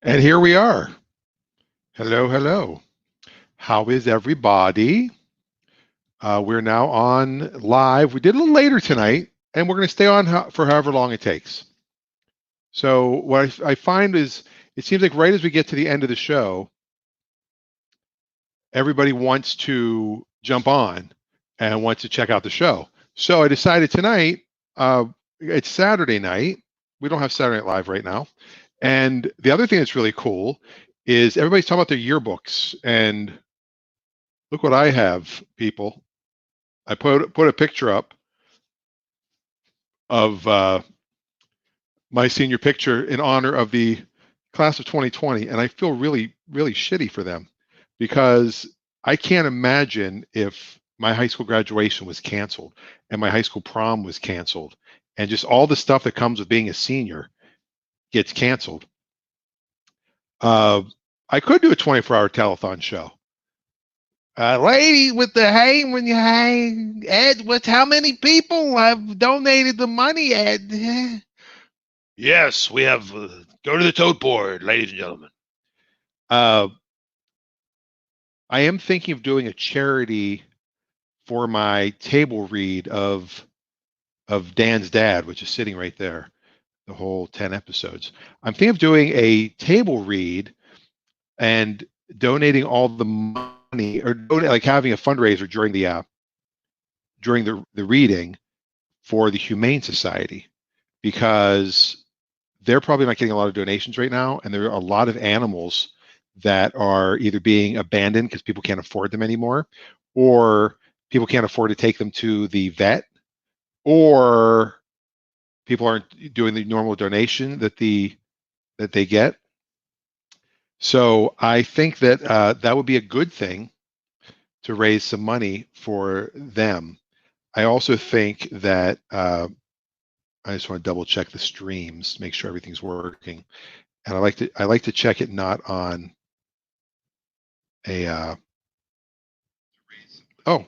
And here we are. Hello, hello. How is everybody? We're now on live. We did a little later tonight, and we're going to stay on for however long it takes. So what I find is it seems like right as we get to the end of the show, everybody wants to jump on and wants to check out the show. So I decided tonight, it's Saturday night. We don't have Saturday Night Live right now. And the other thing that's really cool is everybody's talking about their yearbooks. And look what I have, people. I put a picture up of my senior picture in honor of the class of 2020. And I feel really, really shitty for them because I can't imagine if my high school graduation was canceled and my high school prom was canceled and just all the stuff that comes with being a senior gets canceled. I could do a 24-hour telethon show. Lady with the hay, when you hang, Ed, how many people have donated the money, Ed? Yes, we have. Go to the tote board, ladies and gentlemen. I am thinking of doing a charity for my table read of Dan's Dad, which is sitting right there, the whole 10 episodes. I'm thinking of doing a table read and donating all the money, or like having a fundraiser during the reading for the Humane Society, because they're probably not getting a lot of donations right now, and there are a lot of animals that are either being abandoned because people can't afford them anymore, or people can't afford to take them to the vet, or people aren't doing the normal donation that they get. So I think that that would be a good thing to raise some money for them. I also think that I just want to double check the streams, make sure everything's working, and I like to check it not on a. Oh,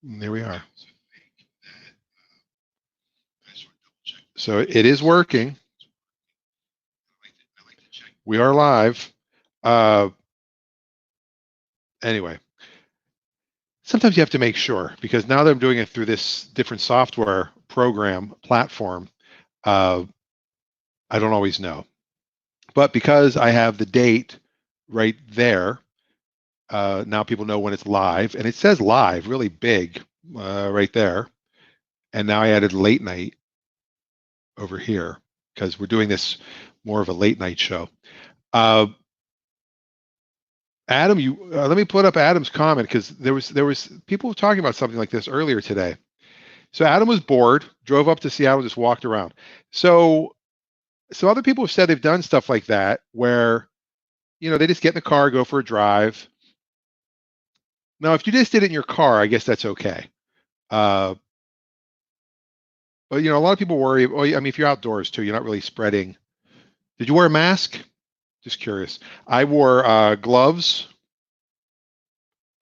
there we are. So it is working. We are live. Anyway, sometimes you have to make sure, because now that I'm doing it through this different software program platform, I don't always know. But because I have the date right there, now people know when it's live, and it says live really big right there. And now I added late night over here because we're doing this more of a late night show. Adam, let me put up Adam's comment, because there was people talking about something like this earlier today. So Adam was bored, drove up to Seattle, just walked around. So other people have said they've done stuff like that where, they just get in the car, go for a drive. Now, if you just did it in your car, I guess that's okay. But a lot of people worry. Well, I mean, if you're outdoors too, you're not really spreading. Did you wear a mask? Just curious. I wore gloves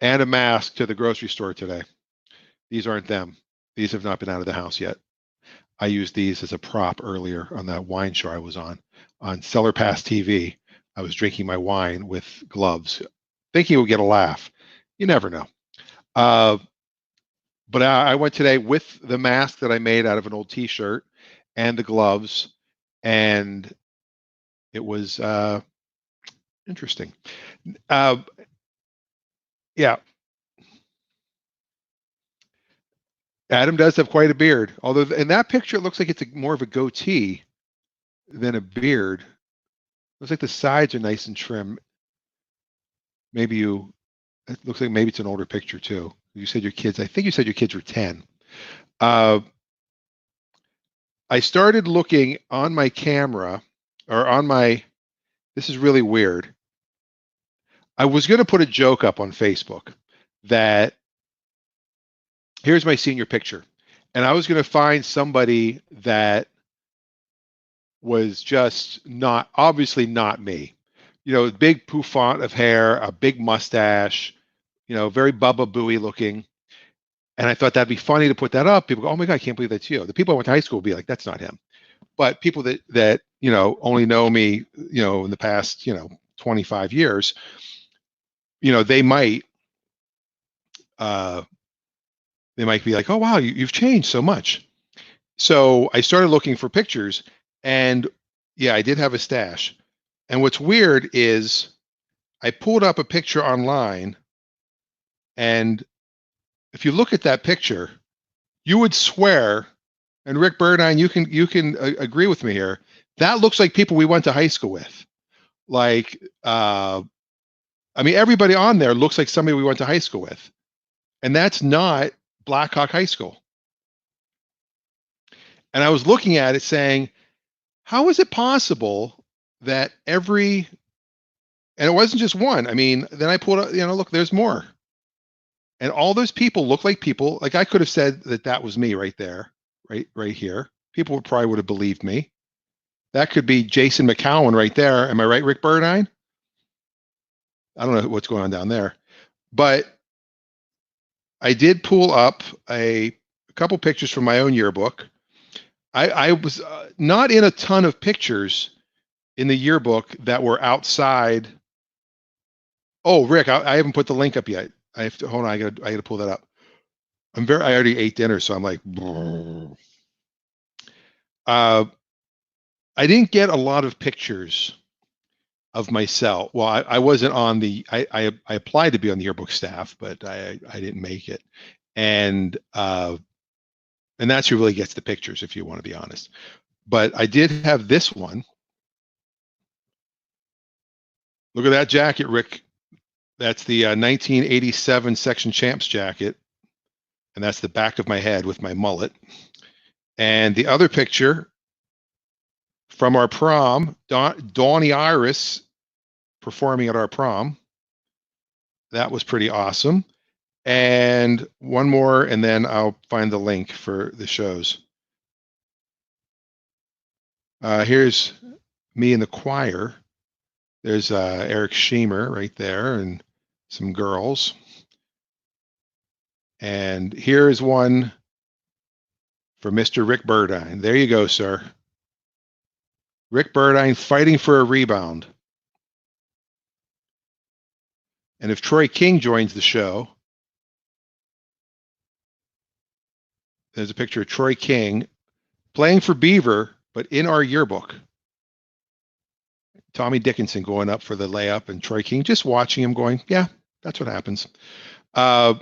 and a mask to the grocery store today. These aren't them. These have not been out of the house yet. I used these as a prop earlier on that wine show I was on Cellar Pass TV. I was drinking my wine with gloves, thinking it would get a laugh. You never know. But I went today with the mask that I made out of an old T-shirt and the gloves, and it was interesting. Yeah. Adam does have quite a beard, although in that picture it looks like it's more of a goatee than a beard. Looks like the sides are nice and trim. It looks like maybe it's an older picture too. You said I think you said your kids were 10. I started looking on my camera, or this is really weird. I was going to put a joke up on Facebook that here's my senior picture, and I was going to find somebody that was just obviously not me. Big bouffant of hair, a big mustache, very Bubba Booey looking. And I thought that'd be funny to put that up. People go, "Oh my God, I can't believe that's you." The people I went to high school would be like, "That's not him." But people that only know me, in the past, 25 years, they might be like, oh wow, you've changed so much. So I started looking for pictures, and yeah, I did have a stash. And what's weird is I pulled up a picture online, and if you look at that picture, you would swear, and Rick Burdine, you can agree with me here, that looks like people we went to high school with. Like, I mean, everybody on there looks like somebody we went to high school with, and that's not Blackhawk High School. And I was looking at it saying, how is it possible that and it wasn't just one. I mean, then I pulled up, look, there's more. And all those people look like people, like I could have said that was me right there, right here. People probably would have believed me. That could be Jason McCowan right there. Am I right, Rick Burdine? I don't know what's going on down there. But I did pull up a couple pictures from my own yearbook. I was not in a ton of pictures in the yearbook that were outside. Oh, Rick, I haven't put the link up yet. I have to hold on. I gotta pull that up. I already ate dinner, so I'm like, I didn't get a lot of pictures of myself. Well, I wasn't on the. I applied to be on the yearbook staff, but I didn't make it, and that's who really gets the pictures, if you want to be honest. But I did have this one. Look at that jacket, Rick. That's the 1987 Section Champs jacket, and that's the back of my head with my mullet. And the other picture from our prom, Donnie Iris performing at our prom. That was pretty awesome. And one more, and then I'll find the link for the shows. Here's me in the choir. There's Eric Schemer right there and some girls. And here's one for Mr. Rick Burdine. There you go, sir. Rick Burdine fighting for a rebound. And if Troy King joins the show, there's a picture of Troy King playing for Beaver, but in our yearbook. Tommy Dickinson going up for the layup, and Troy King just watching him going, yeah, that's what happens. Oh,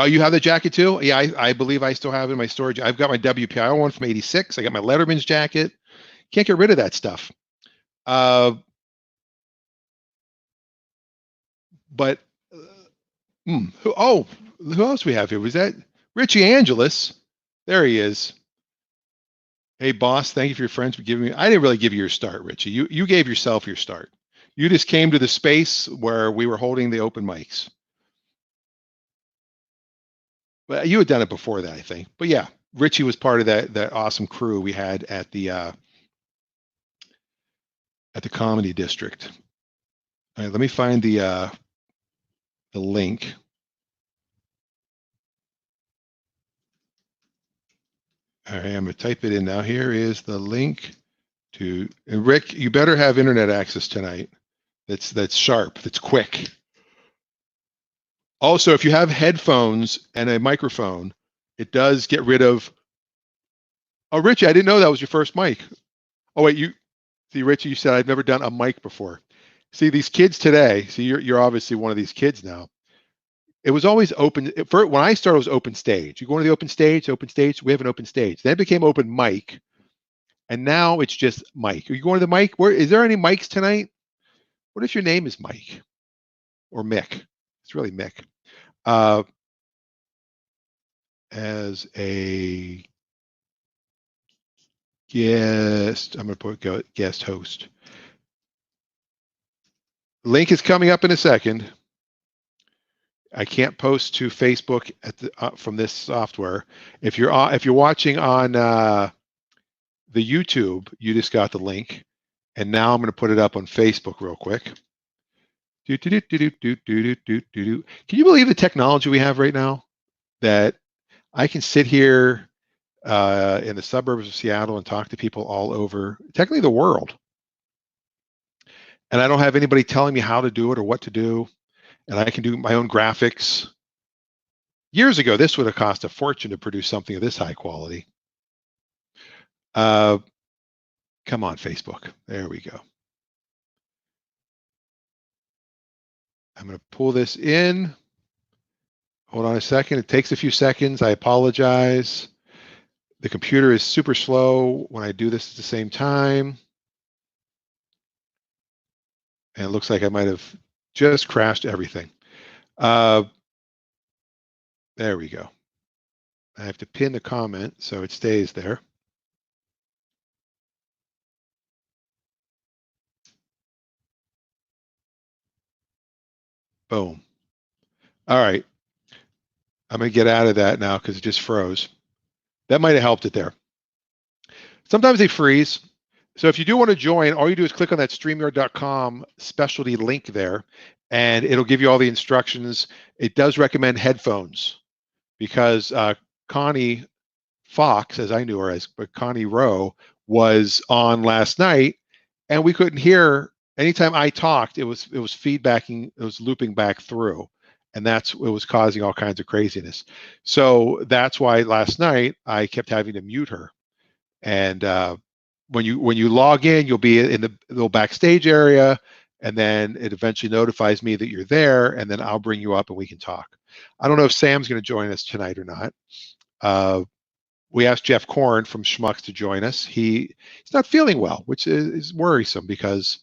you have the jacket too? Yeah, I believe I still have it in my storage. I've got my WPIL one from '86. I got my Letterman's jacket. Can't get rid of that stuff. But who else we have here? Was that Richie Angeles? There he is. Hey, boss, thank you for your friends for giving me. I didn't really give you your start, Richie. You gave yourself your start. You just came to the space where we were holding the open mics. But you had done it before that, I think. But yeah, Richie was part of that awesome crew we had at the Comedy District. All right, let me find the link. All right, I'm gonna type it in now. Here is the link to, and Rick, you better have internet access tonight. That's sharp, that's quick. Also, if you have headphones and a microphone, it does get rid of. Oh, Richie, I didn't know that was your first mic. Oh wait, see, Richie, you said I've never done a mic before. See, these kids today. See, you're obviously one of these kids now. It was always open. When I started, it was open stage. You go into the open stage, we have an open stage. Then it became open mic, and now it's just mic. Are you going to the mic? Where is there any mics tonight? What if your name is Mike or Mick? It's really Mick. As a guest, I'm going to put guest host. Link is coming up in a second. I can't post to Facebook from this software. If you're watching on the YouTube, you just got the link, and now I'm going to put it up on Facebook real quick. Can you believe the technology we have right now? That I can sit here in the suburbs of Seattle and talk to people all over, technically the world. And I don't have anybody telling me how to do it or what to do. And I can do my own graphics. Years ago, this would have cost a fortune to produce something of this high quality. Come on, Facebook. There we go. I'm going to pull this in. Hold on a second. It takes a few seconds. I apologize. The computer is super slow when I do this at the same time. And it looks like I might have just crashed everything. There we go. I have to pin the comment so it stays there. Boom. All right. I'm going to get out of that now because it just froze. That might have helped it there. Sometimes they freeze. So if you do want to join, all you do is click on that StreamYard.com specialty link there, and it'll give you all the instructions. It does recommend headphones because Connie Fox, as I knew her as, but Connie Rowe was on last night, and we couldn't hear. Anytime I talked, it was feedbacking, it was looping back through, and it was causing all kinds of craziness. So that's why last night I kept having to mute her. And when you log in, you'll be in the little backstage area, and then it eventually notifies me that you're there, and then I'll bring you up and we can talk. I don't know if Sam's going to join us tonight or not. We asked Jeff Korn from Schmucks to join us. He's not feeling well, which is worrisome because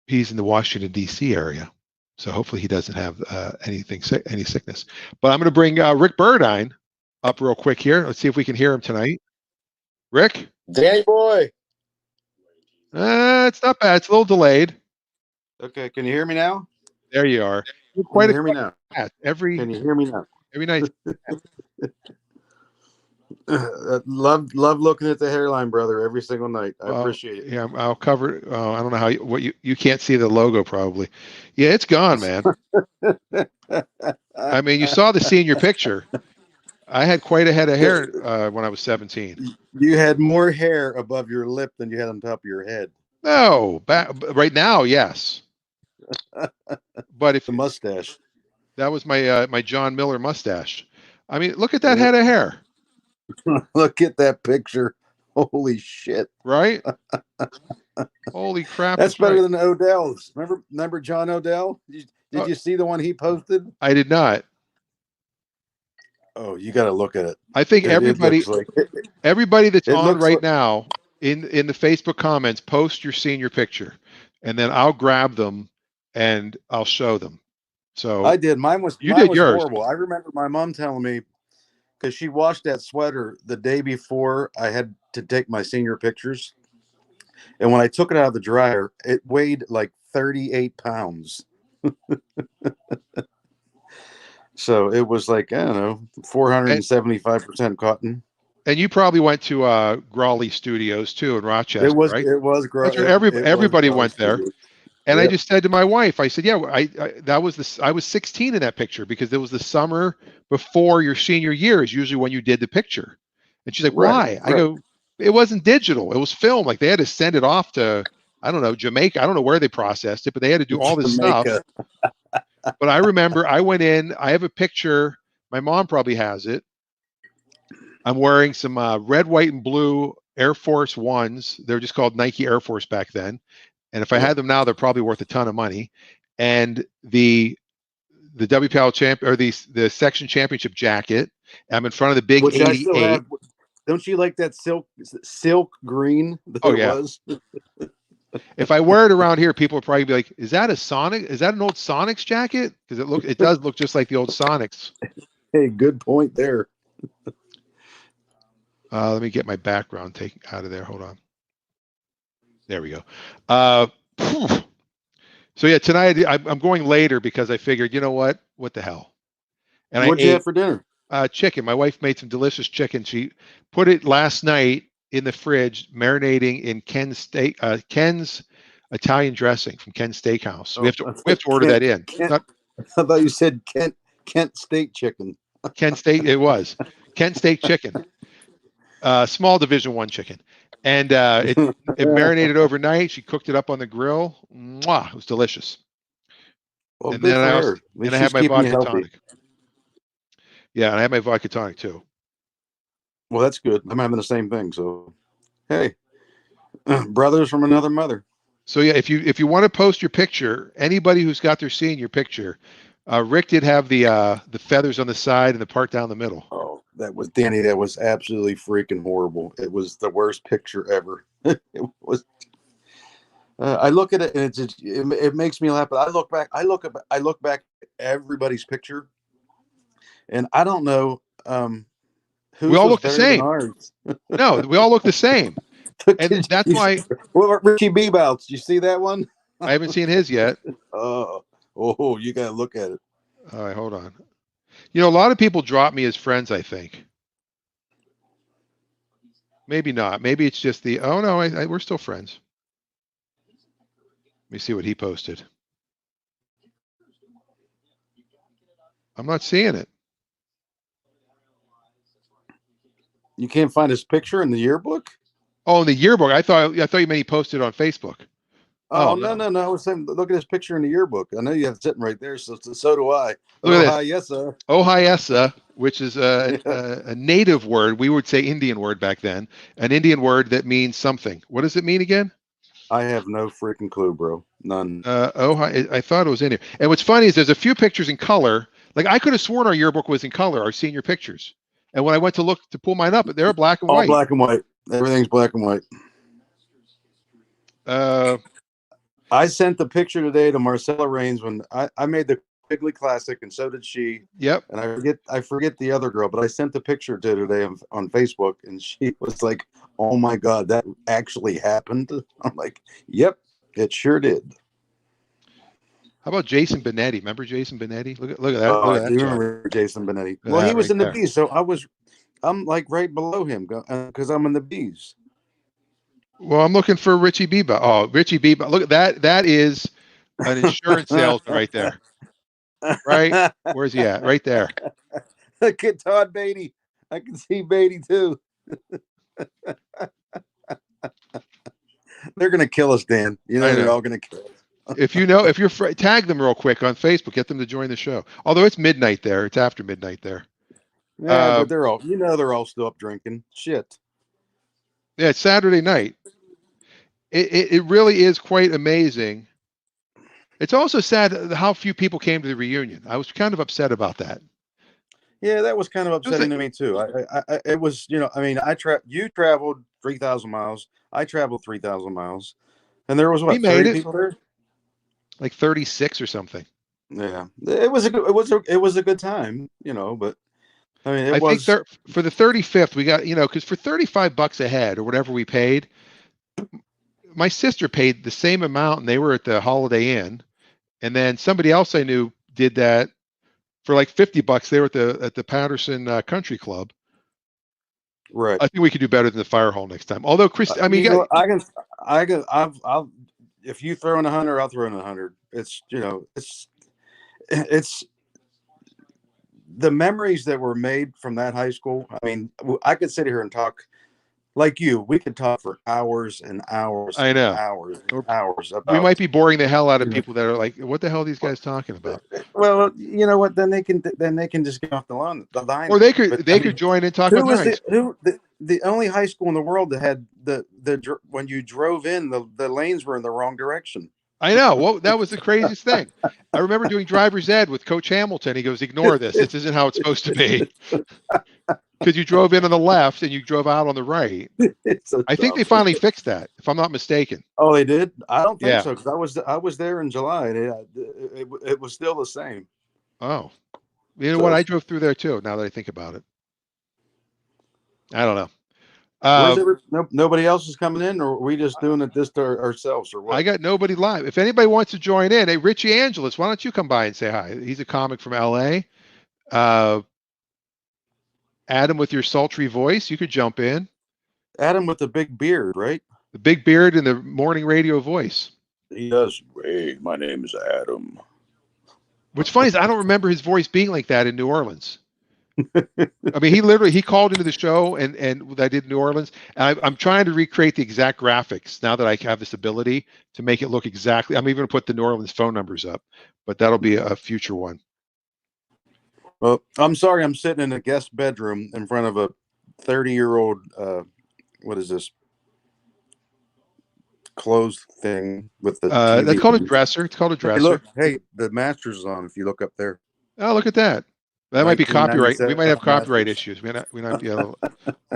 he's in the Washington, D.C. area. So hopefully he doesn't have any sickness. But I'm going to bring Rick Burdine up real quick here. Let's see if we can hear him tonight. Rick? Danny boy. It's not bad. It's a little delayed. Okay, can you hear me now? There you are. You're quite hear me now. Can you hear me now? Every night. love looking at the hairline, brother, every single night. I appreciate it. Yeah, I'll cover. I don't know how you can't see the logo probably. Yeah, it's gone, man. I mean, you saw the senior picture. I had quite a head of hair when I was 17. You had more hair above your lip than you had on top of your head. No, right now, yes. But if the mustache, that was my my John Miller mustache. I mean, look at that head of hair. Look at that picture. Holy shit! Right? Holy crap! That's better than Odell's. Remember John Odell? Did you see the one he posted? I did not. Oh, you got to look at it. I think everybody that's on right now in the Facebook comments, post your senior picture, and then I'll grab them and I'll show them. So I did. Mine was yours. Horrible. I remember my mom telling me, because she washed that sweater the day before I had to take my senior pictures, and when I took it out of the dryer, it weighed like 38 pounds. So it was like, I don't know, 475% cotton. And you probably went to Grawley Studios too in Rochester, right? It was Grawley. Everybody went there. And I just said to my wife, I said, yeah, I was 16 in that picture because it was the summer before your senior year is usually when you did the picture. And she's like, why? I go, it wasn't digital. It was film. Like they had to send it off to, I don't know, Jamaica. I don't know where they processed it, but they had to do all this stuff. But I remember I went in, I have a picture. My mom probably has it. I'm wearing some red, white, and blue Air Force Ones. They're just called Nike Air Force back then. And if I had them now, they're probably worth a ton of money. And the WPL champ or the section championship jacket. I'm in front of the big 88. Don't you like that silk green? Oh yeah. If I wear it around here, people will probably be like, "Is that a Sonic? Is that an old Sonics jacket?" Because it does look just like the old Sonics. Hey, good point there. Let me get my background taken out of there. Hold on. There we go. So yeah, tonight I'm going later because I figured, you know what the hell? And what'd you have for dinner? Chicken. My wife made some delicious chicken. She put it last night in the fridge, marinating in Ken's Italian dressing from Ken's Steakhouse. We have to order that in. I thought you said Kent Steak chicken. Kent Steak. It was Kent Steak Chicken, small Division I chicken, and it marinated overnight. She cooked it up on the grill. Mwah, it was delicious. Well, And good then for I her. also, At and least I she's had my keeping you vodka healthy. tonic. Yeah, and I had my vodka tonic too. Well, that's good. I'm having the same thing. So, hey, brothers from another mother. So yeah, if you want to post your picture, anybody who's got their senior picture, Rick did have the feathers on the side and the part down the middle. Oh, that was Danny. That was absolutely freaking horrible. It was the worst picture ever. It was. I look at it and it makes me laugh. But I look back. I look back at everybody's picture, and I don't know whose We all was look the better than same. ours. No, we all look the same, and that's why What about Richie Beebouts? You see that one? I haven't seen his yet. Oh, you gotta look at it. All right, hold on. You know, a lot of people drop me as friends, I think. Maybe not. Maybe it's just the, oh no, we're still friends. Let me see what he posted. I'm not seeing it. You can't find his picture in the yearbook? Oh, in the yearbook. I thought you meant he posted on Facebook. Oh, no. I was saying, look at his picture in the yearbook. I know you have it sitting right there, so do I. Look at this. Hi, yes, sir. Ohayesa, which is a native word. We would say Indian word back then. An Indian word that means something. What does it mean again? I have no freaking clue, bro. None. I thought it was in here. And what's funny is there's a few pictures in color. Like I could have sworn our yearbook was in color, our senior pictures. And when I went to pull mine up, they're black and All white. black and white. Everything's black and white. I sent the picture today to Marcella Rains when I made the Quigley Classic, and so did she. Yep. And I forget the other girl, but I sent the picture to her today on Facebook, and she was like, "Oh my God, that actually happened." I'm like, "Yep, it sure did." How about Jason Benetti? Remember Jason Benetti? Look at that. Oh, Look at I that do shot. remember Jason Benetti. Well, he was in the Bees, so I'm like right below him because I'm in the Bees. Well, I'm looking for Richie Bieber. Oh, Richie Bieber. Look at that. That is an insurance salesman right there. Right? Where's he at? Right there. Look at Todd Beatty. I can see Beatty too. They're gonna kill us, Dan. You know they're all gonna kill us. If you're tag them real quick on Facebook, get them to join the show. Although it's midnight there, it's after midnight there. Yeah, but they're all still up drinking. Shit. Yeah, it's Saturday night. It really is quite amazing. It's also sad how few people came to the reunion. I was kind of upset about that. Yeah, that was kind of upsetting to me too. It was, I mean, you traveled 3,000 miles. I traveled 3,000 miles, and there was what, 30 people there? Like 36 or something. Yeah, it was a good time, but I mean, I think for the 35th we got, because for $35 a head or whatever we paid, my sister paid the same amount and they were at the Holiday Inn, and then somebody else I knew did that for like $50. They were at the Patterson Country Club. Right. I think we could do better than the Fire Hall next time. Although Chris, I mean, I'll if you throw in 100, I'll throw in 100. It's it's the memories that were made from that high school. I mean, I could sit here and talk like you. We could talk for hours and hours. I know. Hours and hours. We might be boring the hell out of people that are like, "What the hell are these guys talking about?" Well, you know what? Then they can just get off the line. Or they could join and talk about the only high school in the world that had the when you drove in, the lanes were in the wrong direction. I know. Well, that was the craziest thing. I remember doing driver's ed with Coach Hamilton. He goes, "Ignore this. This isn't how it's supposed to be." Because you drove in on the left and you drove out on the right. I think they finally fixed that, if I'm not mistaken. Oh, they did? I don't think so, because I was there in July and it was still the same. Oh, you know what? I drove through there too. Now that I think about it, I don't know. Nobody else is coming in, or are we just doing it this to ourselves, or what? I got nobody live. If anybody wants to join in, hey, Richie Angeles, why don't you come by and say hi? He's a comic from LA. Adam with your sultry voice, you could jump in. Adam with the big beard, right? The big beard and the morning radio voice. He does. Hey, my name is Adam. What's funny is I don't remember his voice being like that in New Orleans. I mean, he called into the show and I did New Orleans. And I'm trying to recreate the exact graphics now that I have this ability to make it look exactly. I'm even going to put the New Orleans phone numbers up, but that'll be a future one. Well, I'm sorry, I'm sitting in a guest bedroom in front of a 30-year-old. What is this? Closed thing with the TV. That's called a dresser. It's called a dresser. Hey, look, hey, the Masters is on. If you look up there. Oh, look at that. That might be copyright. We 1997 might have copyright Masters. issues. We might not be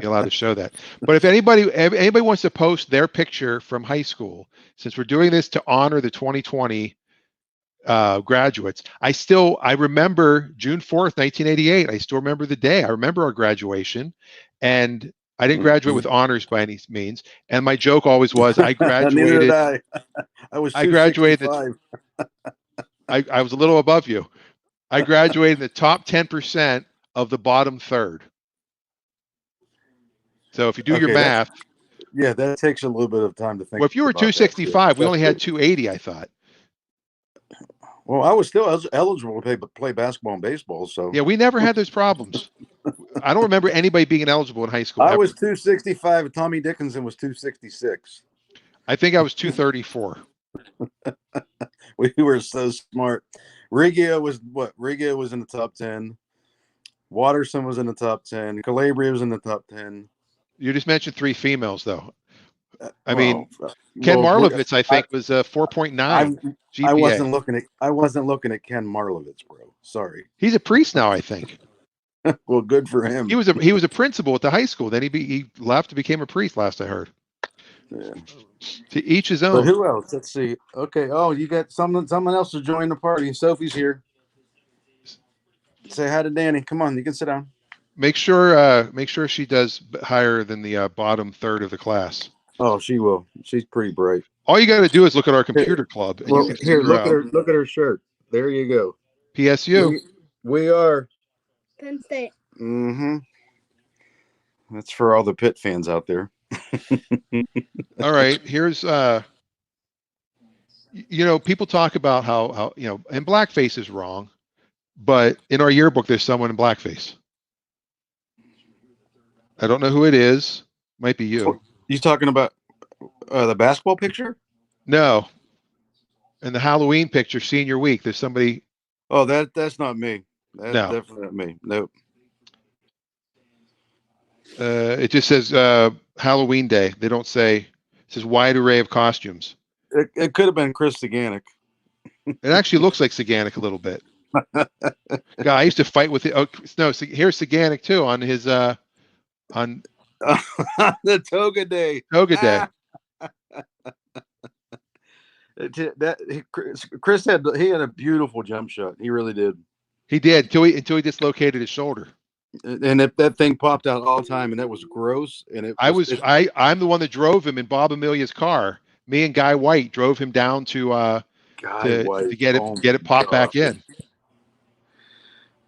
allowed to show that. But if anybody wants to post their picture from high school, since we're doing this to honor the 2020 graduates, I remember June 4th, 1988. I still remember the day. I remember our graduation, and I didn't graduate with honors by any means. And my joke always was, I graduated. Neither did I. I graduated. 265. I was a little above you. I graduated in the top 10% of the bottom third. So if you do your math, yeah, that takes a little bit of time to think. Well, if you were 265, we only had 280, I thought. Well, I was still eligible to play basketball and baseball. So yeah, we never had those problems. I don't remember anybody being ineligible in high school. I was 265. Tommy Dickinson was 266. I think I was 234. We were so smart. Riggio was what? Riggio was in the top 10. Watterson was in the top 10. Calabria was in the top 10. You just mentioned 3 females, though. I mean, Ken Marlovitz, I think, was a 4.9 GPA. I wasn't looking at Ken Marlovitz, bro. Sorry. He's a priest now, I think. Well, good for him. He was a principal at the high school. Then he left and became a priest. Last I heard. Yeah. To each his own. But who else? Let's see. Okay. Oh, you got someone else to join the party. Sophie's here. Say hi to Danny. Come on, you can sit down. Make sure she does higher than the bottom third of the class. Oh, she will. She's pretty bright. All you got to do is look at our computer club. And Well, you can here, figure out. look at her shirt. There you go. PSU. We are Penn State. Mm-hmm. That's for all the Pitt fans out there. All right. Here's people talk about how and blackface is wrong, but in our yearbook there's someone in blackface. I don't know who it is. Might be you. You talking about the basketball picture? No. In the Halloween picture, senior week, there's somebody. Oh, that's not me. That's No. definitely not me. Nope. It just says Halloween day. They don't say. It says wide array of costumes. It could have been Chris Saganic. It actually looks like Saganic a little bit. Guy, I used to fight with it. Oh, no, here's Saganic too on his on the toga day. Toga day. Chris had a beautiful jump shot. He really did. He did until he dislocated his shoulder. And that thing popped out all the time, and that was gross. And I'm the one that drove him in Bob Amelia's car. Me and Guy White drove him down to get it popped back in.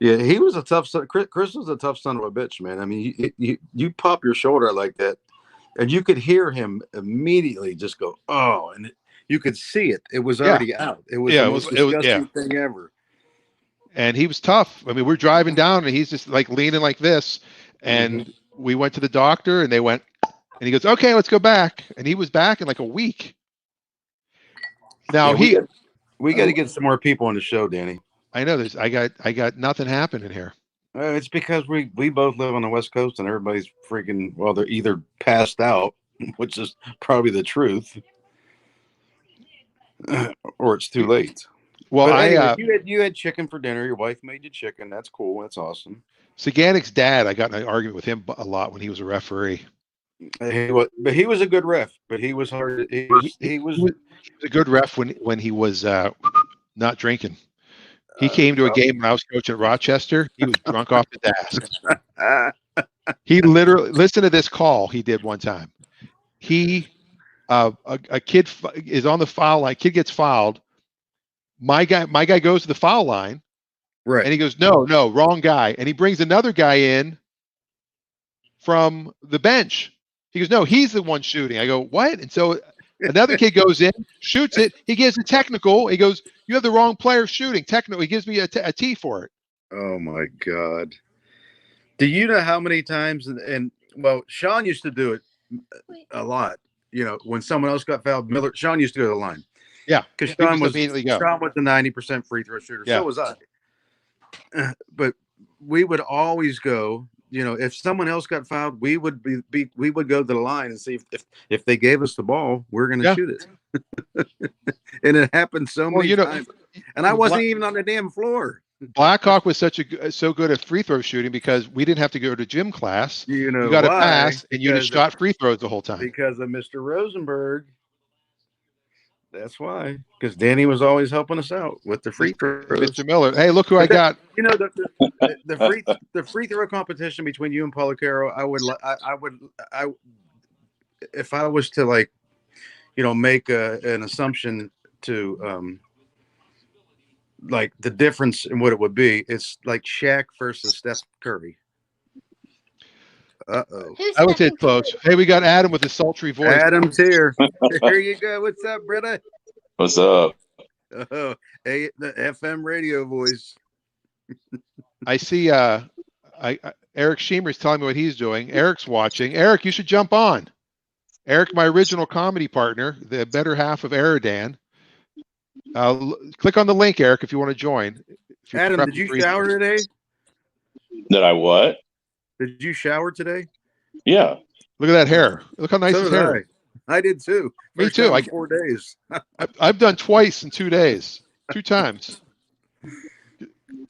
Yeah, he was a tough son. Chris was a tough son of a bitch, man. I mean, you pop your shoulder like that, and you could hear him immediately just go, oh, and you could see it. It was already out. It was the most disgusting thing ever. And he was tough. I mean, we're driving down, and he's just like leaning like this. And we went to the doctor, and they went, and he goes, "Okay, let's go back." And he was back in like a week. Now we got to get some more people on the show, Danny. I know this. I got nothing happening here. It's because we both live on the West Coast, and everybody's freaking. Well, they're either passed out, which is probably the truth, or it's too late. Well, anyway, you had chicken for dinner. Your wife made you chicken. That's cool. That's awesome. Saganic's dad, I got in an argument with him a lot when he was a referee. He was a good ref, but he was hard. He was a good ref when he was not drinking. He came to a game when I was coaching at Rochester. He was drunk off his ass. He literally, listen to this call he did one time. A kid is on the foul line. Kid gets fouled. My guy goes to the foul line, right? And he goes, no, wrong guy. And he brings another guy in from the bench. He goes, no, he's the one shooting. I go, what? And so another kid goes in, shoots it. He gives a technical. He goes, you have the wrong player shooting. Technical. He gives me a T for it. Oh my God. Do you know how many times? And well, Sean used to do it a lot. You know, when someone else got fouled, Sean used to go to the line. Yeah, because Sean was immediately go. Sean was the 90% free throw shooter. Yeah. So was I. But we would always go. You know, if someone else got fouled, we would we would go to the line and see if they gave us the ball, we're going to shoot it. And it happened so many times. And I wasn't even on the damn floor. Blackhawk was so good at free throw shooting because we didn't have to go to gym class. You know, you got a pass and you just shot free throws the whole time. Because of Mr. Rosenberg. That's why. Because Danny was always helping us out with the free throws. Mr. Miller. Hey, look who I got. You know, the free throw competition between you and Policaro, I would if I was to, like, you know, make an assumption to like the difference in what it would be, it's like Shaq versus Steph Curry. Uh-oh. I would say it's close. Hey, we got Adam with a sultry voice. Adam's here. There you go. What's up, Britta? What's up? Oh, hey, the FM radio voice. I see Eric Schemer's telling me what he's doing. Eric's watching. Eric, you should jump on. Eric, my original comedy partner, the better half of Eridan. Click on the link, Eric, if you want to join. Adam, did you shower today? Did I what? Did you shower today? Yeah. Look at that hair. Look how nice his hair is. I did too. Me too. 4 days. I've done twice in 2 days. 2 times.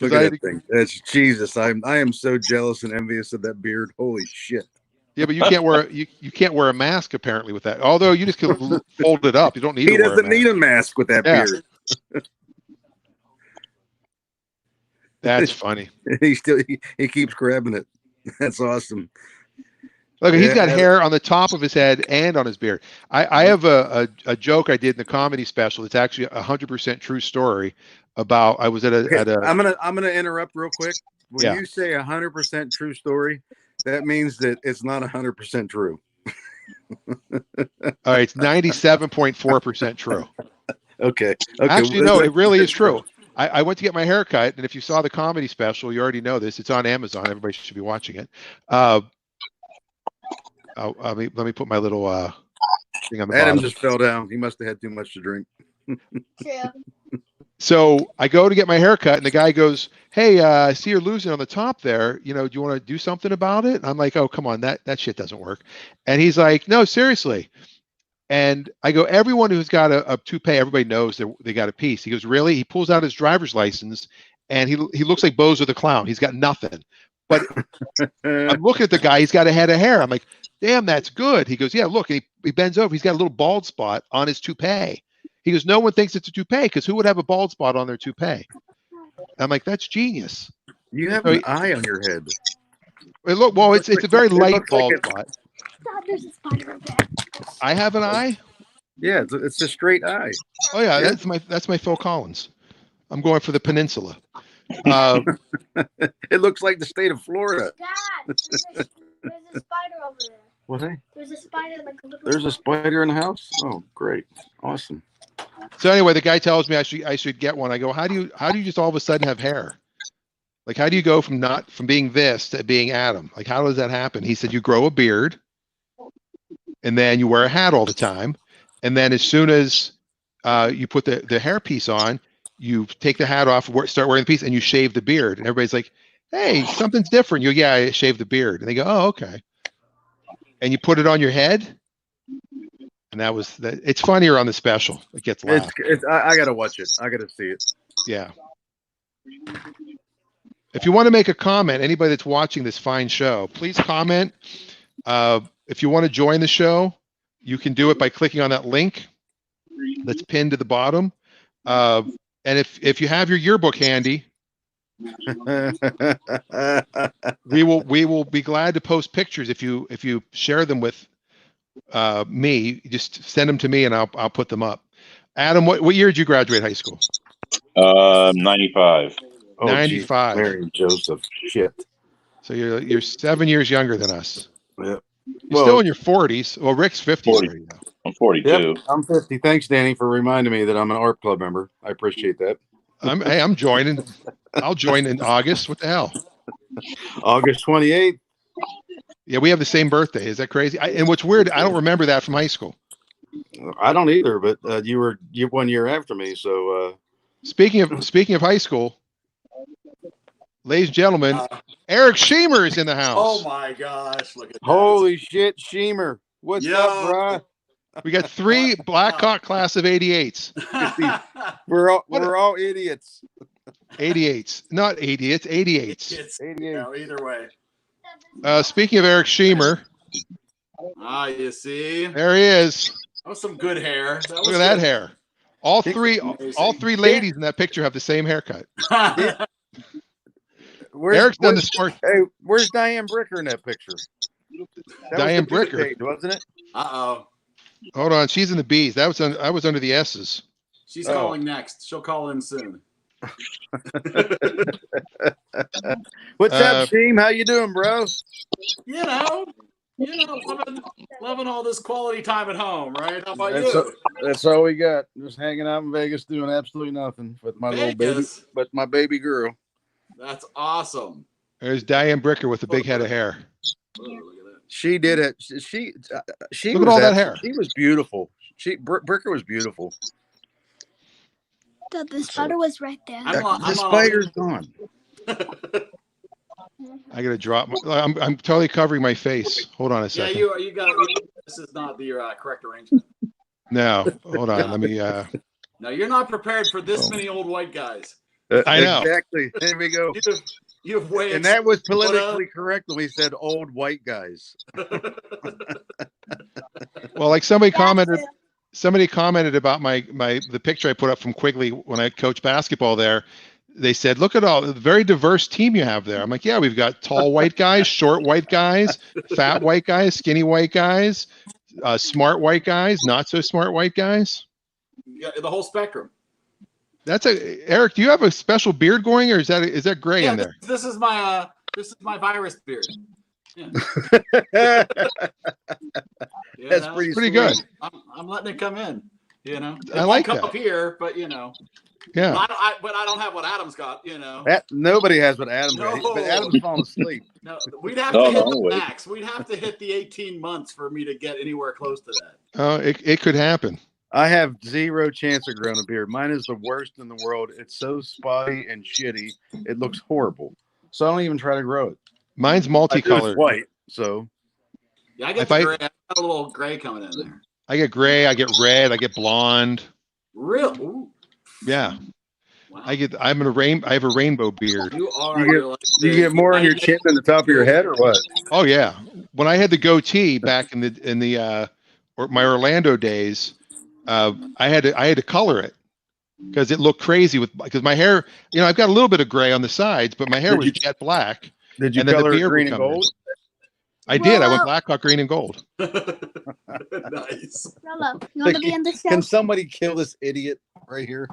Look at that thing. That's Jesus. I am so jealous and envious of that beard. Holy shit. Yeah, but you can't wear you can't wear a mask apparently with that. Although you just can fold it up. You don't need. He doesn't need a mask with that beard. That's funny. He keeps grabbing it. That's awesome. Look, he's got hair on the top of his head and on his beard. I have a joke I did in the comedy special. It's actually 100% true story about I was at a. I'm gonna interrupt real quick. When you say 100% true story, that means that it's not 100% true. All right, it's 97.4% true. Okay. Actually, no, it really is true. I went to get my hair cut, and if you saw the comedy special, you already know this. It's on Amazon. Everybody should be watching it. Let me put my little thing on the Adam bottom. just fell down. He must have had too much to drink. So I go to get my hair cut, and the guy goes, "Hey, I see you're losing on the top there. You know, do you want to do something about it?" I'm like, "Oh, come on, that shit doesn't work." And he's like, "No, seriously." And I go, "Everyone who's got a toupee, everybody knows they got a piece." He goes, "Really?" He pulls out his driver's license, and he looks like Bozo the Clown. He's got nothing. But I'm looking at the guy. He's got a head of hair. I'm like, "Damn, that's good." He goes, "Yeah, look." And he bends over. He's got a little bald spot on his toupee. He goes, "No one thinks it's a toupee because who would have a bald spot on their toupee?" I'm like, "That's genius." You have an eye on your head. Well, it's a very light bald spot. Stop, there's a spider over there. I have an eye. Yeah, it's a straight eye. Oh yeah, that's my Phil Collins. I'm going for the peninsula. It looks like the state of Florida. Dad, there's a spider over there. What? There's a spider like a little. There's a spider in the house. Oh, great, awesome. So anyway, the guy tells me I should get one. I go, how do you just all of a sudden have hair? Like, how do you go from being this to being Adam? Like, how does that happen? He said, you grow a beard, and then you wear a hat all the time, and then as soon as you put the hairpiece on, you take the hat off, start wearing the piece, and you shave the beard. And everybody's like, "Hey, something's different." Yeah, I shaved the beard, and they go, "Oh, okay." And you put it on your head, and that was that. It's funnier on the special. It gets laughed. I gotta watch it. I gotta see it. Yeah. If you want to make a comment, anybody that's watching this fine show, please comment. If you want to join the show, you can do it by clicking on that link that's pinned to the bottom. And if you have your yearbook handy, we will be glad to post pictures if you share them with me. Just send them to me and I'll put them up. Adam, what year did you graduate high school? 95. Oh, 95. Geez, Mary Joseph. Shit. So you're 7 years younger than us. Yeah. You're still in your 40s. Well, Rick's 50 already now. I'm 42. Yep, I'm 50. Thanks, Danny, for reminding me that I'm an art club member. I appreciate that. I'm joining. I'll join in August. What the hell? August 28th. Yeah, we have the same birthday. Is that crazy? And what's weird, I don't remember that from high school. I don't either, but you were 1 year after me, so Speaking of high school, ladies and gentlemen, Eric Sheemer is in the house. Oh my gosh! Look at that. holy shit, Sheemer. What's Yo. up, bro? We got 3 Blackhawk class of 88s. We're all idiots. 88s, not idiots, 88s. It's, 88. either way. Speaking of Eric Sheemer, You see, there he is. that was some good hair. Look at that hair. All Amazing. three ladies in that picture have the same haircut. hair. Eric's done the smart. Hey, where's Diane Bricker in that picture? That Diane was the Bricker. date, wasn't it? Uh-oh. Hold on, she's in the B's. I was under the S's. She's Oh. calling next. She'll call in soon. What's up, Sheem? How you doing, bro? You know, loving all this quality time at home, right? How about That's, you? that's all we got. Just hanging out in Vegas, doing absolutely nothing with my little baby, Vegas. but my baby girl. That's awesome. There's Diane Bricker with a big head of hair. Oh, look at that. She did it. She Look was at all that hair. She was beautiful. Bricker was beautiful. The spider was right there. The spider's gone. I gotta drop. I'm totally covering my face. Hold on a Yeah, second. you got. This is not the correct arrangement. No, hold on. Let me. No, you're not prepared for this many old white guys. I know. Exactly. There we go. You've way. And that was politically correct when we said old white guys. Well, like somebody commented about the picture I put up from Quigley when I coached basketball there. They said, "Look at all the very diverse team you have there." I'm like, "Yeah, we've got tall white guys, short white guys, fat white guys, skinny white guys, smart white guys, not so smart white guys." Yeah, the whole spectrum. That's Eric. Do you have a special beard going, or is that gray in there? This is my virus beard. Yeah. That's pretty good. I'm letting it come in. You know, it I won't like come that. up here, but you know, Yeah. but I don't have what Adam's got. You know, Nobody has what Adam's got. No. But Adam's falling asleep. no, we'd have No, to hit no, the wait. max. We'd have to hit the 18 months for me to get anywhere close to that. Oh, it could happen. I have zero chance of growing a beard. Mine is the worst in the world. It's so spotty and shitty. It looks horrible. So I don't even try to grow it. Mine's I do, multicolored. it's white. So Yeah, I get If the I- gray. I got a little gray coming in there. I get gray. I get red. I get blonde. Real. Ooh, Yeah. wow. I have a rainbow beard. You are. You get- you're like do you get more on your chin than the top of your head, or what? Oh yeah. When I had the goatee back in the my Orlando days, I had to color it because it looked crazy because my hair. I've got a little bit of gray on the sides, but my hair Did was you- jet black. Did you And then the color it beard green would and come in. gold? I did. I went Well- Blackhawk, green, and gold. Nice. Rolo, you want to be in the show? Can somebody kill this idiot right here?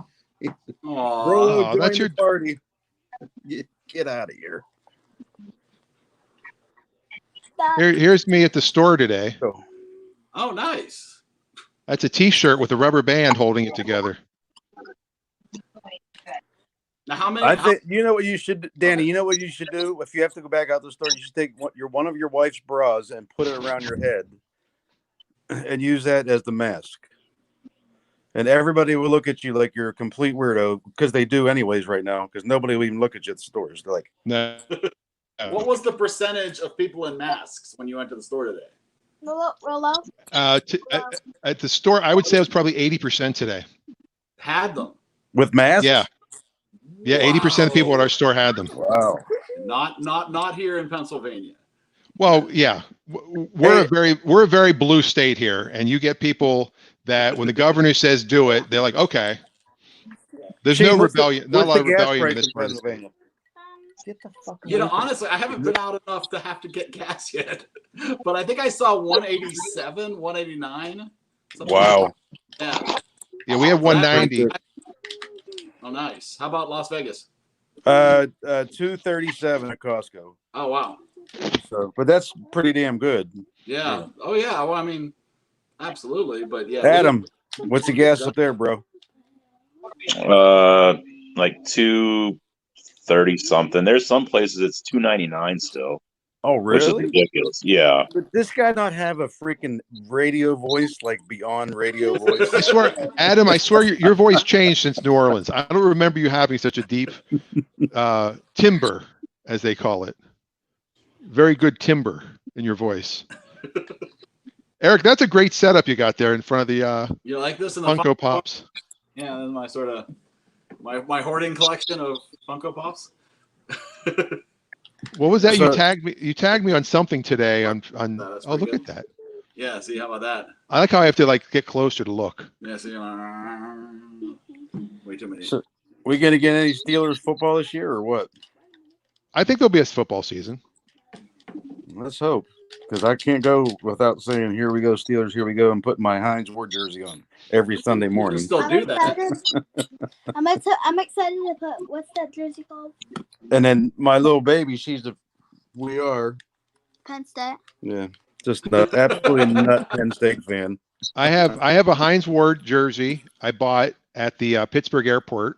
Aw. Rolo, Oh, join that's the your- party. Get out of here. Here's me at the store today. So, Oh, nice. That's a T-shirt with a rubber band holding it together. Now, how many? I think you know what you should, Danny. You know what you should do if you have to go back out the store. You should take one of your wife's bras and put it around your head, and use that as the mask. And everybody will look at you like you're a complete weirdo because they do anyways right now. Because nobody will even look at you at the stores. They're like, No. What was the percentage of people in masks when you went to the store today? Rolo, At the store, I would say it was probably 80% today. Had them. with masks. Yeah. Yeah, 80% of people at Wow. our store had them. Wow. Not here in Pennsylvania. Well, yeah, we're a very blue state here, and you get people that when the governor says do it, they're like, okay. There's Gee, no what's the- rebellion, not a what's lot the of gas rebellion in price this part of the state. Pennsylvania? Get the fuck You know, away from me. honestly, I haven't been out enough to have to get gas yet, but I think I saw 187, 189. something like Wow. that. Yeah. Yeah, we have 190. Oh, nice. How about Las Vegas? 237 at Costco. Oh, wow. So, but that's pretty damn good. Yeah. Oh, yeah. Well, I mean, absolutely. But yeah. Adam, what's the gas up there, bro? Like 230, 30 something. There's some places it's $2.99 still, Oh, which is really? ridiculous. Yeah. But this guy not have a freaking radio voice like beyond radio voice? I swear, Adam, I swear your voice changed since New Orleans. I don't remember you having such a deep timbre, as they call it. Very good timbre in your voice. Eric, that's a great setup you got there in front of the You like this in the Funko Pops. Yeah, this is my sort of my hoarding collection of Funko Pops. What was that? So- You tagged me on something today on No, that's oh, pretty look good. at that. Yeah, see, how about that? I like how I have to like get closer to look. Yeah, see, way too many. So- We gonna get any Steelers football this year or what? I think there'll be a football season. Let's hope, because I can't go without saying "Here we go, Steelers! Here we go!" and putting my Heinz Ward jersey on every Sunday You morning. can still I'm do that. excited. I'm excited to put what's that jersey called? And then my little baby, we are, Penn State. yeah, just absolutely nut Penn State fan. I have a Heinz Ward jersey I bought at the Pittsburgh airport.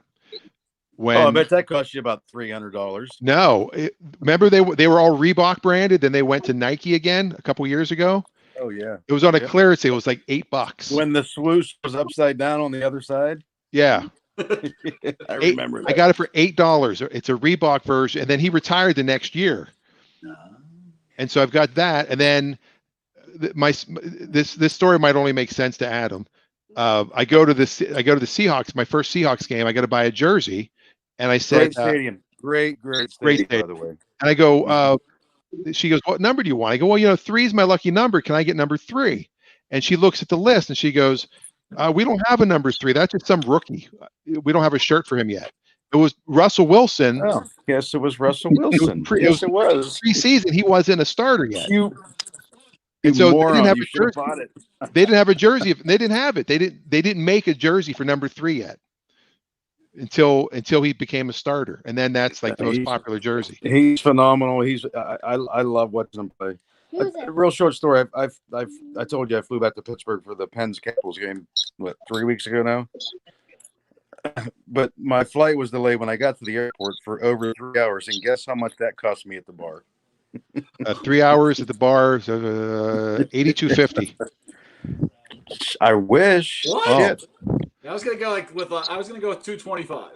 When Oh, I bet that cost you about $300. no, remember they were all Reebok branded, then they went to Nike again a couple years ago. Oh yeah. It was on a Yep. clearance sale. It was like $8. When the swoosh was upside down on the other side. Yeah, I remember that. I got it for $8. It's a Reebok version, and then he retired the next year, and so I've got that. And then this story might only make sense to Adam. I go to the Seahawks, my first Seahawks game. I got to buy a jersey, and I said, Great stadium. Great Great stadium, by stadium. the way. and I go, she goes, "What number do you want?" I go, "Well, 3 is my lucky number. Can I get number 3?" And she looks at the list and she goes, "We don't have a number 3. That's just some rookie. We don't have a shirt for him yet." It was Russell Wilson. Oh, yes, it was Russell Wilson. pre- it Yes, it was. Preseason, he wasn't a starter yet. You And so they moron, didn't have you a should have jersey. bought it. They didn't have a jersey. They didn't have it. They didn't make a jersey for number 3 yet until he became a starter, and then that's like the most popular jersey. He's phenomenal. I love watching him play. Who is A it? real short story. I told you I flew back to Pittsburgh for the Pens Capitals game. What, 3 weeks ago now? But my flight was delayed when I got to the airport for over 3 hours, and guess how much that cost me at the bar? 3 hours at the bar, $82.50. I wish. What? Shit. I was gonna go with 225.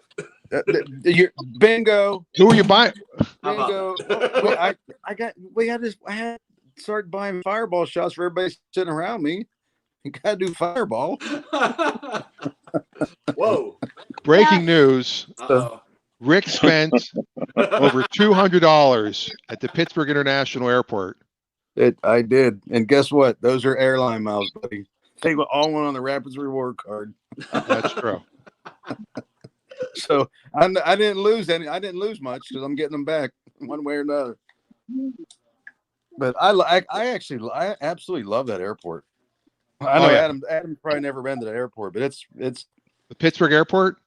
Bingo. Who are you buying? How Bingo. about Wait, I had to start buying fireball shots for everybody sitting around me. You gotta do fireball. Whoa. Breaking news: Uh-oh. Rick spent over $200 at the Pittsburgh International Airport. I did, and guess what? Those are airline miles, buddy. They all went on the Rapids reward card. That's true. So I didn't lose any. I didn't lose much because I'm getting them back one way or another. But I absolutely love that airport. I know Oh, yeah. Adam's probably never been to the airport, but it's The Pittsburgh Airport.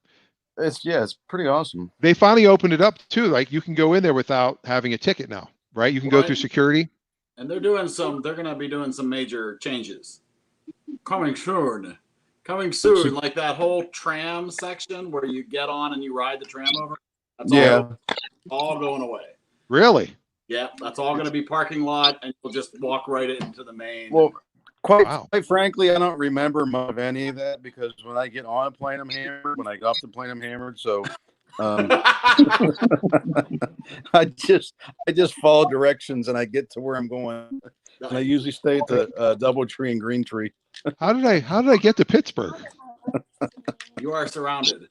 it's pretty awesome. They finally opened it up too. Like you can go in there without having a ticket now, right? You can go Right. through security. And they're gonna be doing some major changes. Coming soon. Like that whole tram section where you get on and you ride the tram over. That's all going away. Really? Yeah, that's all gonna be parking lot, and you'll just walk right into the main. Well, quite Wow. frankly, I don't remember much of any of that because when I get on a plane, I'm hammered. When I get off the plane, I'm hammered. So I just follow directions and I get to where I'm going. And I usually stay at the DoubleTree and Green Tree. How did I get to Pittsburgh? You are surrounded.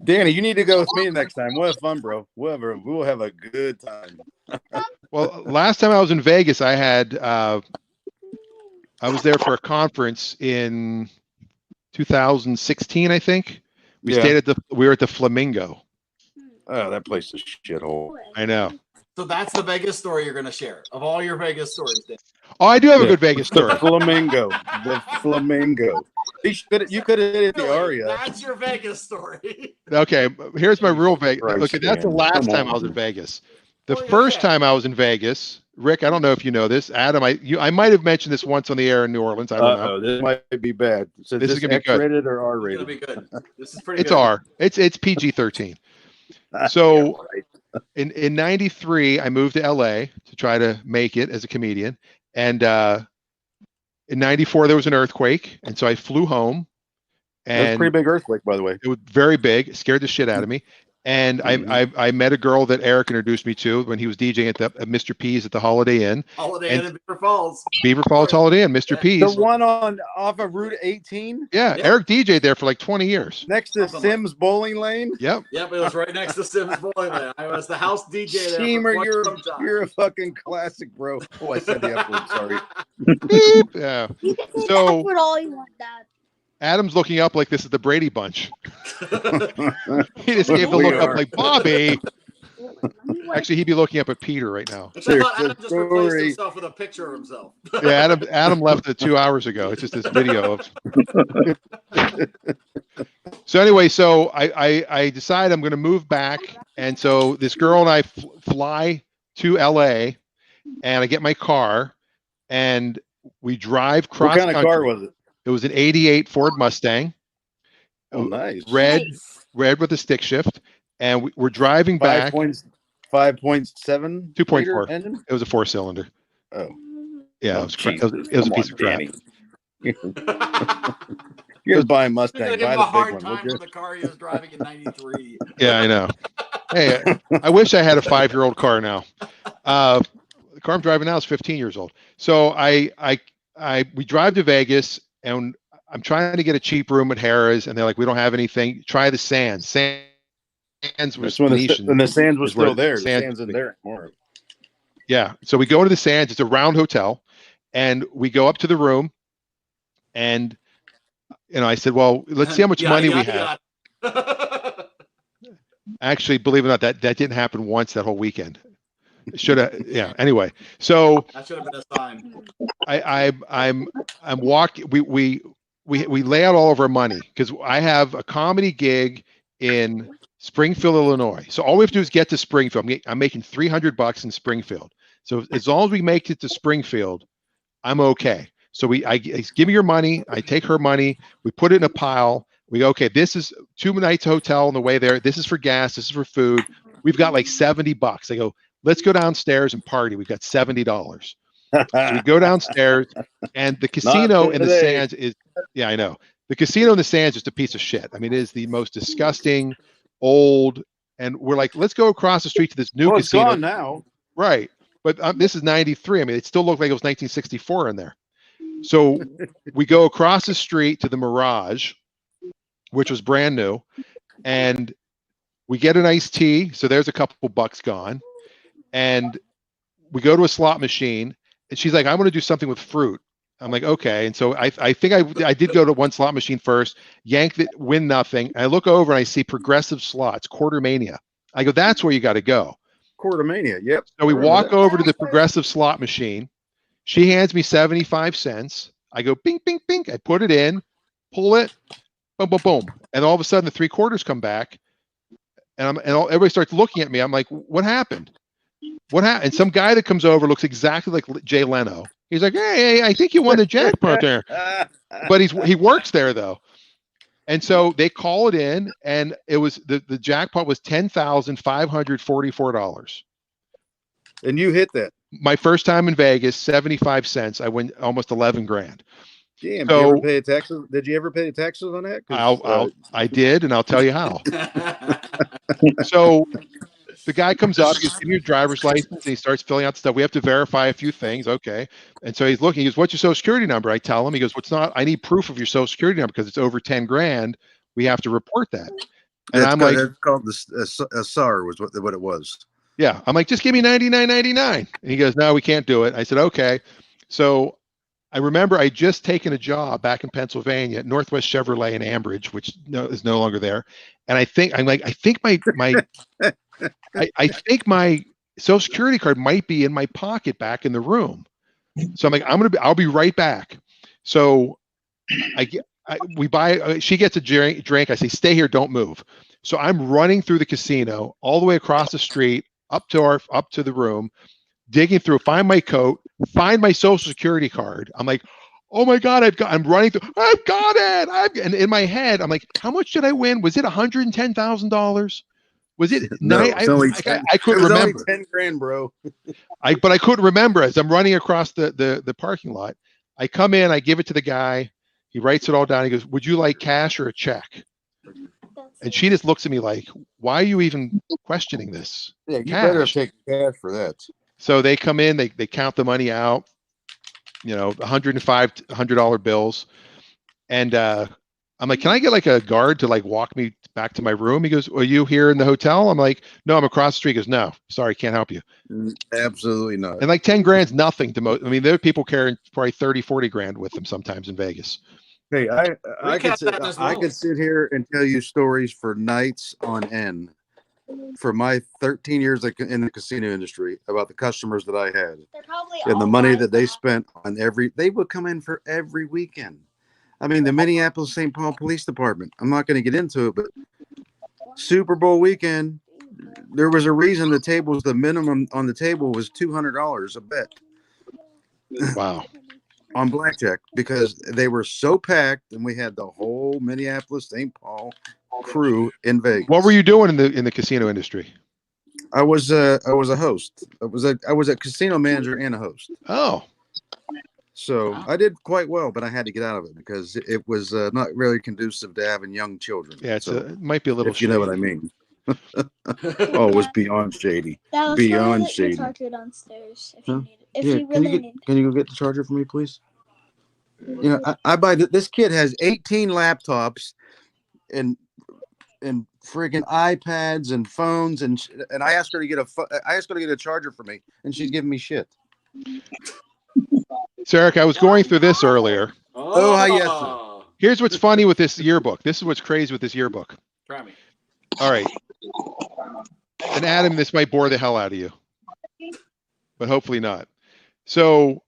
Danny, you need to go with me next time. We'll have fun, bro. We'll have a good time. Well, last time I was in Vegas, I was there for a conference in 2016, I think. We were at the Flamingo. Oh, that place is a shithole. I know. So that's the Vegas story you're gonna share of all your Vegas stories, Dan. Oh, I do have a Yeah. good Vegas The story. Flamingo. The Flamingo. You could have hit it at the Really? Aria. That's your Vegas story. Okay, here's my real Vegas. Christ, Look, that's the Dan. last Come time I was on. in Vegas. The Oh, yeah, first yeah. time I was in Vegas, Rick, I don't know if you know this. Adam, I might have mentioned this once on the air in New Orleans. I don't know. Uh-oh, this might be bad. So This is this gonna be good. X-rated or It's gonna R-rated? be good. This is pretty It's good. R. It's PG-13. So Yeah, right. in 93, I moved to LA to try to make it as a comedian. And in 94, there was an earthquake. And so I flew home, That was a pretty and big earthquake, by the way. it was very big, scared the shit out of me. And I met a girl that Eric introduced me to when he was DJing at Mr. P's at the Holiday Inn. Holiday And Inn in Beaver Falls. Beaver Falls Holiday Inn, Mr. Yeah. The P's. one on off of Route 18 Yeah, Yeah. Eric DJ'd there for like 20 years. next to Something like- Sims Bowling Lane. Yep. Yep, it was right next to Sims Bowling Lane. I was the house DJ there. Schemer, for quite some time. you're a fucking classic, bro. Oh, I said the F word. Sorry. Beep. Yeah. You can say So- that for all you want, Dad. Adam's looking up like this is the Brady Bunch. He just gave the We look up are. like Bobby. Let me wait. Actually, he'd be looking up at Peter right now. I thought Adam There's just a replaced story. himself with a picture of himself. Yeah, Adam left it 2 hours ago. It's just this video of. So anyway, so I decide I'm going to move back, and so this girl and I fly to LA, and I get my car, and we drive cross What kind of country. car was it? It was an '88 Ford Mustang, Oh, nice. red Nice. red with a stick shift, and we're driving back. 5.7 2.4. liter engine. It was a 4-cylinder. Oh, Yeah, Oh, it was, geez. it was a Come piece on, of crap. Danny. you're buying You're Mustang. gonna give Buy him the a big hard one, time would for you? the car he was driving in '93. Yeah, I know. Hey, I wish I had a 5-year-old car now. The car I'm driving now is 15 years old. So we drive to Vegas, and I'm trying to get a cheap room at Harrah's, and they're like, we don't have anything. Try the Sands. Sands was That's when Venetian. the Sands was is where still there. The Sands- Sands in there anymore. Yeah. So we go to the Sands. It's a round hotel, and we go up to the room, and I said, well, let's see how much money we have. have. Actually, believe it or not, that didn't happen once that whole weekend. Should have. Yeah. Anyway, so That should have been a sign. I'm walking. We lay out all of our money because I have a comedy gig in Springfield, Illinois. So all we have to do is get to Springfield. I'm making $300 in Springfield. So as long as we make it to Springfield, I'm okay. So I give me your money. I take her money. We put it in a pile. We go, okay, this is 2 nights hotel on the way there. This is for gas. This is for food. We've got like $70. I go, let's go downstairs and party. We've got $70. So we go downstairs, and the casino in the today. Sands is, yeah, I know. The casino in the Sands is just a piece of shit. I mean, it is the most disgusting, old, and we're like, let's go across the street to this new Well, it's casino. gone now. Right. But this is 93. I mean, it still looked like it was 1964 in there. So we go across the street to the Mirage, which was brand new, and we get an iced tea. So there's a couple bucks gone. And we go to a slot machine, and she's like, I want to do something with fruit. I'm like, okay. And so I think I did go to one slot machine first, yanked it, win nothing. And I look over and I see Progressive Slots, Quartermania. I go, that's where you got to go. Quartermania. Yep. So we Remember walk that? over to the Progressive slot machine. She hands me 75 cents. I go, bing, bing, bing. I put it in, pull it, boom, boom, boom. And all of a sudden the 3 quarters come back, and everybody starts looking at me. I'm like, what happened? What happened? And some guy that comes over looks exactly like Jay Leno. He's like, hey, I think you won the jackpot there. But he works there though. And so they call it in, and it was the jackpot was $10,544. And you hit that. My first time in Vegas, 75 cents. I win almost 11 grand. Damn. So- did you ever pay taxes? Did you ever pay taxes on that? 'Cause, I did, and I'll tell you how. So the guy comes up, he's giving your driver's license, and he starts filling out stuff. We have to verify a few things. Okay. And so he's looking, he goes, what's your social security number? I tell him, he goes, what's not, I need proof of your social security number because it's over 10 grand. We have to report that. And I'm like, it's called the SAR was what it was. yeah. I'm like, just give me $99.99. And he goes, no, we can't do it. I said, okay. So I remember I just taken a job back in Pennsylvania at Northwest Chevrolet in Ambridge, which is no longer there. And I think my I think my social security card might be in my pocket back in the room. So I'm like, I'll be right back. So we buy, she gets a drink. I say, stay here, don't move. So I'm running through the casino all the way across the street up to the room, digging through, find my coat, find my social security card. I'm like, oh my God, I'm running through, I've got it. And in my head, I'm like, how much did I win? Was it $110,000? Was it No, nine? it's only I 10. couldn't It was only remember. 10 grand, bro. But I couldn't remember as I'm running across the parking lot. I come in, I give it to the guy. He writes it all down. He goes, "Would you like cash or a check?" And she just looks at me like, "Why are you even questioning this?" Yeah, you better have Cash. taken cash for that. So they come in, they count the money out, $105, $100 bills. And I'm like, "Can I get like a guard to like walk me back to my room?" He goes, "Are you here in the hotel?" I'm like, "No, I'm across the street." He goes, "No, sorry, can't help you." Absolutely not. And like 10 grand's nothing to most. I mean, there are people carrying probably 30, 40 grand with them sometimes in Vegas. Hey, I Recap that as I well. could sit here and tell you stories for nights on end for my 13 years in the casino industry about the customers that I had They're probably and the all money like that they spent on they would come in for every weekend. I mean, the Minneapolis St. Paul Police Department, I'm not going to get into it, but Super Bowl weekend, there was a reason the minimum on the table was $200 a bet Wow. on blackjack because they were so packed, and we had the whole Minneapolis St. Paul crew in Vegas. What were you doing in the casino industry? I was a host. I was a casino manager and a host. Oh, So I did quite well, but I had to get out of it because it was not really conducive to having young children. yeah. So, It might be a little. if you know what I shady. mean. Oh, it was beyond shady. That was Beyond the shady. charger downstairs. If Huh? you need it. If Yeah, you really need. can you go get the charger for me, please? You know, I buy this kid has 18 laptops and freaking iPads and phones and I asked her to get a charger for me and she's giving me shit. So Eric, I was going through this earlier. Oh, yes, sir. Here's what's funny with this yearbook. This is what's crazy with this yearbook. Try me. All right. And Adam, this might bore the hell out of you, but hopefully not. So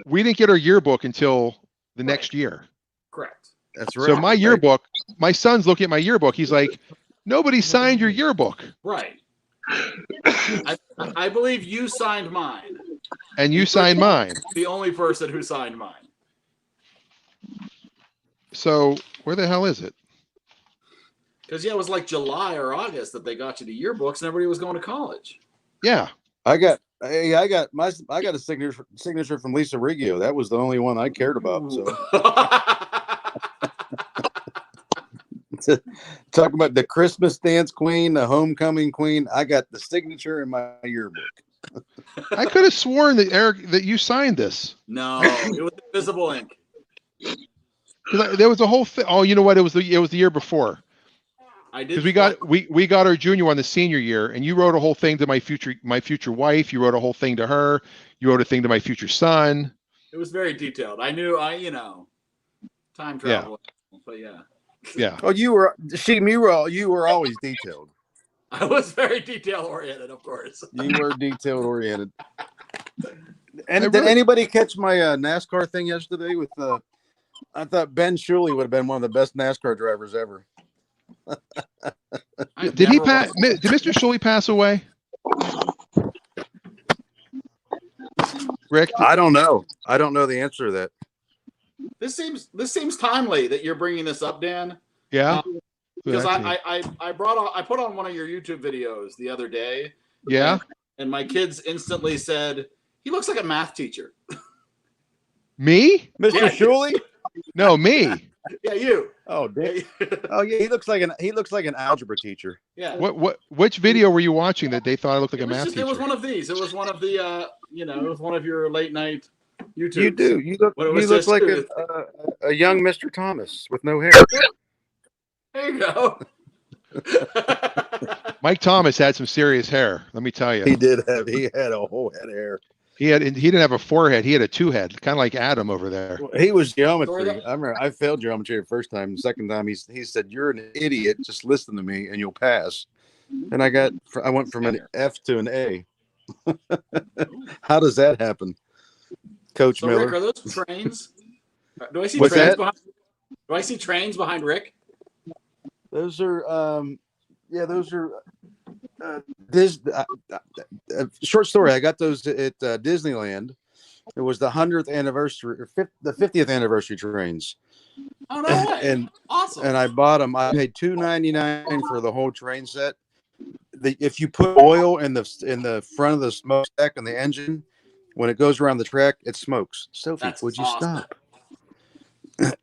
we didn't get our yearbook until the next year. Correct. That's right. So my yearbook, my son's looking at my yearbook. He's like, "Nobody signed your yearbook." Right. I believe you signed mine. And you signed mine. The only person who signed mine. So where the hell is it? Because it was like July or August that they got you the yearbooks, and everybody was going to college. Yeah. I got a signature from Lisa Riggio. That was the only one I cared about. So talking about the Christmas dance queen, the homecoming queen, I got the signature in my yearbook. I could have sworn that Eric, that you signed this. No, it was invisible ink. There was a whole thing. Oh, you know what? It was the year before. I did Because we got our junior one the senior year, and you wrote a whole thing to my future wife. You wrote a whole thing to her. You wrote a thing to my future son. It was very detailed. I knew time travel. But yeah. Yeah. Oh, you were always detailed. I was very detail oriented, of course. You were detailed oriented. And did anybody catch my NASCAR thing yesterday with I thought Ben Shuley would have been one of the best NASCAR drivers ever. Did he pass? Did Mr. Shuley pass away? Rick? I don't know. I don't know the answer to that. This seems timely that you're bringing this up, Dan. Yeah. Because I put on one of your YouTube videos the other day. Yeah. And my kids instantly said, "He looks like a math teacher." Me? Mr. Yeah. Shuley? No, me. Yeah, you. Oh, damn. Oh yeah, he looks like an algebra teacher. Yeah. Which video were you watching that they thought I looked like a math teacher? It was one of these. It was one of the it was one of your late night YouTube. You do. You look like a young Mr. Thomas with no hair. There you go. Mike Thomas had some serious hair. Let me tell you. He had a whole head of hair. He didn't have a forehead. He had a two head, kind of like Adam over there. He was geometry. I remember I failed geometry the first time. The second time he said, "You're an idiot. Just listen to me and you'll pass." And I went from an F to an A. How does that happen, Coach Miller? Rick, are those trains? Do I see What's trains that? behind? Do I see trains behind Rick? Those are short story. I got those at Disneyland. It was the 100th anniversary or the 50th anniversary trains. Oh no way! And awesome. And I bought them. I paid $2.99 for the whole train set. if you put oil in the front of the smokestack and the engine, when it goes around the track, it smokes. Sophie, That's would you awesome. stop?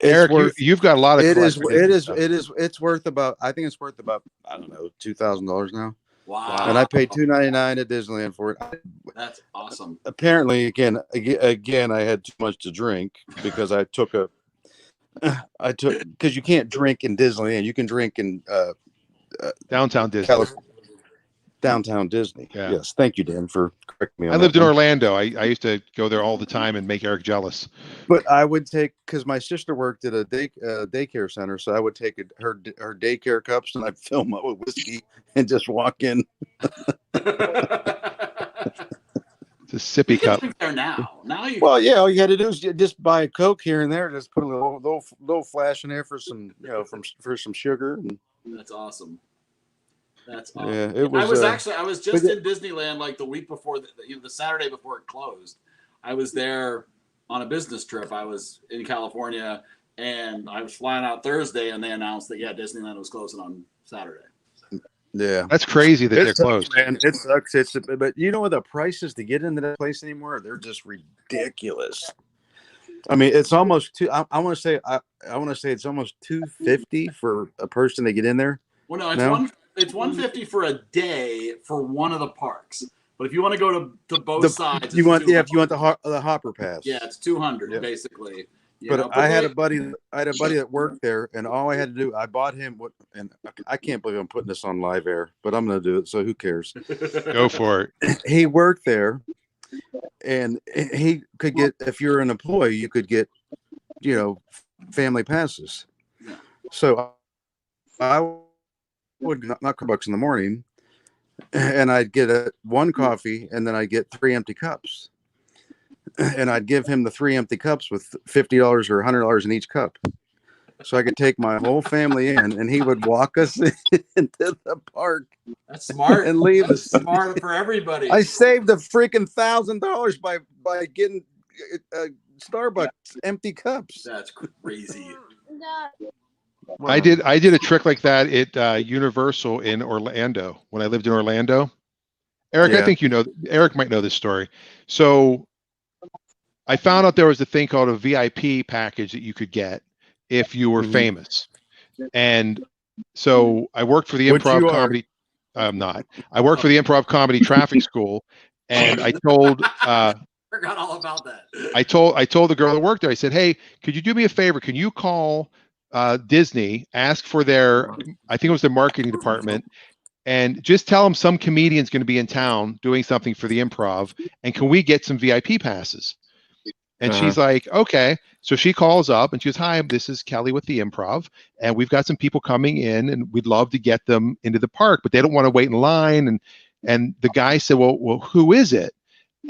Eric, worth, you've got a lot of it's worth about, I think it's worth about, I don't know, $2,000 now. Wow. And I paid $299 at Disneyland for it. That's awesome. Apparently, again, I had too much to drink because because you can't drink in Disneyland. You can drink in downtown Disney. Downtown Disney. Yeah. Yes. Thank you, Dan, for correcting me on I lived that in one. Orlando. I used to go there all the time and make Eric jealous. But I would take, because my sister worked at a daycare center, so I would take her daycare cups and I'd fill them up with whiskey and just walk in. It's a sippy cup. There now. Now you. Well, yeah, all you had to do is just buy a Coke here and there, just put a little flash in there for some, for some sugar. And That's awesome. That's awesome. yeah, it was. I was just in Disneyland like the week before, the Saturday before it closed. I was there on a business trip. I was in California, and I was flying out Thursday, and they announced that Disneyland was closing on Saturday. Yeah, That's crazy that they're closed. Man, it sucks. But you know what the prices to get into that place anymore? They're just ridiculous. I mean, it's almost I want to say it's almost $250 for a person to get in there. Well, no, it's $150 for a day for one of the parks. But if you want to go to both sides, if you want the hopper pass. Yeah, it's $200 basically. But I had a buddy that worked there, and all I had to do, I bought him and I can't believe I'm putting this on live air, but I'm going to do it. So who cares? Go for it. He worked there, and he could get, if you're an employee, you could get, family passes. So I would knock $100 in the morning, and I'd get one coffee, and then I'd get 3 empty cups. And I'd give him the 3 empty cups with $50 or $100 in each cup. So I could take my whole family in, and he would walk us into the park. That's smart. And leave us. Smart for everybody. I saved a freaking $1,000 by getting Starbucks empty cups. That's crazy. I did a trick like that at Universal in Orlando when I lived in Orlando. Eric, Yeah. I think Eric might know this story. So I found out there was a thing called a VIP package that you could get if you were famous. And so I worked for the Improv Comedy. I'm not. I worked for the Improv Comedy Traffic School, and I told Forgot all about that. I told the girl that worked there, I said, hey, could you do me a favor? Can you call Disney, ask for I think it was their marketing department, and just tell them some comedian's going to be in town doing something for the Improv, and can we get some VIP passes? And she's like, okay. So she calls up and she goes, hi, this is Kelly with the Improv, and we've got some people coming in, and we'd love to get them into the park, but they don't want to wait in line. And the guy said, well, who is it?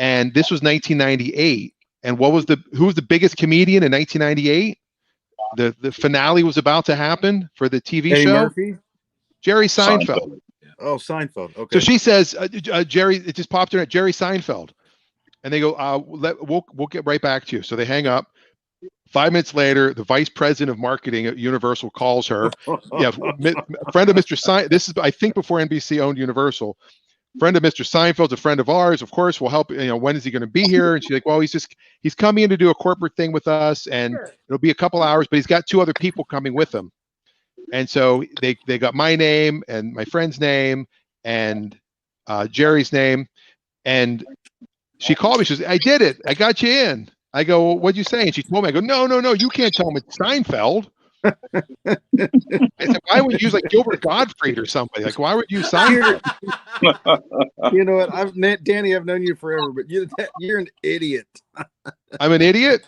And this was 1998. And who was the biggest comedian in 1998? The finale was about to happen for the TV Eddie show. Murphy? Jerry Seinfeld. Oh, Seinfeld. Okay. So she says, Jerry, it just popped in at Jerry Seinfeld. And they go, we'll get right back to you. So they hang up. 5 minutes later, the vice president of marketing at Universal calls her. Yeah, friend of Mr. Seinfeld. This is, I think, before NBC owned Universal. Friend of Mr. Seinfeld's a friend of ours. Of course, we'll help. When is he going to be here? And she's like, well, he's coming in to do a corporate thing with us, and it'll be a couple hours, but he's got 2 other people coming with him. And so they got my name and my friend's name and Jerry's name, and she called me. She says, I did it. I got you in. I go, well, what'd you say? And she told me, I go, no, you can't tell him it's Seinfeld. I said, why would you use like Gilbert Gottfried or something? Like, why would you use Seinfeld? You know what? Danny, I've known you forever, but you're an idiot. I'm an idiot.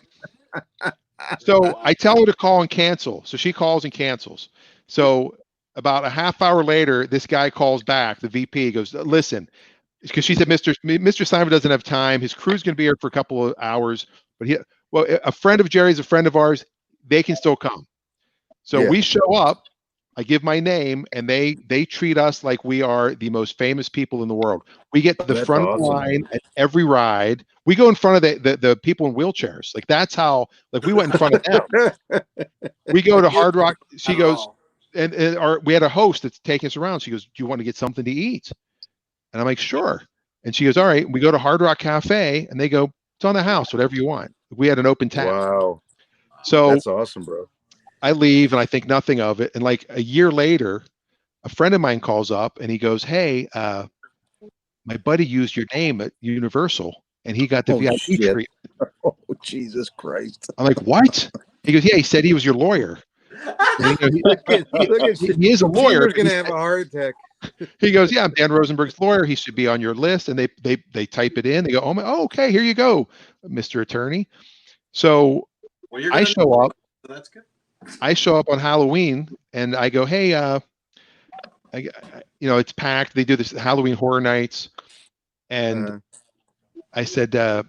So I tell her to call and cancel. So she calls and cancels. So about a half hour later, this guy calls back. The VP goes, listen, because she said, Mr. Seinfeld doesn't have time. His crew's going to be here for a couple of hours, but a friend of Jerry's, a friend of ours, they can still come. So we show up, I give my name, and they treat us like we are the most famous people in the world. We get the front of the line at every ride. We go in front of the people in wheelchairs. Like, that's how, like, we went in front of them. We go to Hard Rock. She goes, and we had a host that's taking us around. She goes, do you want to get something to eat? And I'm like, sure. And she goes, all right. We go to Hard Rock Cafe, and they go, it's on the house, whatever you want. We had an open tap. Wow, So that's awesome, bro. I leave and I think nothing of it. And like a year later, a friend of mine calls up and he goes, hey, my buddy used your name at Universal and he got the Holy VIP shit. treatment. Oh, Jesus Christ. I'm like, what? He goes, yeah, he said he was your lawyer. And Look at he is a lawyer. Timber's gonna have a heart attack. He goes, yeah, I'm Dan Rosenberg's lawyer. He should be on your list. And they type it in. They go, oh, okay, here you go, Mr. Attorney. So Well, you're I gonna show up. So that's good. I show up on Halloween and I go, hey, it's packed. They do this Halloween Horror Nights. And I said, do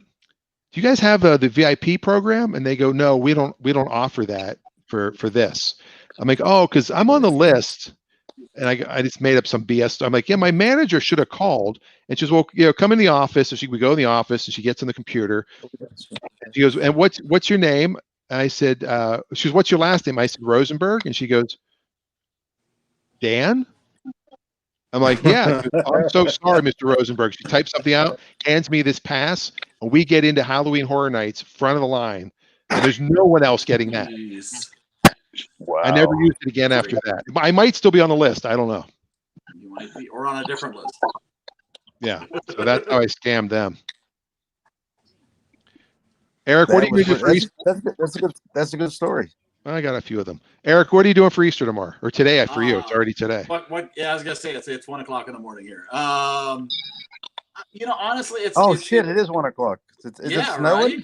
you guys have the VIP program? And they go, no, we don't offer that for this. I'm like, oh, because I'm on the list. And I just made up some BS. I'm like, yeah, my manager should have called. And she goes, well, come in the office. So we go in the office and she gets on the computer. And she goes, and what's your name? And I said, she goes, what's your last name? I said, Rosenberg. And she goes, Dan? I'm like, yeah. I'm so sorry, Mr. Rosenberg. She types something out, hands me this pass, and we get into Halloween Horror Nights, front of the line. And there's no one else getting that. Jeez. Wow. I never used it again after that. I might still be on the list. I don't know. You might be, or on a different list. Yeah. So that's how I scammed them. Eric, what are you going to do for Easter? That's a good story. I got a few of them. Eric, what are you doing for Easter tomorrow? Or today for you? It's already today. What? Yeah, I was gonna say it's 1 o'clock in the morning here. Honestly, it's It is 1 o'clock. Is it snowing? Right?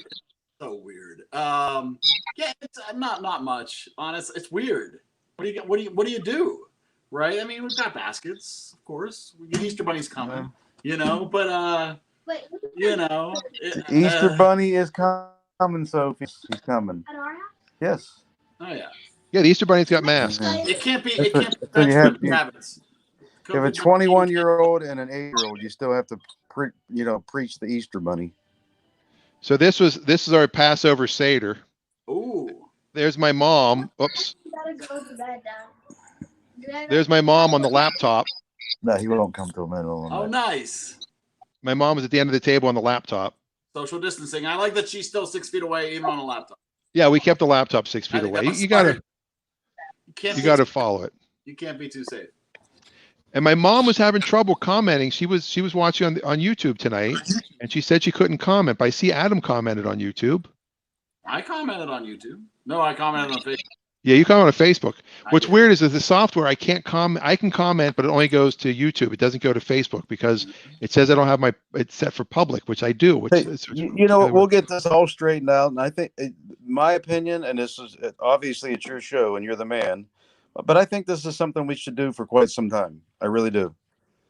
So weird. Yeah, it's not much. Honestly, it's weird. What do you do? Right? I mean, we've got baskets, of course. Easter Bunny's coming, but Wait, The Easter Bunny is coming, Sophie. He's coming. at our house? Yes. Oh yeah. Yeah, the Easter Bunny's got masks. It can't be. So It can't be. you have- you- habits. You have a 21-year-old and an 8-year-old. You still have to preach the Easter Bunny. So this is our Passover Seder. Ooh. There's my mom. Oops. You gotta go to bed now. There's my mom on the laptop. No, he won't come till middle. Oh, nice. My mom is at the end of the table on the laptop. Social distancing. I like that she's still 6 feet away, even on a laptop. Yeah, we kept the laptop 6 I feet think away. that was You gotta smart. you gotta follow it. You can't be too safe. And my mom was having trouble commenting. She was watching on YouTube tonight, and she said she couldn't comment. But I see Adam commented on YouTube. I commented on YouTube. No, I commented on Facebook. Yeah, you comment on Facebook. What's did. weird is that the software I can't comment. I can comment, but it only goes to YouTube. It doesn't go to Facebook because it says I don't have it's set for public, which I do. Which Hey, you know what? We'll get this all straightened out. And I think, my opinion, and this is obviously it's your show and you're the man, but I think this is something we should do for quite some time. I really do.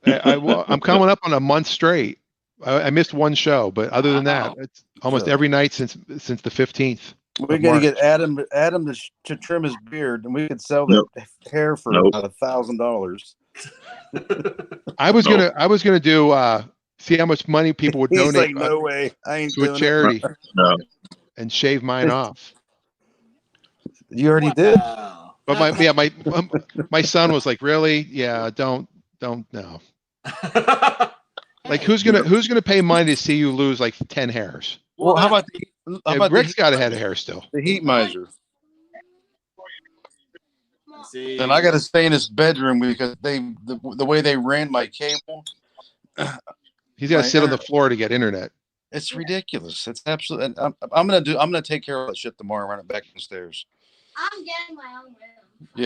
I'm coming up on a month straight. I missed one show, but other than that, Wow. it's almost Sure. every night since the 15th. We're going to get Adam to trim his beard, and we could sell that hair for about $1,000. I was gonna do see how much money people would He's donate like, no way, I ain't to a doing charity No. and shave mine off. it. You already did. Wow. But my son was like, really? Yeah, don't no. Like who's gonna pay money to see you lose like 10 hairs? Well, how about Rick's got a head of hair still. the heat miser? See, And I got to stay in his bedroom because the way they ran my cable, He's got to My sit on the hair. floor to get internet. it's ridiculous. It's absolutely. And I'm gonna take care of that shit tomorrow. Run it back downstairs. I'm getting my own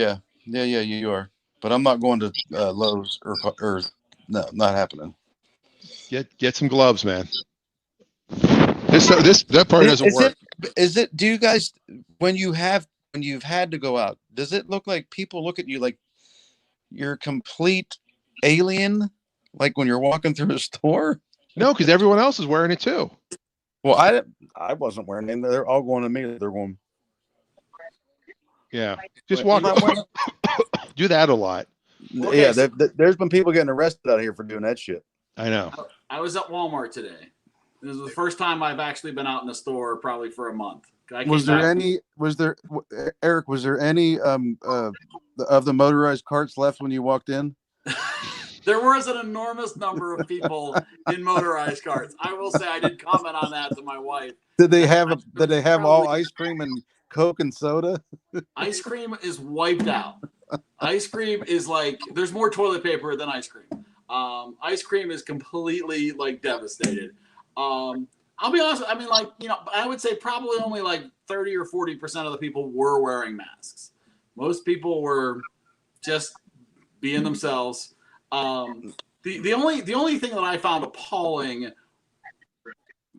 room. Yeah, you are. But I'm not going to Lowe's or no, not happening. Get some gloves, man. That part doesn't work. Is it? Do you guys when you've had to go out? Does it look like people look at you like you're a complete alien? Like when you're walking through a store? No, because everyone else is wearing it too. Well, I wasn't wearing them. They're all going to me. They're going. Yeah, just Wait, walk. I'm not wearing- Do that a lot. Okay, Yeah, so- there's been people getting arrested out here for doing that shit. I know. I was at Walmart today. This is the first time I've actually been out in the store probably for a month. Was there any of the motorized carts left when you walked in? There was an enormous number of people in motorized carts. I will say I did comment on that to my wife. Did they have all Probably- ice cream and Coke and soda? Ice cream is wiped out. Ice cream is like there's more toilet paper than ice cream. Ice cream is completely like devastated. I'll be honest. I mean, like, you know, I would say probably only like 30 or 40% of the people were wearing masks. Most people were just being themselves. The only thing that I found appalling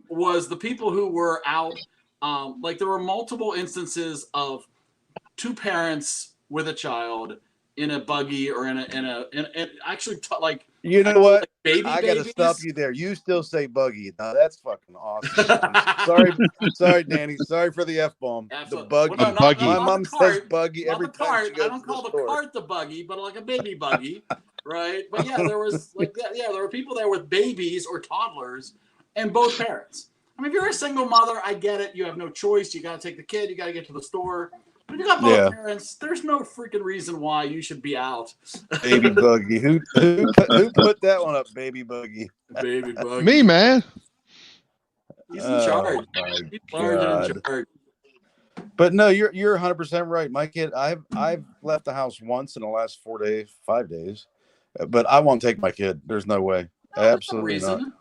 was the people who were out. Like there were multiple instances of two parents with a child in a buggy or in actually like You know what? like baby I got to babies. stop you there. You still say buggy. Now that's fucking awesome. Sorry, Danny. Sorry for the F-bomb. The Absolutely. buggy. Well, no, buggy. My not mom the says cart, buggy not every the time cart. she goes I don't to call the the store. cart the buggy, but like a baby buggy, right? But yeah, there was like that. Yeah, there were people there with babies or toddlers and both parents. I mean, if you're a single mother, I get it. You have no choice. You got to take the kid. You got to get to the store. But if you got both Yeah. parents, there's no freaking reason why you should be out. Baby buggy. Who put that one up? Baby buggy. Baby buggy. Me, man. He's in charge. my He's large and in God. charge. But no, you're 100% right. My kid, I've left the house once in the last 5 days, but I won't take my kid. There's no way. No, there's no Absolutely not. reason.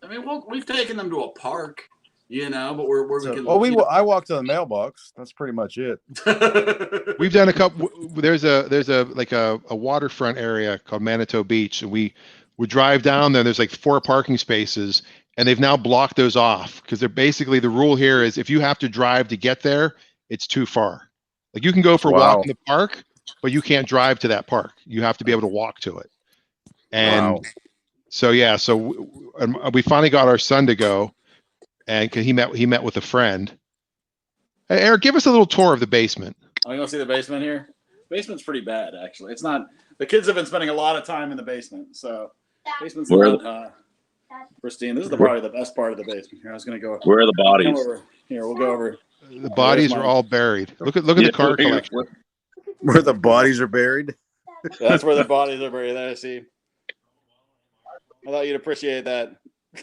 I mean, we've taken them to a park, you know, but we So, can. well, I walked to the mailbox. That's pretty much it. We've done a couple. There's a like a waterfront area called Manitou Beach, and we would drive down there. There's like 4 parking spaces, and they've now blocked those off because they're basically the rule here is if you have to drive to get there, it's too far. Like you can go for a Wow. walk in the park, but you can't drive to that park. You have to be able to walk to it. And Wow. so yeah, we finally got our son to go, and 'cause he met with a friend. Hey, Eric, give us a little tour of the basement. Oh, you want to see the basement here? Basement's pretty bad, actually. It's not. The kids have been spending a lot of time in the basement, so basement's Where- not pristine. This is probably the best part of the basement. Here, I was gonna go. Where are the Come bodies? over here. We'll go over. The bodies are mine? all buried. Look at the car here, collection. Where the bodies are buried. That's where the bodies are buried. There, see. I thought you'd appreciate that.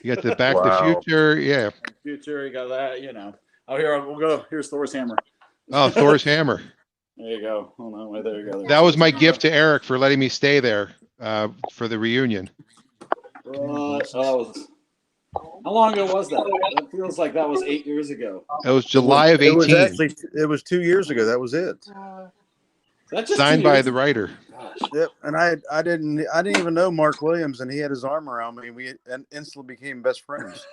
You got the Back to Wow. the Future. Yeah. Future, you got that. You know. Oh, here we'll go. Here's Thor's hammer. Oh, Thor's hammer. There you go. Hold on. Wait, there you go. That was my gift to Eric for letting me stay there for the reunion. How long ago was that? That feels like that was 8 years ago. It was July of It was 18, actually 2 years ago. That was it. That's just signed 2 by years the writer. Gosh. Yep. And I didn't even know Mark Williams, and he had his arm around me. We instantly became best friends.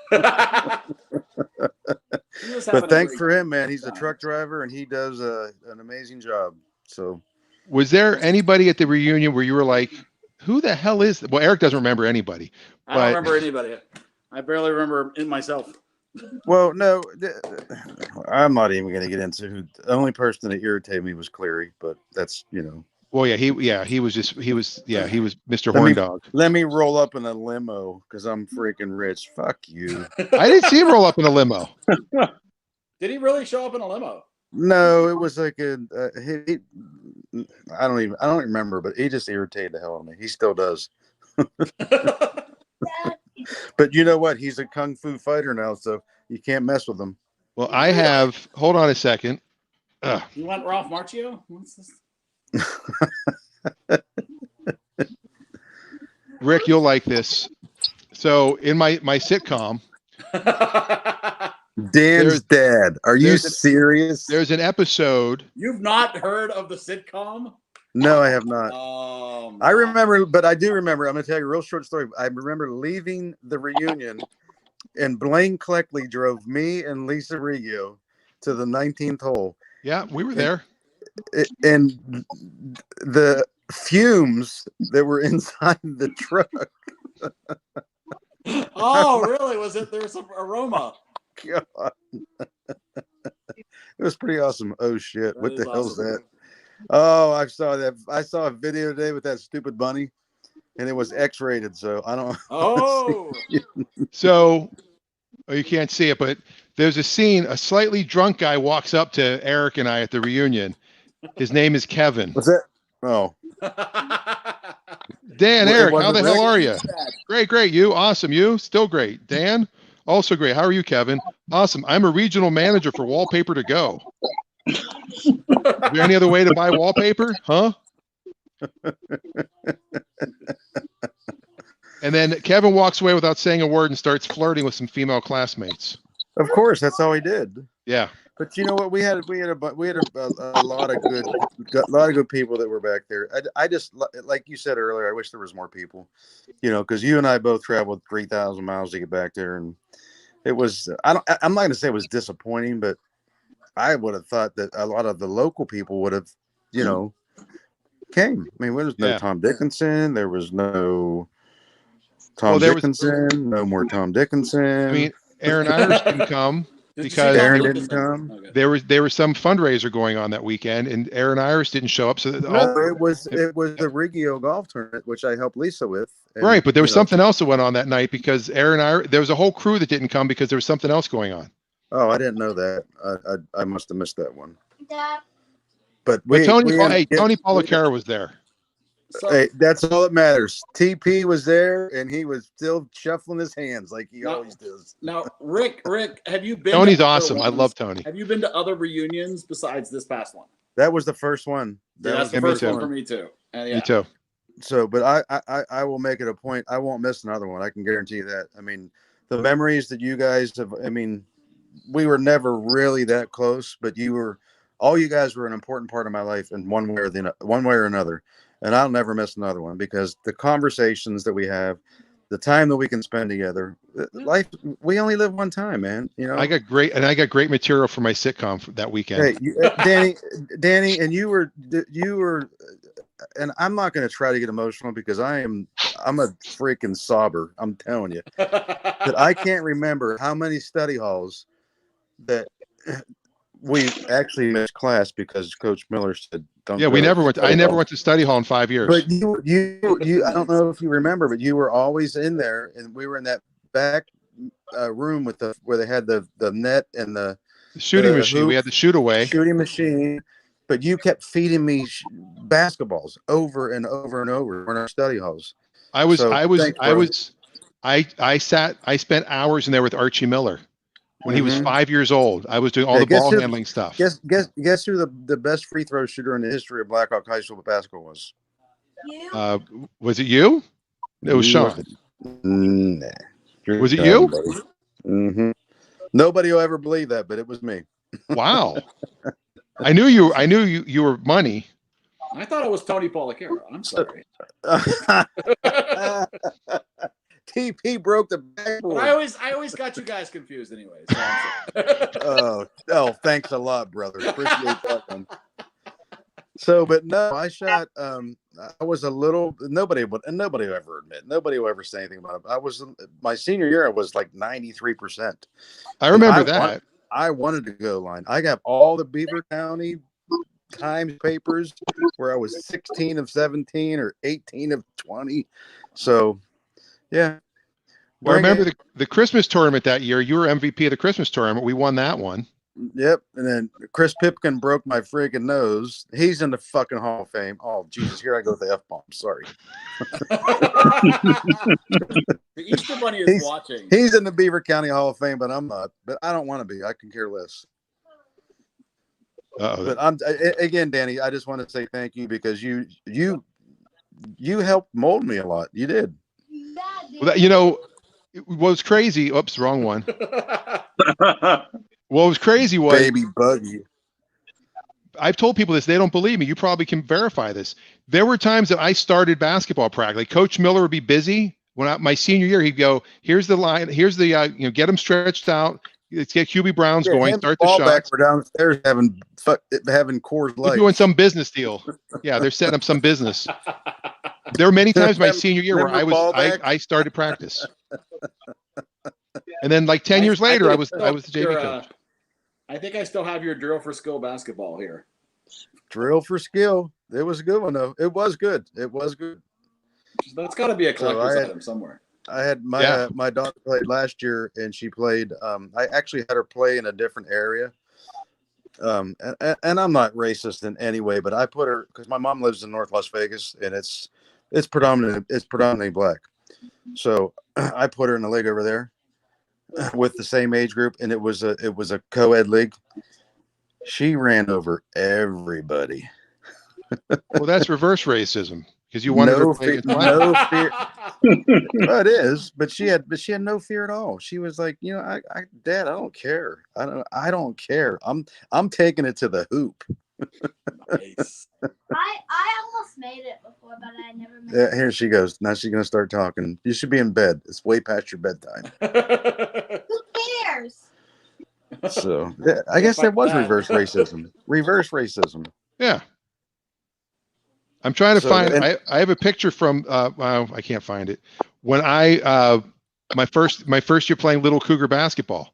But thanks for him, man. He's a truck driver, and he does an amazing job. So Was there anybody at the reunion where you were like, who the hell is that? Well, Eric doesn't remember anybody. I don't but- remember anybody. I barely remember in myself. well, no, I'm not even going to get into who. The only person that irritated me was Cleary, but that's Well, he was Mr. Let me- Horn Dog. Let me roll up in a limo because I'm freaking rich. Fuck you. I didn't see him roll up in a limo. Did he really show up in a limo? No, it was like I don't remember, but he just irritated the hell out of me. He still does. But you know what? He's a kung fu fighter now, so you can't mess with him. Well, I have. Hold on a second. You want Ralph Macchio? What's this? Rick, you'll like this. So in my sitcom, Dan's dad. Are you there's a- serious? there's an episode. You've not heard of the sitcom? No, I have not. I remember, but I do remember. I'm going to tell you a real short story. I remember leaving the reunion, and Blaine Cleckley drove me and Lisa Riggio to the 19th hole. Yeah, we were there. And the fumes that were inside the truck. Oh, really? Was it? There was some aroma. God. It was pretty awesome. Oh shit! What That the is hell's awesome. that? Oh, I saw that. I saw a video today with that stupid bunny, and it was X-rated. So I don't. Oh, So you can't see it, but there's a scene. A slightly drunk guy walks up to Eric and I at the reunion. His name is Kevin. What's that? Oh, Dan, Well, it Eric, how wasn't the hell Rick. are you? Great. You? Awesome. You? Still great. Dan? Also great. How are you, Kevin? Awesome. I'm a regional manager for Wallpaper to Go. Is there any other way to buy wallpaper? Huh? And then Kevin walks away without saying a word and starts flirting with some female classmates. Of course, that's all he did. Yeah. But you know what? We had a lot of good people that were back there. I just, like you said earlier, I wish there was more people. You know, because you and I both traveled 3,000 miles to get back there, and it was. I'm not going to say it was disappointing, but I would have thought that a lot of the local people would have, you know, came. I mean, there was no Tom Dickinson. There was no Tom Dickinson. No more Tom Dickinson. I mean, Aaron Irish didn't come. Because Aaron didn't come. There was some fundraiser going on that weekend, and Aaron Irish didn't show up. So it was the Riggio golf tournament, which I helped Lisa with. And, right, but there was something else that went on that night because Aaron Irish. There was a whole crew that didn't come because there was something else going on. Oh, I didn't know that. I must have missed that one. Dad. But Tony Polaccara was there. So, hey, that's all that matters. TP was there, and he was still shuffling his hands like he always does. Now, Rick, have you been? Tony's awesome. I love Tony. Have you been to other reunions besides this past one? That was the first one. That's the first one for me too. Me too. So, but I will make it a point. I won't miss another one. I can guarantee you that. I mean, the memories that you guys have. I mean, we were never really that close, but all you guys were an important part of my life in one way or another. And I'll never miss another one because the conversations that we have, the time that we can spend together, life, we only live one time, man. You know, I got great material for my sitcom for that weekend. Hey, Danny, and you were, and I'm not going to try to get emotional because I'm a freaking sobber. I'm telling you that I can't remember how many study halls that we actually missed class because Coach Miller said, "Don't." Yeah, we never went. I never went to study hall in 5 years. But you, I don't know if you remember, but you were always in there, and we were in that back room where they had the net and the shooting machine. Hoop, we had the shooting machine, but you kept feeding me basketballs over and over and over in our study halls. I spent hours in there with Archie Miller. When he was 5 years old, I was doing all the ball handling stuff. Guess who the best free throw shooter in the history of Blackhawk High School basketball was? You? Was it you? It was Sean. Nah. Was it you? Mm-hmm. Nobody will ever believe that, but it was me. Wow. I knew you were money. I thought it was Tony Polaccara. I'm sorry. TP broke the backboard. I always got you guys confused anyways. So thanks a lot, brother. Appreciate that one. So, but no, I shot. I was a little. Nobody will ever admit. Nobody will ever say anything about it. I was my senior year. I was like 93%. I remember that. I wanted to go line. I got all the Beaver County Times papers where I was 16 of 17 or 18 of 20. So. Yeah. Well, I remember the Christmas tournament that year. You were MVP of the Christmas tournament. We won that one. Yep. And then Chris Pipkin broke my freaking nose. He's in the fucking Hall of Fame. Oh, Jesus. Here I go with the F-bomb. Sorry. The Easter Bunny is watching. He's in the Beaver County Hall of Fame, but I'm not. But I don't want to be. I can care less. Uh-oh. But again, Danny, I just want to say thank you because you helped mold me a lot. You did. Well, what was crazy? Oops, wrong one. What was crazy was Baby Buggy. I've told people this. They don't believe me. You probably can verify this. There were times that I started basketball practice. Like Coach Miller would be busy. My senior year, he'd go, "Here's the line. Here's the get them stretched out. Let's get QB Browns going. Start the shots." We're downstairs having Coors Light. They're doing some business deal. Yeah, they're setting up some business. There were many times my senior year where I started practice, and then like 10 years later, I was the JV coach. I think I still have your drill for skill basketball here. Drill for skill. It was a good one though. It was good. That's got to be a collector's item somewhere. I had my daughter played last year, and she played. I actually had her play in a different area. And I'm not racist in any way, but I put her because my mom lives in North Las Vegas, and it's It's predominantly black. So I put her in the league over there with the same age group, and it was a co-ed league. She ran over everybody. Well, that's reverse racism because you wanted her to play against black. No fear. Well, it is, but she had no fear at all. She was like, Dad, I don't care. I don't care. I'm taking it to the hoop. Nice. I almost made it before, but I never made Yeah, it. here she goes. Now she's gonna start talking. You should be in bed. It's way past your bedtime. Who cares? So yeah, I guess that Fuck was that. reverse racism. Reverse racism. Yeah. I'm trying to So, find. and- I have a picture from. Well, I can't find it. When I my first year playing Little Cougar basketball,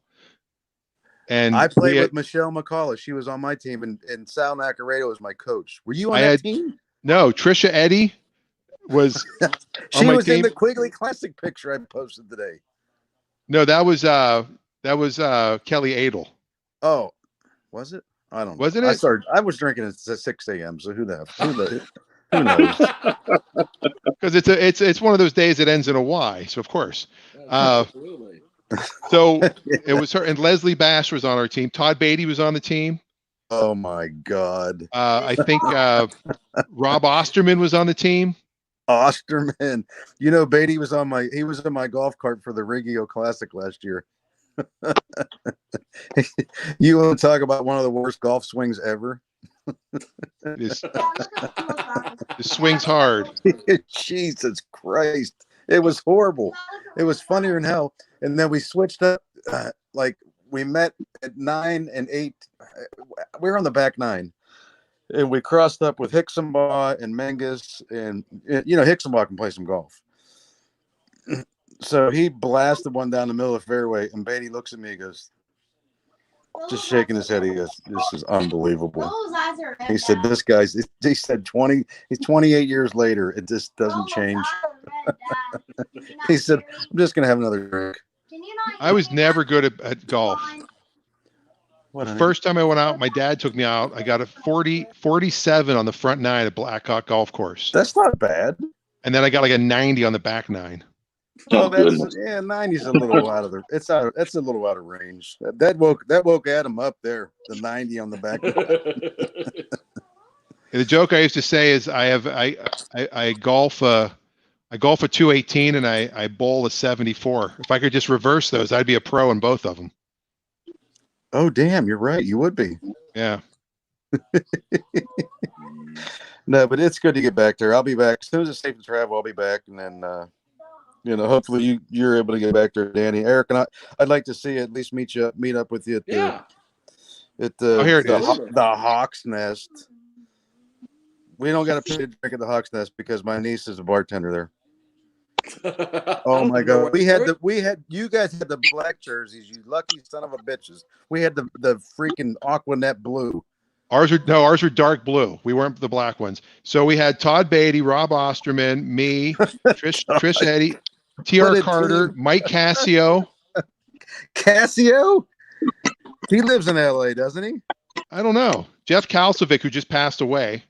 and I played we had- with Michelle McCullough. She was on my team, and Sal Nacarado was my coach. Were you on I that had- team? no Trisha Eddy was. She my was in team? the Quigley Classic picture I posted today. No, that was Kelly Adel. Oh, was it? I don't know. Wasn't it? I was drinking at 6 a.m. So who knows? Who knows? Because it's one of those days that ends in a Y. So of course. Absolutely. So it was her, and Leslie Bash was on our team. Todd Beatty was on the team. Oh my God. I think Rob Osterman was on the team. Osterman. Beatty was on my golf cart for the Riggio Classic last year. You want to talk about one of the worst golf swings ever? It swings hard. Jesus Christ. It was horrible. It was funnier than hell. And then we switched up. We met at 9 and 8. We were on the back 9. And we crossed up with Hicksonbaugh and Menges. And, Hicksonbaugh can play some golf. So he blasted one down the middle of the fairway. And Beatty looks at me and goes, just shaking his head. He goes, this is unbelievable. Those eyes are red He said, now. this guy's, he said 28 years later. It just doesn't Those change. eyes are red, Dad. Can you not He said, hear me? I'm just going to have another drink. Can you not I hear was me? never good at golf. What The honey? first time I went out, my dad took me out. I got a 47 on the front 9 at Blackhawk Golf Course. That's not bad. And then I got like a 90 on the back 9. Oh, Oh, that's goodness. 90's a little out of that's a little out of range. That woke Adam up there. The 90 on the back. And the joke I used to say is I golf a 218 and I bowl a 74. If I could just reverse those, I'd be a pro in both of them. Oh, damn, you're right. You would be. Yeah. No, but it's good to get back there. I'll be back as soon as it's safe to travel. I'll be back, and then hopefully you're able to get back there, Danny. Eric and I'd like to see you, at least meet up with you at the Yeah. Oh, here it is. the Hawk's Nest. We don't got to pay to drink at the Hawk's Nest because my niece is a bartender there. Oh my God, you guys had the black jerseys, you lucky son of a bitches. We had the freaking Aquanet blue. Ours were dark blue. We weren't the black ones. So we had Todd Beatty, Rob Osterman, me, Trish Eddy, What T.R. a Carter, team. Mike Cassio. Cassio? He lives in LA, doesn't he? I don't know. Jeff Kalsovic, who just passed away.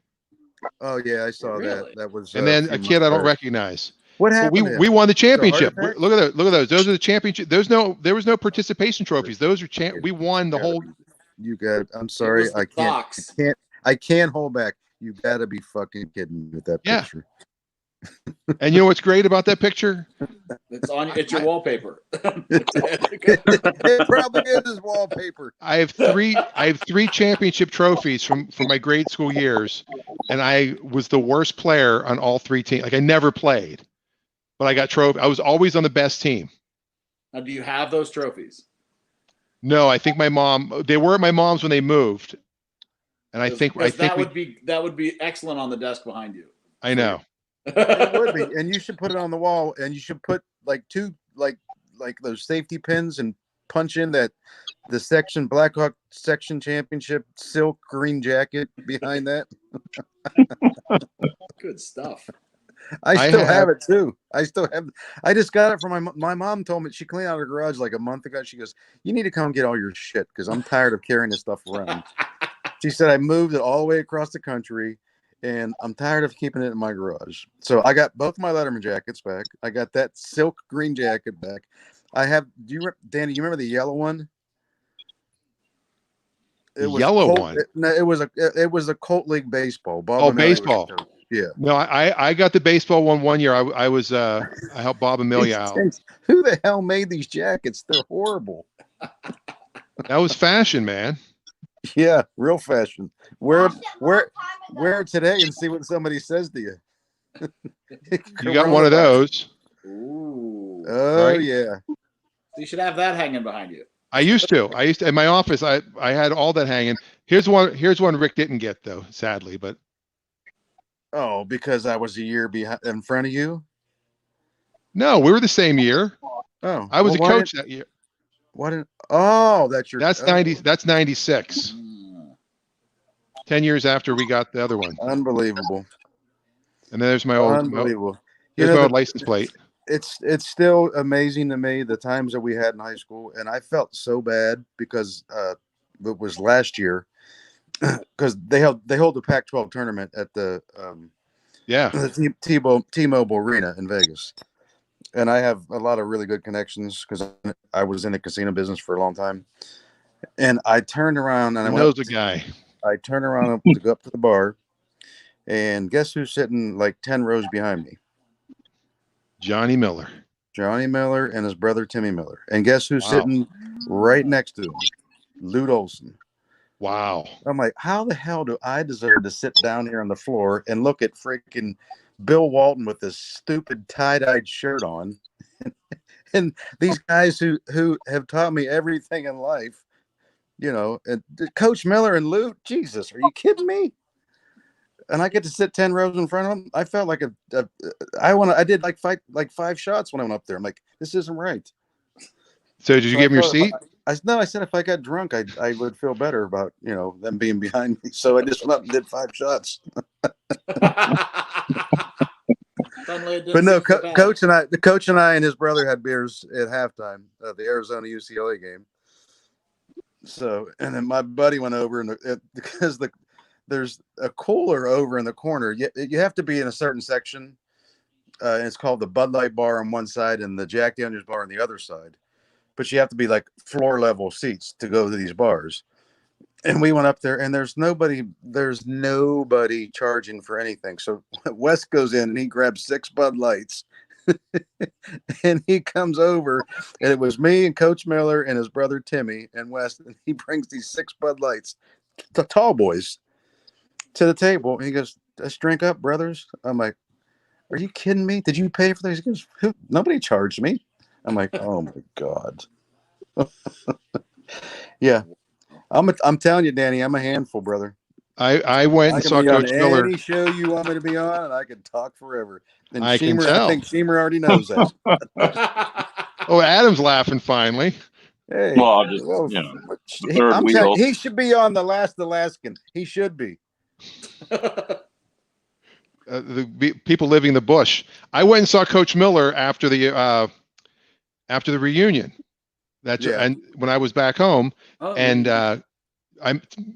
Oh yeah, I saw Really? that. That was And then few a kid I months don't back. recognize. What But happened? to we him? won the championship. attack? Look at those. Look at those. Those are the championship. There was no participation trophies. Those are we won the whole. You got. I'm It sorry, was the I can't. Fox. I can't hold back. You got to be fucking kidding me with that Yeah. picture. And you know what's great about that picture? It's your wallpaper. It probably is his wallpaper. I have three championship trophies from my grade school years, and I was the worst player on all 3 teams. Like I never played, but I got trophy. I was always on the best team. Now, do you have those trophies? No, I think they were at my mom's when they moved, and I think that would be excellent on the desk behind you. I know. It would be, and you should put it on the wall, and you should put like two like those safety pins and punch in the Blackhawk section championship silk green jacket behind that. Good stuff. I I still have- have it too. I just got it from my mom. Told me she cleaned out her garage like a month ago. She goes, "You need to come get all your shit because I'm tired of carrying this stuff around." She said, "I moved it all the way across the country, and I'm tired of keeping it in my garage. So I got both my Letterman jackets back. I got that silk green jacket back. I have. Danny? You remember the yellow one? It was Yellow Colt, one. No, it was a Colt League baseball. Bob Oh, Amelia was baseball. the coach. Yeah. No, I got the baseball one year. I was I helped Bob Amelia out. Who the hell made these jackets? They're horrible. That was fashion, man. Yeah, real fashion. Wear it today and see what somebody says to you. You got one of those. Ooh. Oh Right? yeah. You should have that hanging behind you. I used to in my office. I had all that hanging. Here's one Rick didn't get though, sadly. But Oh, because I was a year behind in front of you. no, we were the same year. Oh, I was well, a why coach that year. Why didn't? Oh, that's your. That's oh, 90. That's 96. Mm. 10 years after we got the other one. Unbelievable. And then there's my old Unbelievable. there's my old license plate. It's still amazing to me the times that we had in high school, and I felt so bad because it was last year because they hold the Pac-12 tournament at the Yeah. T-Mobile Arena in Vegas, and I have a lot of really good connections because I was in the casino business for a long time, and I turned around and I knows a guy. I turned around to go up to the bar, and guess who's sitting like 10 rows behind me? Johnny Miller. Johnny Miller and his brother Timmy Miller. And guess who's Wow. sitting right next to him? Lute Olson. Wow. I'm like, how the hell do I deserve to sit down here on the floor and look at freaking Bill Walton with this stupid tie-dyed shirt on? And these guys who have taught me everything in life, you know, and Coach Miller and Lute, Jesus, are you kidding me? And I get to sit 10 rows in front of them. I felt like I did like five shots when I went up there. I'm like, this isn't right. So did you give him your seat? I said if I got drunk, I would feel better about, you know, them being behind me. So I just went up and did 5 shots. But no, the coach and I and his brother had beers at halftime of the Arizona UCLA game. So, and then my buddy went over because there's a cooler over in the corner. You have to be in a certain section. And it's called the Bud Light bar on one side and the Jack Daniels bar on the other side. But you have to be like floor level seats to go to these bars. And we went up there and there's nobody charging for anything. So Wes goes in and he grabs 6 Bud Lights and he comes over and it was me and Coach Miller and his brother Timmy and Wes. And he brings these 6 Bud Lights, the tall boys, to the table. And he goes, let's drink up, brothers. I'm like, are you kidding me? Did you pay for this? He goes, nobody charged me. I'm like, oh my God. Yeah. I'm telling you, Danny, I'm a handful, brother. I went and saw Coach Miller. Any show you want me to be on, and I can talk forever. And I can tell. I think Sheamer already knows that. Oh, Adam's laughing finally. Hey, Well, just, you know, third wheel. He should be on The Last Alaskan. He should be. The people living in the bush. I went and saw Coach Miller after the reunion. And when I was back home, and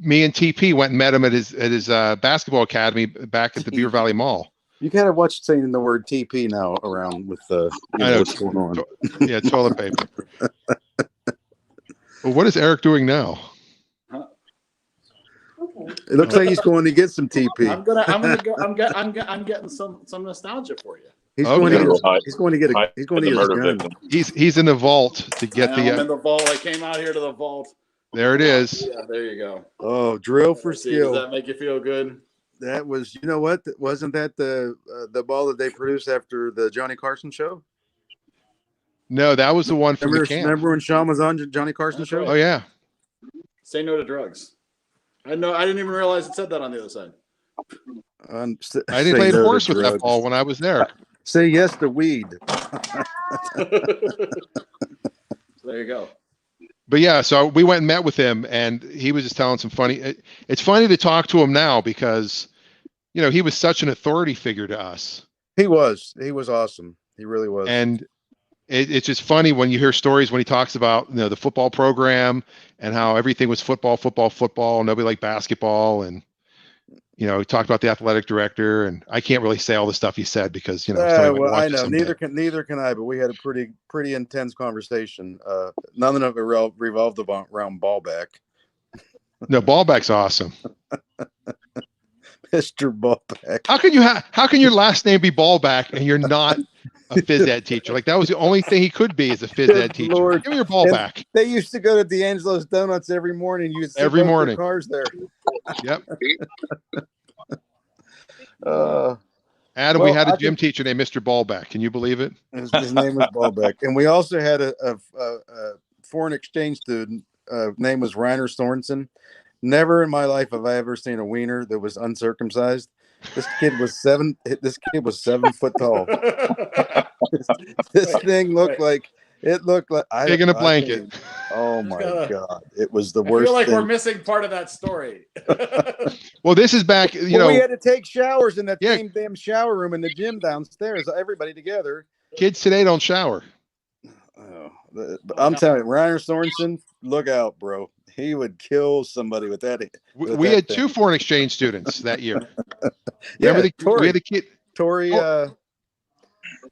me and TP went and met him at his basketball academy back at the Beaver Valley Mall. You kind of watch saying the word TP now around with what's going on. Yeah, toilet paper. Well, what is Eric doing now? It looks like he's going to get some TP. I'm getting some nostalgia for you. He's Okay. going to get his gun. He's in the vault to get I'm in the vault. I came out here to the vault. There it is. Yeah, there you go. Oh, drill for skill. Does that make you feel good? That was, you know what? Wasn't that the ball that they produced after the Johnny Carson show? No, that was the one from the camp. Remember when Sean was on Johnny Carson show? Right. Oh yeah. Say no to drugs. I didn't even realize it said that on the other side. I didn't play horse with that ball when I was there. Say yes to weed. There you go. But yeah, so we went and met with him, and he was just telling some funny. It's funny to talk to him now because, you know, he was such an authority figure to us. He was awesome. He really was. And it's just funny when you hear stories when he talks about, you know, the football program and how everything was football, nobody liked basketball, and he talked about the athletic director, and I can't really say all the stuff he said because somebody might well, watch I it know someday. neither can I, but we had a pretty intense conversation. None of it revolved around Ballback. No, Ballback's awesome. Mr. Ballback. How can your last name be Ballback and you're not a phys ed teacher? Like that was the only thing he could be as a phys Good ed teacher. Lord. Give me your Ballback. They used to go to D'Angelo's Donuts every morning. You see Every both their morning. cars there. Yep. Adam, Well, we had a I gym teacher named Mr. Ballback. Can you believe it? His name was Ballback, and we also had a foreign exchange student. Name was Reiner Sorensen. Never in my life have I ever seen a wiener that was uncircumcised. This kid was 7 foot tall. This thing looked like Big in a blanket. Oh my God! It was the I worst. feel like thing. we're missing part of that story. Well, this is back. We had to take showers in that same damn shower room in the gym downstairs. Everybody together. Kids today don't shower. I'm telling you, Reiner Sorensen, look out, bro. He would kill somebody with that. We had 2 foreign exchange students that year. Yeah, Remember we had a kid. Tori.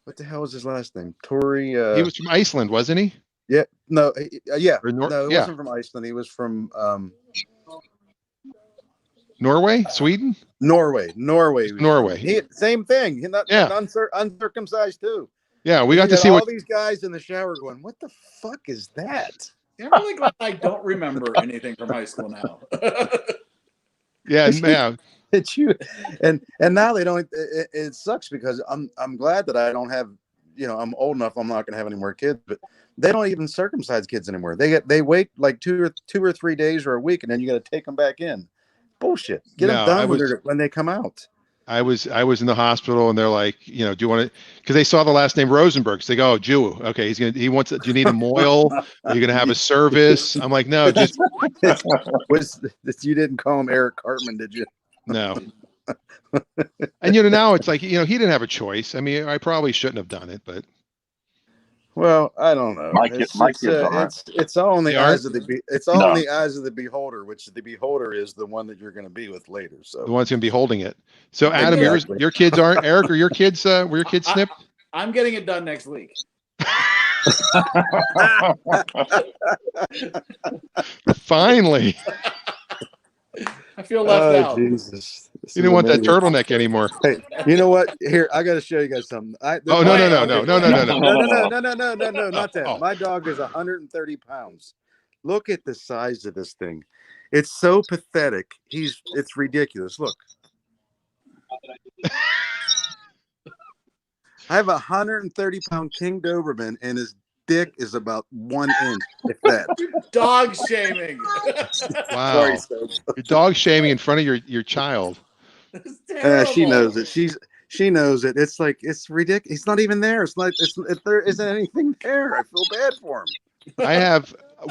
What the hell was his last name? Tori. He was from Iceland, wasn't he? Yeah. No. Yeah. No, he wasn't from Iceland. He was from Norway, Sweden, Norway. Same thing. Uncircumcised too. Yeah, we got to see all these guys in the shower going, "What the fuck is that?" I'm really glad I don't remember anything from high school now. Yeah. It's you, and now they don't. It sucks because I'm glad that I don't have. I'm old enough. I'm not going to have any more kids, but they don't even circumcise kids anymore. They wait like two or 3 days or a week, and then you got to take them back in. Bullshit. Get them done when they come out. I was in the hospital, and they're like, do you want to? Because they saw the last name Rosenberg. So they go, oh, Jew. Okay, do you need a moil? Are you gonna have a service? I'm like, no, just. You didn't call him Eric Cartman, did you? No. And now it's like he didn't have a choice. I mean, I probably shouldn't have done it, but. Well, I don't know. It's all in the eyes of the eyes of the beholder, which the beholder is the one that you're going to be with later. So the one's going to be holding it. So Adam, exactly. your kids aren't Eric, or your kids were your kids snipped? I'm getting it done next week. Finally. I feel left out. Jesus. You didn't want that turtleneck anymore. Hey, you know what? Here, I got to show you guys something. No, not that. Oh. My dog is 130 pounds. Look at the size of this thing. It's so pathetic. It's ridiculous. Look. I have a 130-pound King Doberman, and his dick is about 1 inch, if that. Dog shaming. Wow. You're dog shaming in front of your child. She knows it. She knows it. It's like, it's ridiculous. He's not even there. It's like, if there isn't anything there, I feel bad for him.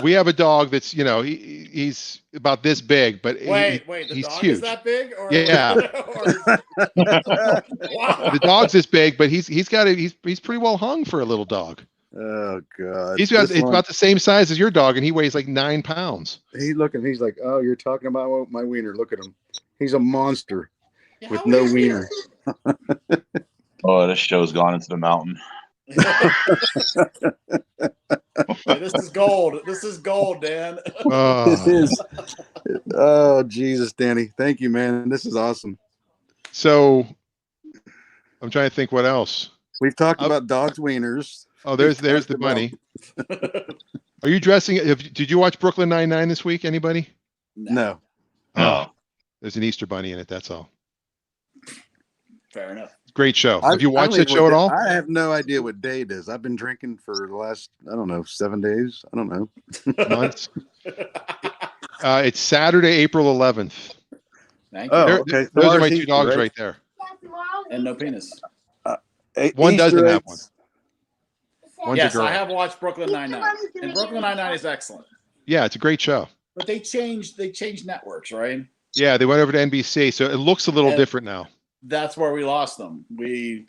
We have a dog that's, he's about this big, but wait, the he's dog huge. is that big? Or, Yeah. Wow. The dog's this big, but he's pretty well hung for a little dog. Oh God. He's about the same size as your dog, and he weighs like 9 pounds. He's like, oh, you're talking about my wiener. Look at him. He's a monster with How no is he? wiener. Oh, this show's gone into the mountain. Hey, this is gold. This is gold, Dan. This is. Oh Jesus, Danny. Thank you, man. This is awesome. So I'm trying to think what else. We've talked about dogs' wieners. Oh, there's the bunny. Are you dressing? Did you watch Brooklyn Nine-Nine this week? Anybody? No. Oh, there's an Easter bunny in it. That's all. Fair enough. Great show. Have you watched that show at all? I have no idea what day it is. I've been drinking for the last, 7 days. I don't know. Months. It's Saturday, April 11th. Thank you. Oh, okay. Those are my Tomorrow's 2 dogs Easter, right there. And no penis. One Easter doesn't have eggs. one. One's Yes, a girl. I have watched Brooklyn Nine-Nine. And Brooklyn Nine-Nine is excellent. Yeah, it's a great show. But they changed networks, right? Yeah, they went over to NBC, so it looks a little different now. That's where we lost them. You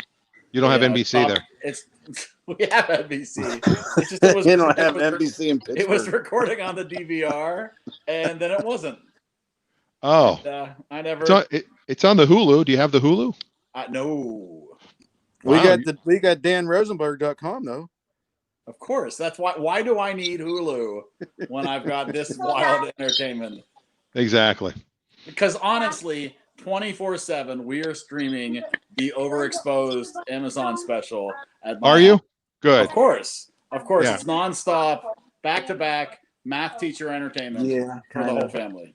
don't have NBC there. We have NBC. It's just it was, You don't have NBC in Pittsburgh. It was recording on the DVR, and then it wasn't. Oh, I never. It's on the Hulu. Do you have the Hulu? No. We Wow. got DanRosenberg.com though. Of course. That's why. Why do I need Hulu when I've got this wild entertainment? Exactly. Because honestly, 24/7, we are streaming the Overexposed Amazon special. At my Are you? house. Good. Of course. Yeah. It's nonstop, back to back math teacher entertainment for the whole family.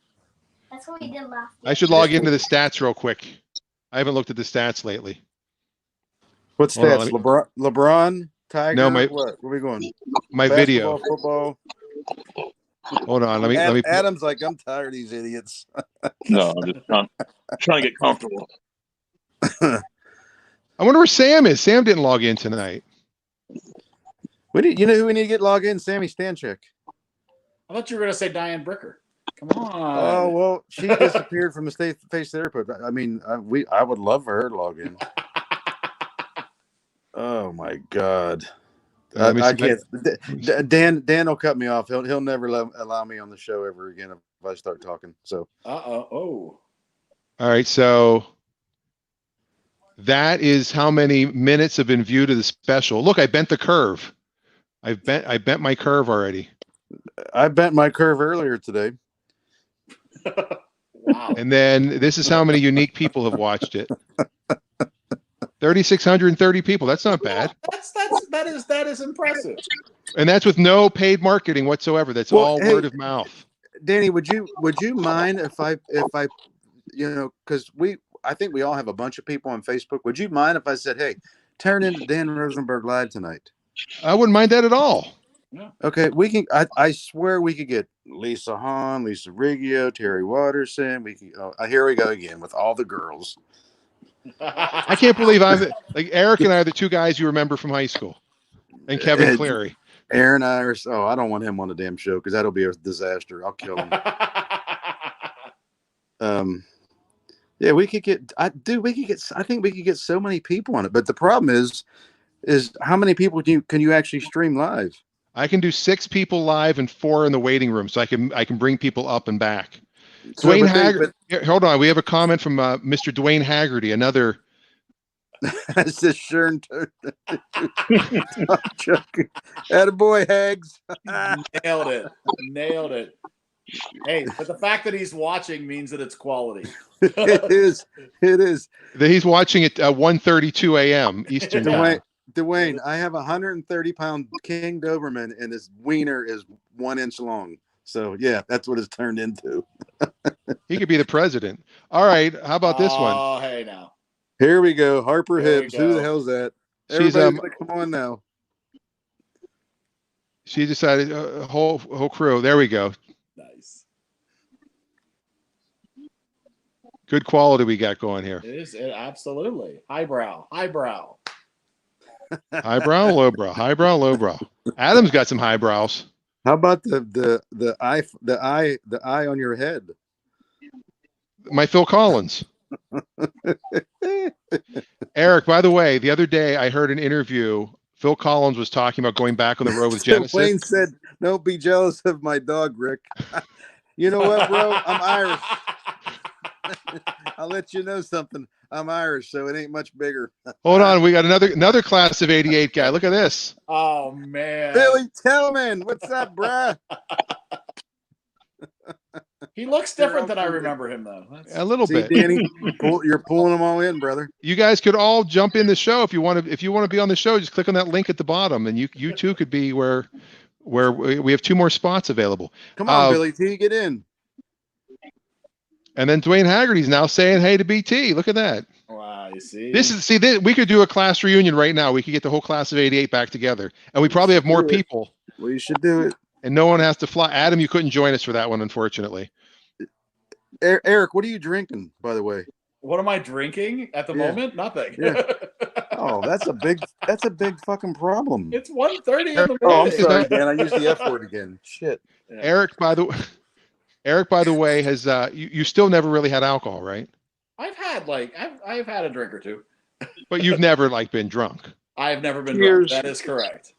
That's what we did last I should log into the stats real quick. I haven't looked at the stats lately. What Hold on, stats? let LeBron, Tiger. No, my- what? Where are we going? My video. Football. Hold on. Let me. Adam's like, I'm tired of these idiots. No, I'm just trying to get comfortable. I wonder where Sam is. Sam didn't log in tonight. You know who we need to get logged in? Sammy Stanchik. I thought you were going to say Diane Bricker. Come on. Oh well, she disappeared from the face therapy. I mean, I would love for her to log in. Oh my God. Let me I see can't. Dan will cut me off. He'll never allow me on the show ever again if I start talking. So. Oh. All right. So that is how many minutes have been viewed of the special. Look, I bent the curve. I bent my curve already. I bent my curve earlier today. Wow. And then this is how many unique people have watched it. 3,630 people. That's not bad. That is impressive. And that's with no paid marketing whatsoever. That's all word of mouth. Danny, would you mind if I because I think we all have a bunch of people on Facebook. Would you mind if I said, hey, turn into Dan Rosenberg Live tonight? I wouldn't mind that at all. Yeah. Okay, we can. I swear we could get Lisa Hahn, Lisa Riggio, Terry Watterson. We can. Here we go again with all the girls. I can't believe I'm like Eric and I are the two guys you remember from high school, and Kevin Cleary. Aaron and I are. Oh, I don't want him on the damn show because that'll be a disaster. I'll kill him. Yeah, we could get. I think we could get so many people on it. But the problem is how many people can you actually stream live? I can do 6 people live and 4 in the waiting room, so I can bring people up and back. So, Dwayne Haggerty. Hold on, we have a comment from Mr. Dwayne Haggerty. Another. That's just sure. Attaboy, Hags. Nailed it. Hey, but the fact that he's watching means that it's quality. It is. He's watching it at 1:32 a.m. Eastern time. Dwayne, I have a 130-pound King Doberman, and his wiener is 1 inch long. So yeah, that's what it's turned into. He could be the president. All right, how about this one? Oh, hey now. Here we go. Harper There we Hibbs. Who go. the hell's that? She's Everybody's like, come on now. She decided whole crew. There we go. Nice. Good quality we got going here. Absolutely. Highbrow. Highbrow, lowbrow. Highbrow, lowbrow. Adam's got some highbrows. How about the eye on your head? My Phil Collins. Eric, by the way, the other day I heard an interview. Phil Collins was talking about going back on the road with Genesis. Wayne said, "Don't be jealous of my dog, Rick." You know what, bro? I'm Irish. I'll let you know something. I'm Irish, so it ain't much bigger. Hold on, we got another class of '88 guy. Look at this. Oh man, Billy Tillman, what's up, bruh? He looks different than I remember him, though. A little See, bit. Danny, you're pulling them all in, brother. You guys could all jump in the show if you want to. If you want to be on the show, just click on that link at the bottom, and you too could be where we have 2 more spots available. Come on, Billy T, get in. And then Dwayne Haggerty's now saying hey to BT. Look at that. Wow, you see. This we could do a class reunion right now. We could get the whole class of '88 back together, and we probably have more people. We should do it. And no one has to fly. Adam, you couldn't join us for that one, unfortunately. Eric, what are you drinking, by the way? What am I drinking at the moment? Nothing. Yeah. Oh, that's a big fucking problem. It's 1:30 in the morning. Oh, I'm sorry, Dan. I used the F word again. Shit. Yeah. Eric, by the way, has you still never really had alcohol, right? I've had a drink or two. But you've never been drunk. I've never been Cheers. drunk. That is correct.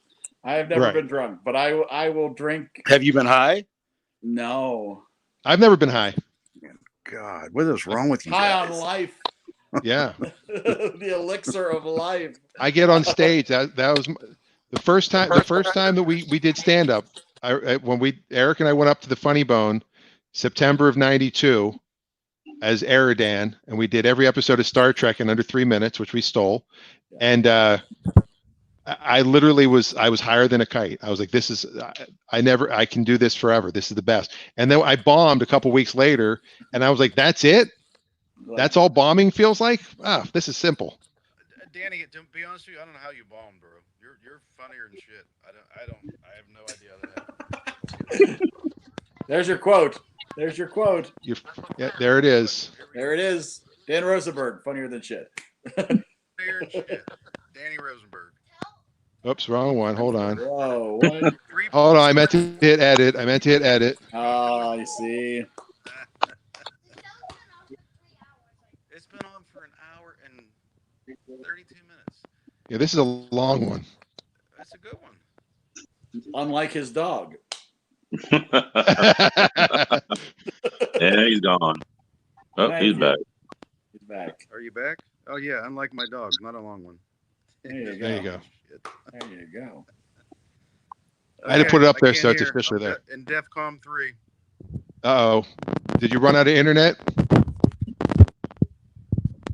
I have never been drunk, but I will drink. Have you been high? No. I've never been high. God, what is wrong with you High guys? on life. Yeah. The elixir of life. I get on stage. That was the first time. The first time that we did stand up. When Eric and I went up to the Funny Bone, September of '92, as Eridan, and we did every episode of Star Trek in under 3 minutes, which we stole. And I literally was higher than a kite. I was like, this is I can do this forever. This is the best. And then I bombed a couple weeks later, and I was like, that's it. That's all bombing feels like. This is simple. Danny, to be honest with you, I don't know how you bombed, bro. You're funnier than shit. I have no idea how that happened. There's your quote. There's your quote. Yeah, there it is. There it is. Dan Rosenberg, funnier than shit. Funnier than shit. Danny Rosenberg. Oops, wrong one. Hold on. Whoa, what? Hold on. I meant to hit edit. Oh, you see. It's been on for an hour and 32 minutes. Yeah, this is a long one. That's a good one. Unlike his dog. Yeah, he's gone. Oh, Thank he's you. back. He's back. Are you back? Oh yeah, unlike my dog, not a long one. There you go. There you go. Shit. There you go. I had to put it up I there can't so it's hear. officially there. In DEFCON 3. Uh-oh. Did you run out of internet?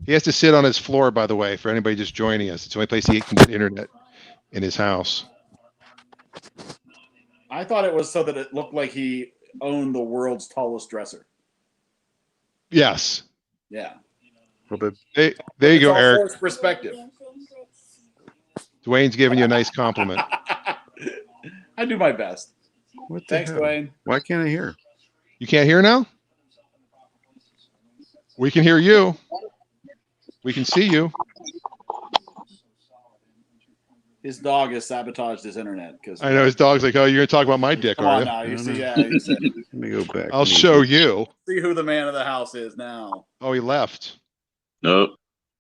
He has to sit on his floor, by the way, for anybody just joining us. It's the only place he can get internet in his house. I thought it was so that it looked like he owned the world's tallest dresser. Yes. Yeah. Well, There you It's go, all Eric. forced perspective. Dwayne's giving you a nice compliment. I do my best. what the Thanks, hell? Dwayne. Why can't I hear? You can't hear now? We can hear you. We can see you. His dog has sabotaged his internet because I know his dog's like, oh, you're going to talk about my dick, Come are on you? now. You I see, don't yeah, you see, Let me go back. I'll show you. see who the man of the house is now. Oh, he left. Nope.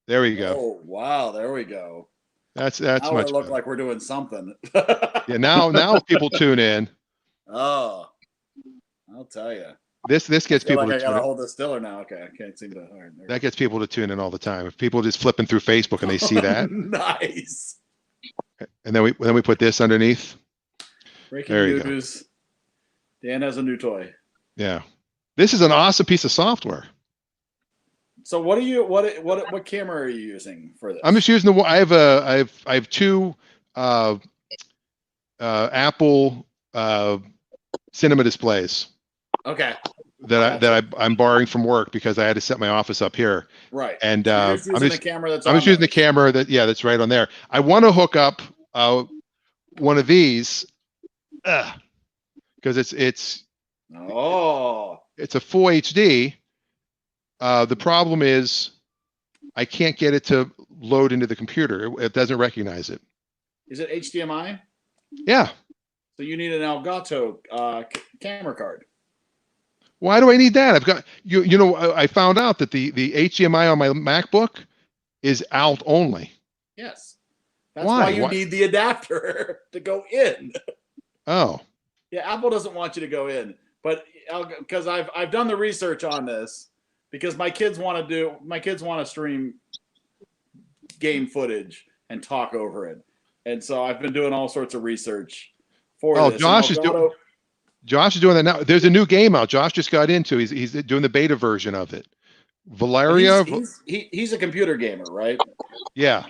There we go. Oh, wow. There we go. That's Now much it look better. like we're doing something. Yeah, now people tune in. Oh, I'll tell you. This gets I feel people like I to gotta tune in. hold this stiller now. Okay, I can't seem to. All right, there we That gets people to tune in all the time. If people are just flipping through Facebook and they see that, Nice. and then we put this underneath. Breaking There you go. news. Dan has a new toy. Yeah, this is an awesome piece of software. So what are you? What camera are you using for this? I'm just using the. I have two Apple cinema displays Okay. I'm borrowing from work because I had to set my office up here. Right. And So you're just I'm using just the camera that's. I'm on just using the those. camera that's right on there. I want to hook up one of these because it's Oh. a full HD. The problem is I can't get it to load into the computer. It doesn't recognize it. Is it HDMI? Yeah. So you need an Elgato camera card. Why do I need that? I've got you know I found out that the HDMI on my MacBook is out only. Yes. That's Why? why you Why- need the adapter to go in. Oh. Yeah, Apple doesn't want you to go in, but because I've done the research on this because my kids want to stream game footage and talk over it, and so I've been doing all sorts of research for Oh, this. Josh And is Elgato- Josh is doing that now. There's a new game out. Josh just got into. He's doing the beta version of it. Valeria. He's a computer gamer, right? Yeah.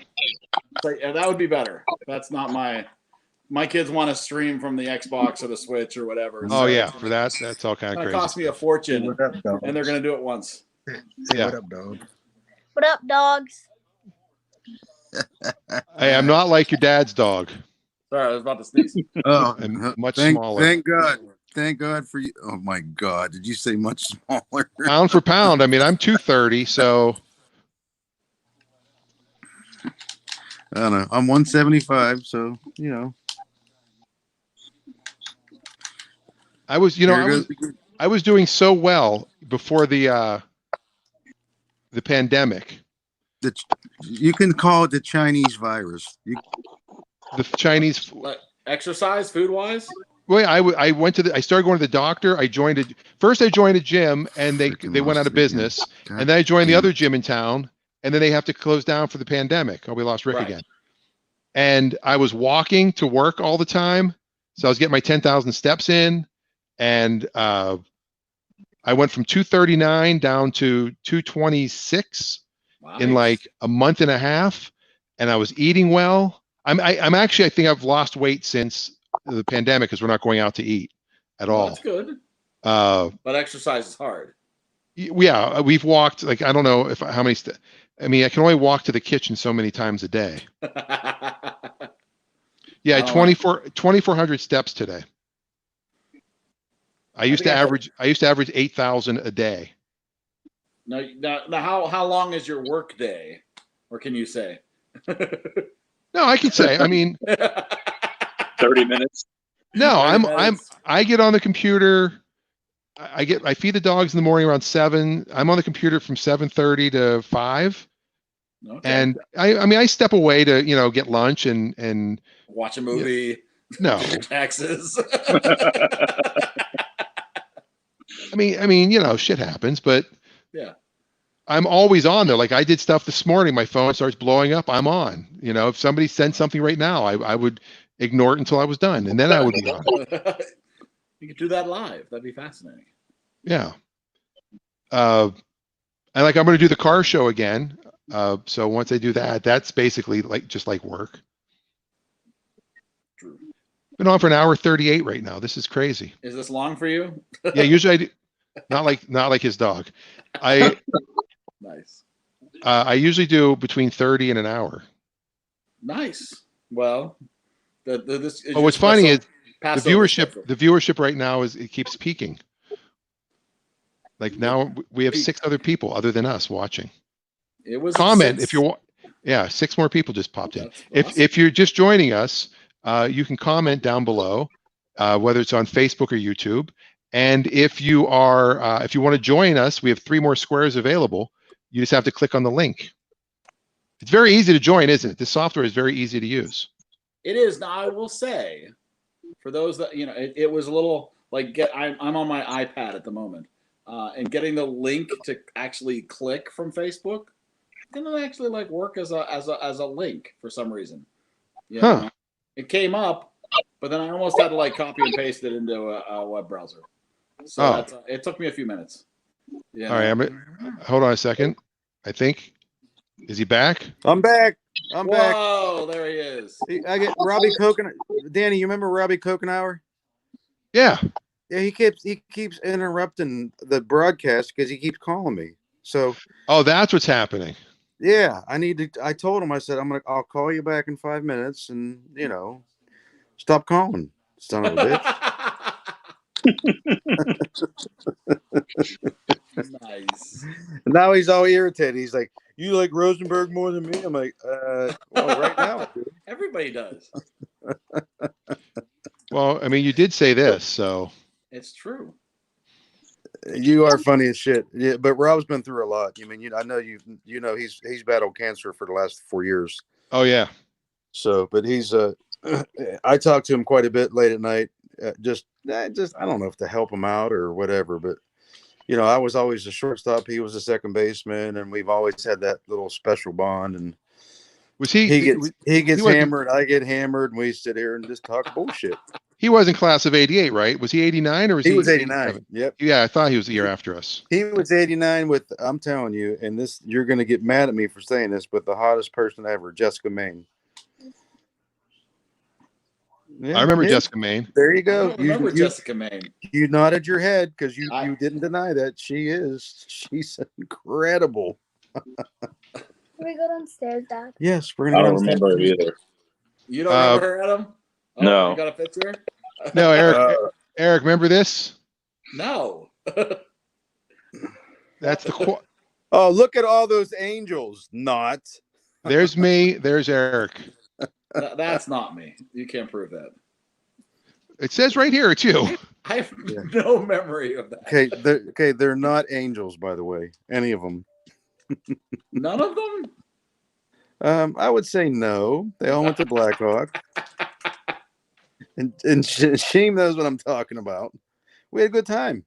So, yeah, that would be better. That's not my kids want to stream from the Xbox or the Switch or whatever. Oh so yeah. it's For that's all kind of gonna crazy. cost me a fortune, What up, dog? and they're gonna do it once. Yeah. What up, dog? What up, dogs? Hey, I'm not like your dad's dog. Sorry, I was about to sneeze. Oh, I'm much thank, smaller. Thank God. Thank God for you. Oh my God. Did you say much smaller? Pound for pound. I mean, I'm 230, so I don't know. I'm 175, so you know. I was, Here I was doing so well before the pandemic. you can call it the Chinese virus. The Chinese. Like exercise, food wise. Well, I went to I started going to the doctor. I joined first I joined a gym and they went out of business. And then I joined the other gym in town and then they have to close down for the pandemic. Oh, we lost Rick Right. again. And I was walking to work all the time. So I was getting my 10,000 steps in and I went from 239 down to 226 in Nice. like a month and a half, and I was eating well. I'm actually I think I've lost weight since the pandemic because we're not going out to eat at Well, all. that's good. Uh, But exercise is hard. yeah, we've walked like I don't know if how many. I mean, I can only walk to the kitchen so many times a day. Yeah, I don't know. 2,400 steps today. I used to average 8,000 a day. Now, how long is your work day? Or can you say? No, I can say. I mean, 30 minutes. no, 30 minutes. I get on the computer. I feed the dogs in the morning around 7. I'm on the computer from 7:30 to 5. Okay. And I mean I step away to, get lunch and Watch a movie. no. Do your taxes. I mean, shit happens, but Yeah. I'm always on there. Like I did stuff this morning, my phone starts blowing up, I'm on. If somebody sent something right now, I would ignore it until I was done and then I would be on. You could do that live. That'd be fascinating. Yeah. And like I'm going to do the car show again. So once I do that, that's basically just like work. True. Been on for an hour 38 right now. This is crazy. Is this long for you? Yeah, usually I do, not like his dog. I Nice. usually do between 30 and an hour. Nice. Well, this is But what's funny is the Passover special. viewership right now it keeps peaking. Like now we have 6 other people other than us watching. It was Comment 6. if you're 6 more people just popped in. That's awesome. If you're just joining us, you can comment down below, whether it's on Facebook or YouTube. And if you are, if you want to join us, we have 3 more squares available. You just have to click on the link. It's very easy to join, isn't it? This software is very easy to use. It is. Now I will say, for those that it was a little like I'm on my iPad at the moment, and getting the link to actually click from Facebook didn't actually work as a link for some reason. Huh. It came up, but then I almost had to copy and paste it into a web browser. So it took me a few minutes. Yeah. All right, hold on a second. I think, is he back? I'm back. I'm back. Whoa, there he is. I get Robbie Coconut. Danny, you remember Robbie Coconauer? Yeah. Yeah, he keeps interrupting the broadcast because he keeps calling me. So Oh, that's what's happening. yeah, I told him, I said, I'll call you back in 5 minutes and stop calling, son of a bitch. Nice. Now he's all irritated. He's like, "You like Rosenberg more than me?" I'm like, well, right now I do." Everybody does. Well, I mean, you did say this, so. It's true. You are funny as shit. Yeah, but Rob's been through a lot. I mean, I know he's battled cancer for the last 4 years. Oh yeah. So, but he's I talk to him quite a bit late at night. Just I don't know if to help him out or whatever, but I was always the shortstop. He was the second baseman, and we've always had that little special bond. And Was he? he gets wasn't- hammered, I get hammered, and we sit here and just talk bullshit. He was in class of '88, right? Was he '89 or was he? He was 89. 87? Yep. Yeah, I thought he was the year after us. He was 89 with, I'm telling you, and this, you're going to get mad at me for saying this, but the hottest person ever, Jessica Maine. Yeah, I remember yeah. Jessica Maine. There you I go. don't remember You Jessica Maine. nodded your head because you didn't deny that she's incredible. Can we go downstairs, Dad? Yes, we're I going to don't remember it either. You don't remember her, Adam? Oh, No. You got a picture? No, Eric, remember this? No. That's the. Oh, look at all those angels. Not. There's me. There's Eric. That's not me. You can't prove that. It says right here, it's you. I have Yeah. no memory of that. Okay, they're not angels, by the way. Any of them. None of them? I would say no. They all went to Blackhawk. And Sheem knows what I'm talking about. We had a good time.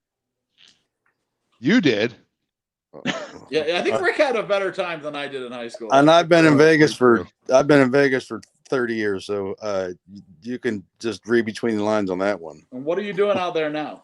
You did. Yeah, I think Rick had a better time than I did in high school. And I've been in Vegas True. I've been in Vegas for 30 years, so you can just read between the lines on that one. And what are you doing out there now?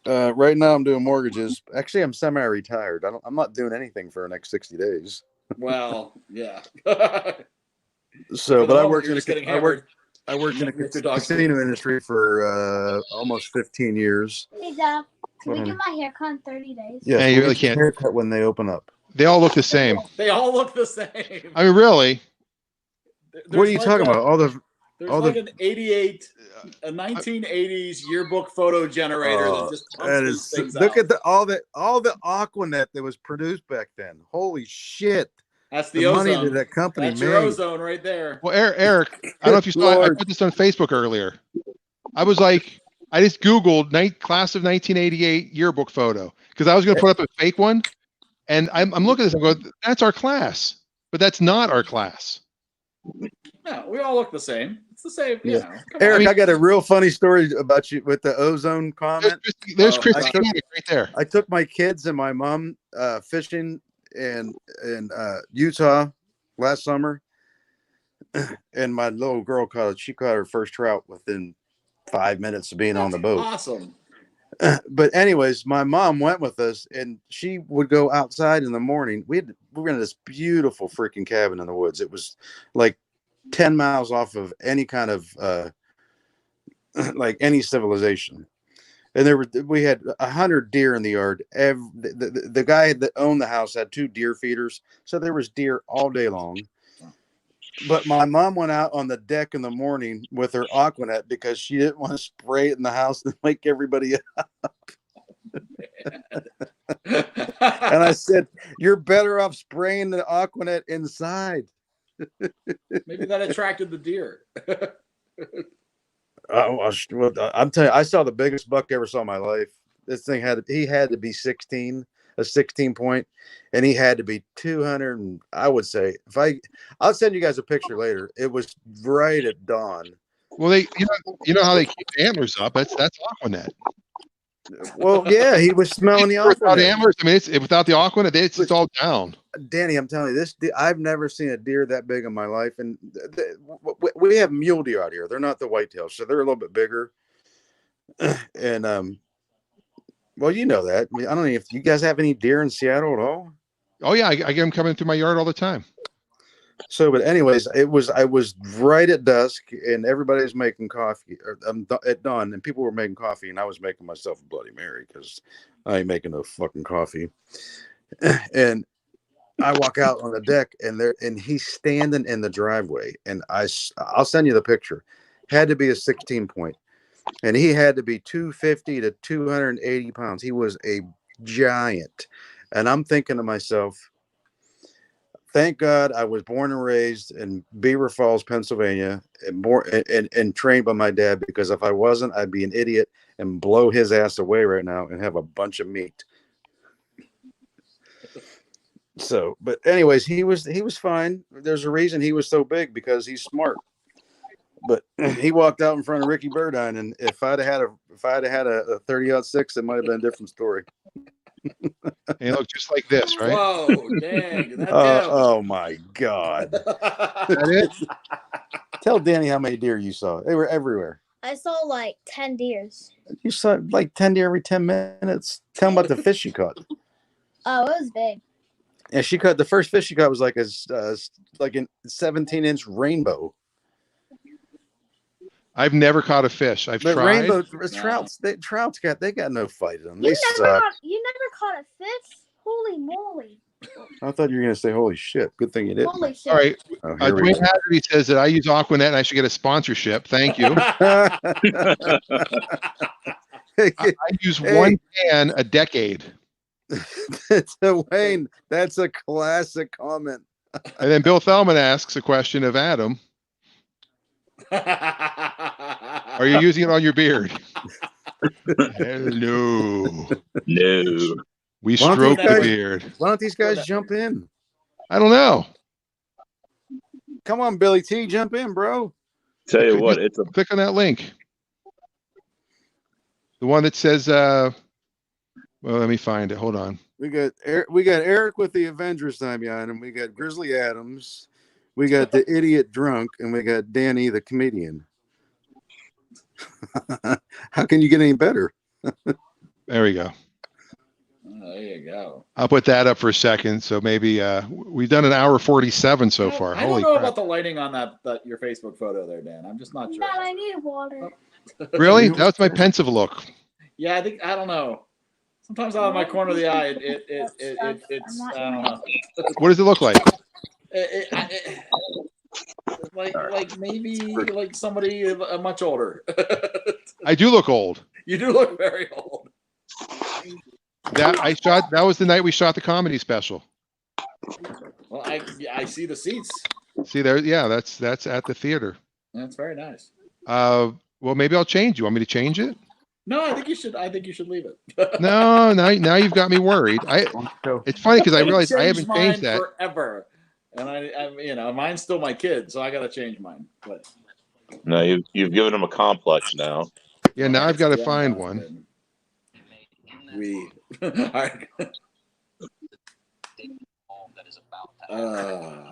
Right now I'm doing mortgages. Actually, I'm semi-retired. I'm not doing anything for the next 60 days. Well, yeah. So, For the but I moment, worked you're in just getting I worked in a With your dog. casino industry for almost 15 years. Hey, Dad, can we Hold get on. my haircut in 30 days? Yes, Yeah, you we'll really get your can't. haircut when they open up. They all look the same. They all look the same. I mean, really. What are you talking about? All the There's all like the- a 1980s yearbook photo generator that just pumps that these is things look out. at all the Aquanet that was produced back then. Holy shit! That's The the money ozone. that that company That's made. your ozone right there. Well, Eric, I don't know if you saw. I Lord. put this on Facebook earlier. I was like, I just Googled class of 1988 yearbook photo because I was going to put up a fake one, and I'm looking at this. I'm going, that's our class, but that's not our class. No, we all look the same. It's the same. You Yeah. know. Come Eric, on. I got a real funny story about you with the ozone comment. There's Oh, Chris I took- right there. I took my kids and my mom fishing in Utah last summer, and my little girl she caught her first trout within 5 minutes of being on the boat. Awesome. But anyways, my mom went with us, and she would go outside in the morning. We were in this beautiful freaking cabin in the woods. It was like 10 miles off of any kind of like any civilization. And we had 100 deer in the yard. The guy that owned the house had 2 deer feeders, so there was deer all day long. But my mom went out on the deck in the morning with her Aquanet because she didn't want to spray it in the house and wake everybody up. And I said, "You're better off spraying the Aquanet inside." Maybe that attracted the deer. I'm telling you, I saw the biggest buck I ever saw in my life. This thing he had to be 16, a 16 point, and he had to be 200. And I would say, I'll send you guys a picture later. It was right at dawn. Well, you know how they keep the antlers up. That's Aquanet. Well, yeah, he was smelling the Without Aquanet. antlers, I mean, without the Aquanet, it's all down. Danny, I'm telling you, I've never seen a deer that big in my life. And we have mule deer out here. They're not the whitetails, so they're a little bit bigger. And well, you know that. I mean, I don't know if you guys have any deer in Seattle at all. Oh yeah, I get them coming through my yard all the time. So, but anyways, I was right at dusk, and everybody was making coffee at dawn, and people were making coffee, and I was making myself a Bloody Mary because I ain't making no fucking coffee. And I walk out on the deck, and he's standing in the driveway, and I'll send you the picture. Had to be a 16 point, and he had to be 250 to 280 pounds. He was a giant, and I'm thinking to myself, thank God I was born and raised in Beaver Falls, Pennsylvania, and trained by my dad, because if I wasn't, I'd be an idiot and blow his ass away right now and have a bunch of meat. So, but anyways, he was fine. There's a reason he was so big, because he's smart. But he walked out in front of Ricky Burdine, and if I'd have had a 30-06, it might have been a different story. And they look just like this, right? Whoa, dang. That Oh my God. That it? Tell Danny how many deer you saw. They were everywhere. I saw like 10 deers. You saw like 10 deer every 10 minutes. Tell him about the fish she caught. Oh, it was big. And she caught, the first fish she caught was like a 17-inch rainbow. I've never caught a fish. I've But tried. rainbow trouts they got no fight in them. They You suck. never caught a fish? Holy moly. I thought you were gonna say holy shit. Good thing you didn't. Holy shit. All right. Oh, here we Dwayne Haggerty says that I use Aquanet and I should get a sponsorship. Thank you. go. I use one can a decade. It's a Wayne. That's a classic comment. And then Bill Thelman asks a question of Adam. joke. Are you using it on your beard? No. No. We Why don't stroke these the guys- beard. Why don't these guys jump in? I don't know. Come on, Billy T, jump in, bro. Tell you what, it's a Click on that link. The one that says, well, let me find it. Hold on. We got Eric with the Avengers sign behind him. We got Grizzly Adams. We got the idiot drunk, and we got Danny the comedian. How can you get any better? There we go. There you go. I'll put that up for a second. So maybe we've done an hour 47 so far. I don't Holy know crap. about the lighting on that your Facebook photo there, Dan. I'm just not sure. Dad, I need water. Really? That was my pensive look. Yeah, I don't know. Sometimes out of my corner of the eye, it's I don't know. What does it look like? Like maybe like somebody much older. I do look old. You do look very old. That was the night we shot the comedy special. Well, I see the seats. See there? Yeah, that's at the theater. That's very nice. Well, maybe I'll change. You want me to change it? No, I think you should leave it. No, now you've got me worried. It's funny because I realized I haven't changed that forever, and I mine's still my kid, so I got to change mine. But no, you've given him a complex now. Yeah, now I've got to find one. All right.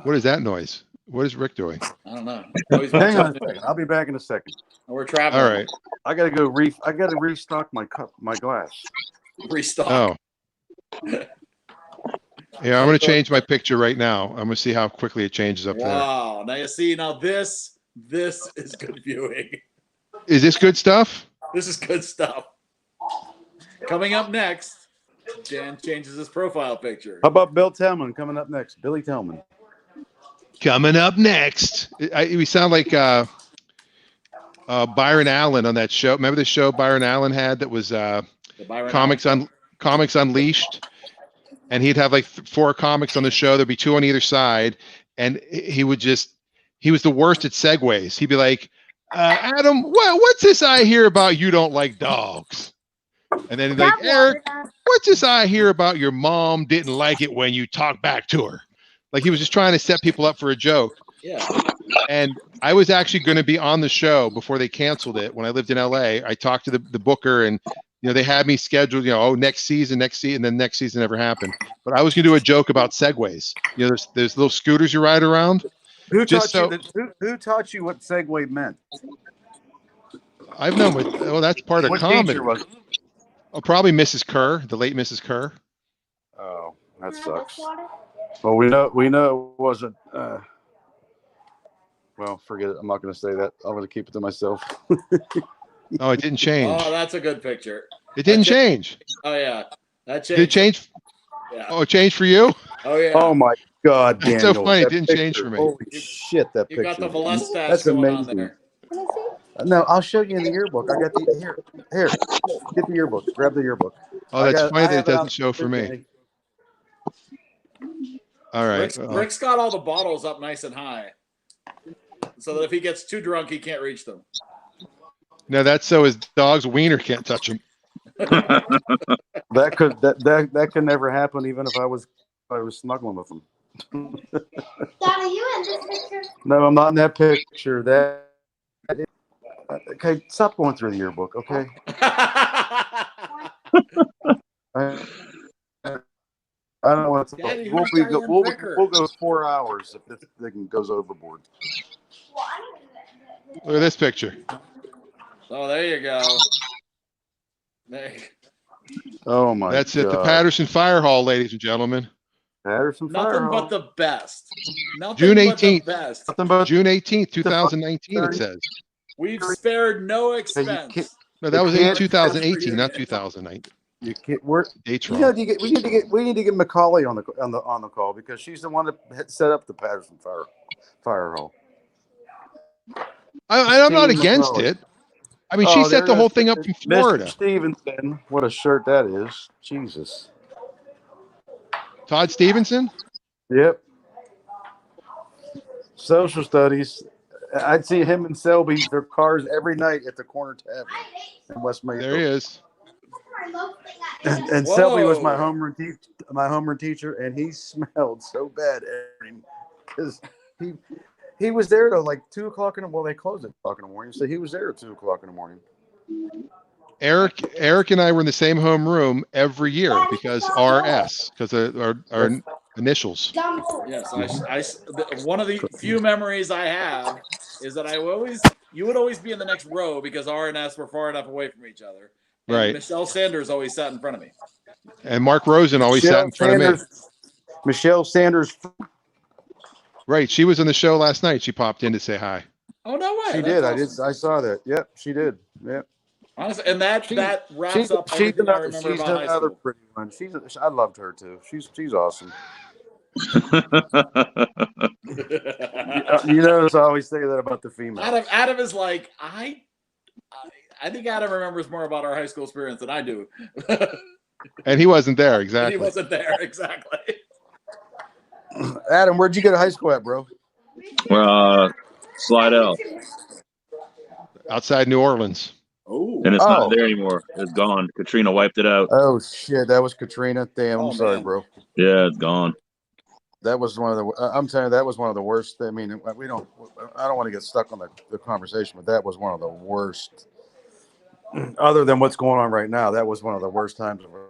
What is that noise? What is Rick doing? I don't know. Hang on a second. I'll be back in a second. We're traveling. All right. I gotta go I gotta restock my glass. Restock. Oh. Yeah, I'm going to change my picture right now. I'm going to see how quickly it changes up there. Wow. Now you see. Now this is good viewing. Is this good stuff? This is good stuff. Coming up next, Dan changes his profile picture. How about Bill Tillman coming up next? Billy Tillman. Coming up next. We sound like Byron Allen on that show. Remember the show Byron Allen had that was Comics Unleashed? And he'd have like 4 comics on the show. There'd be 2 on either side. And he was the worst at segues. He'd be like, Adam, what's this I hear about you don't like dogs? And then he'd be like, Eric, what's this I hear about your mom didn't like it when you talk back to her? Like he was just trying to set people up for a joke. Yeah. And I was actually going to be on the show before they canceled it. When I lived in LA, I talked to the booker and, they had me scheduled, next season, and then next season never happened. But I was going to do a joke about segways. There's little scooters you ride around. Who taught you what Segway meant? I've known that's part of what comedy. Was it? Oh, probably Mrs. Kerr, the late Mrs. Kerr. Oh, that sucks. Well, we know it wasn't. Well, forget it. I'm not going to say that. I'm going to keep it to myself. Oh, it didn't change. Oh, that's a good picture. It didn't change. Oh yeah, that changed. Did it change? Yeah. Oh, it changed for you? Oh yeah. Oh my God, Daniel. It's so funny. It didn't picture, change for me. Holy shit, that You picture. got the molestation That's going amazing. on there. No, I'll show you in the yearbook. I got the here. Get the yearbook. Grab the yearbook. Oh, that's funny that it doesn't show for me. Danny. All right. Rick's got all the bottles up nice and high, so that if he gets too drunk, he can't reach them. No, that's so his dog's wiener can't touch him. That could never happen, even if I was snuggling with him. Dad, are you in this picture? No, I'm not in that picture. Okay, stop going through the yearbook, okay? I don't want to. Daddy, We'll go 4 hours if this thing goes overboard. Look at this picture. Oh, there you go. There. Oh my! That's at the Patterson Fire Hall, ladies and gentlemen. Patterson Fire Nothing Hall. but the best. Nothing June but the 18th. best. Nothing but June 18th, 2019. It says. We've spared no expense. No, that was in can't- 2018, not 2019. you can't. We're Dates we wrong. need to get Macaulay on the call because she's the one that set up the Patterson Fire Hall. I'm not Steve against Macaulay. it. I mean, she set there the it whole is. thing up from Mr. Florida. Stevenson, what a shirt that is! Jesus. Todd Stevenson? Yep. Social studies. I'd see him and Selby, their cars every night at the corner tavern in West Mayfield. There he is. And Selby was my Whoa. homeroom teacher, and he smelled so bad because He was there till like 2 o'clock in the. Well, they closed at 2 o'clock in the morning, so he was there at 2 o'clock in the morning. Eric and I were in the same home room every year because RS, because our initials. Yes, one of the few memories I have is that you would always be in the next row because R and S were far enough away from each other. And Right. Michelle Sanders always sat in front of me. And Mark Rosen always sat in front of me. Michelle Sanders. Right. She was on the show last night. She popped in to say hi. Oh no way! She That's did. awesome. I saw that. Yep, she did. Yep. Honestly, and that wraps She's, up she's everything I another, remember she's about high another school. pretty one. I loved her too. She's awesome. You notice I always say that about the female. Adam is like I think Adam remembers more about our high school experience than I do. And he wasn't there, And exactly. he wasn't there exactly. Adam, where'd you go to high school at, bro? Slidell. Outside New Orleans. Oh, And it's not there anymore. It's gone. Katrina wiped it out. Oh shit, that was Katrina. Damn, I'm sorry, man. bro. Yeah, it's gone. That was one of the. I'm telling you, that was one of the worst. I mean, I don't want to get stuck on the conversation, but that was one of the worst. Other than what's going on right now, that was one of the worst times of our.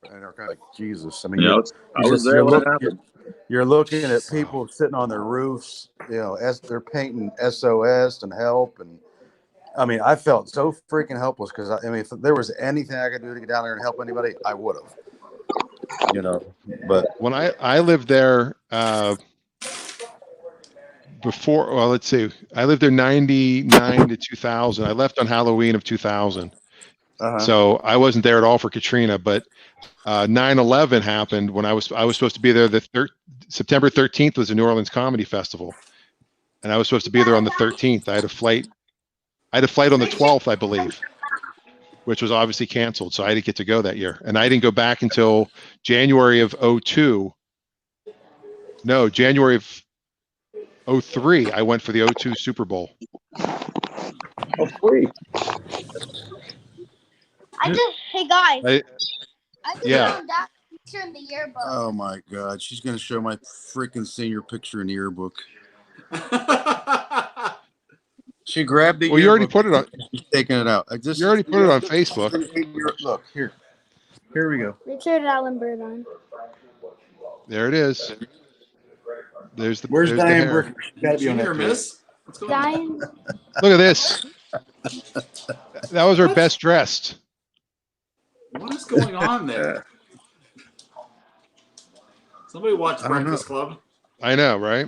And they're kind of like Jesus. I mean, I was there when it happened. You're looking at people sitting on their roofs, you know, as they're painting SOS and help. And I mean, I felt so freaking helpless because I mean, if there was anything I could do to get down there and help anybody, I would have, you know, but When I lived there before, well, let's see, I lived there 99 to 2000. I left on Halloween of 2000. So I wasn't there at all for Katrina, but 9/11 happened when I was supposed to be there. September 13th was the New Orleans Comedy Festival, and I was supposed to be there on the 13th. I had a flight on the 12th, I believe, which was obviously canceled. So I didn't get to go that year, and I didn't go back until January of 02. No, January of 03. I went for the 02 Super Bowl. oh, sweet. Hey guys, I just yeah. found that picture in the yearbook. Oh my God, she's gonna show my freaking senior picture in the yearbook. She grabbed the. Well, you already put it on. She's taking it out. You already put it on Facebook. Look here. Here we go. Richard Allen Burdine. There it is. There's the. Where's there's the Diane hair. Bricker? She gotta be on Junior that page. miss. What's going on? Diane. Look at this. That was her best dressed. What is going on there? Somebody watch I don't Breakfast Club. I know, right?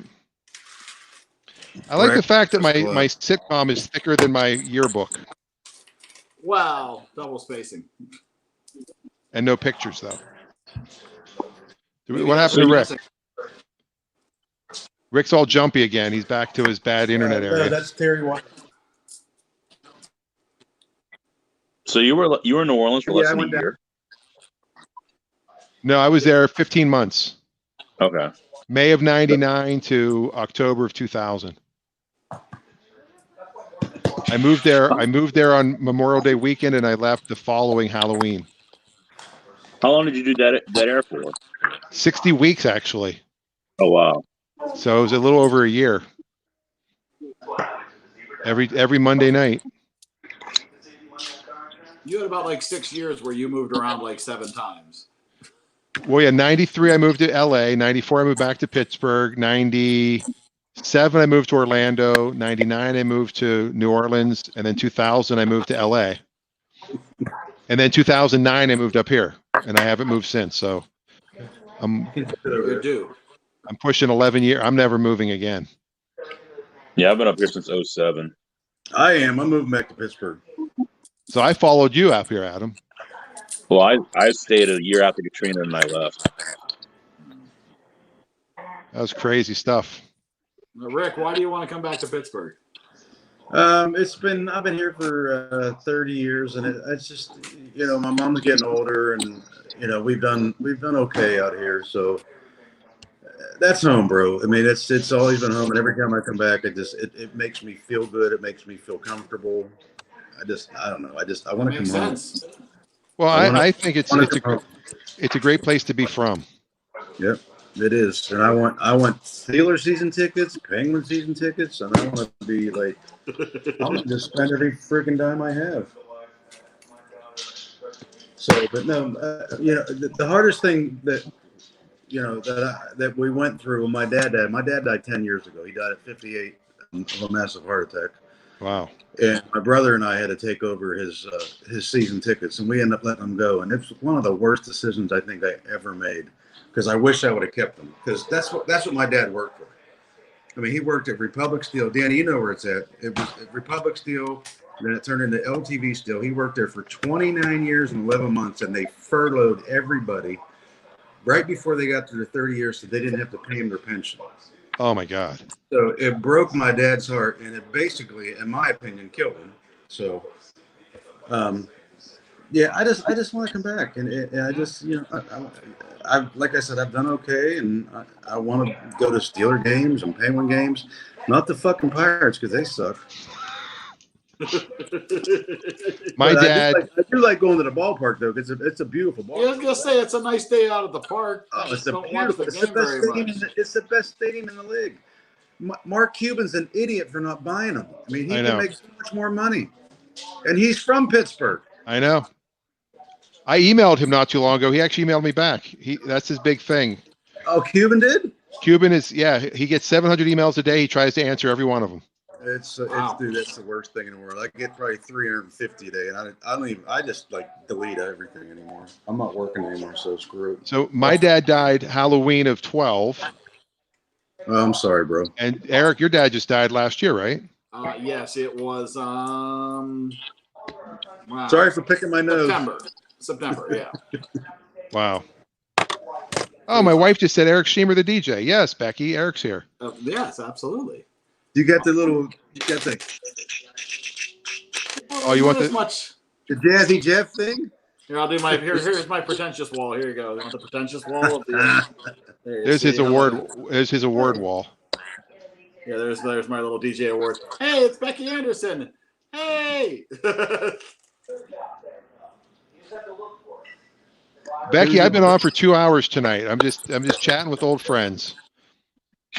I like the fact that my sitcom is thicker than my yearbook, Wow, double spacing. and no pictures though. What happened to Rick? Rick's all jumpy again. He's back to his bad internet area. That's Terry White. So you were in New Orleans for less than a year? No, I was there 15 months. Okay. May of 99 to October of 2000. I moved there on Memorial Day weekend, and I left the following Halloween. How long did you do that air for? 60 weeks, actually. Oh, wow. So it was a little over a year. Every Monday night. You had about like 6 years where you moved around like 7 times. Well, yeah, 93, I moved to LA. 94, I moved back to Pittsburgh. 97, I moved to Orlando. 99, I moved to New Orleans. And then 2000, I moved to LA. And then 2009, I moved up here. And I haven't moved since. So You're due. I'm pushing 11 years. I'm never moving again. Yeah, I've been up here since 07. I am. I'm moving back to Pittsburgh. So I followed you up here, Adam. Well, I stayed a year after Katrina and I left. That was crazy stuff. Now, Rick, why do you want to come back to Pittsburgh? I've been here for 30 years, and it's just, you know, my mom's getting older, and you know, we've done okay out here, so that's home, bro. I mean, it's always been home, and every time I come back, it makes me feel good. It makes me feel comfortable. I don't know. I want to come home. Sense. Well, I think it's a great place to be from. Yep. It is, and I want Steelers season tickets, Penguin season tickets, and I want to be like, I want to just spend every freaking dime I have. So, but no, the hardest thing that that we went through when my dad died. My dad died 10 years ago. He died at 58 of a massive heart attack. Wow. And my brother and I had to take over his season tickets, and we ended up letting him go. And it's one of the worst decisions I think I ever made, because I wish I would have kept them, because that's what my dad worked for. I mean, he worked at Republic Steel. Danny, you know where it's at. It was at Republic Steel, then it turned into LTV Steel. He worked there for 29 years and 11 months, and they furloughed everybody right before they got to their 30 years, so they didn't have to pay him their pension. Oh my God. So it broke my dad's heart, and it basically, in my opinion, killed him. So, yeah, I just want to come back, and I just, I like I said, I've done okay, and I want to go to Steeler games and Penguin games, not the fucking Pirates, because they suck. My But dad. I do like going to the ballpark though, because it's a beautiful ballpark. Yeah, I was gonna say it's a nice day out at the park. I Oh, it's just a don't watch beautiful. the It's the game best very stadium. much. It's the best stadium in the league. Mark Cuban's an idiot for not buying them. I mean, he I can know. make so much more money, and he's from Pittsburgh. I know. I emailed him not too long ago. He actually emailed me back. That's his big thing. Oh, Cuban did? Cuban is, yeah, he gets 700 emails a day. He tries to answer every one of them. Wow. Dude, that's the worst thing in the world. I get probably 350 a day, and I don't even. I just like delete everything anymore. I'm not working anymore, so screw it. So my dad died Halloween of 12. Oh, I'm sorry, bro. And Eric, your dad just died last year, right? Yes, it was. Wow. Sorry for picking my nose. September. Yeah. Wow. Oh, my wife just said Eric Schemer, the DJ. Yes, Becky, Eric's here. Yes, absolutely. You got the Oh, you want Not as the- much? the Jazzy Jeff thing? Here, I'll do my. Here's my pretentious wall. Here you go. You want the pretentious wall? Of the, there you There's his see. award. There's his award wall. Yeah, there's my little DJ award. Hey, it's Becky Anderson. Hey. Becky, I've been on for 2 hours tonight. I'm just chatting with old friends.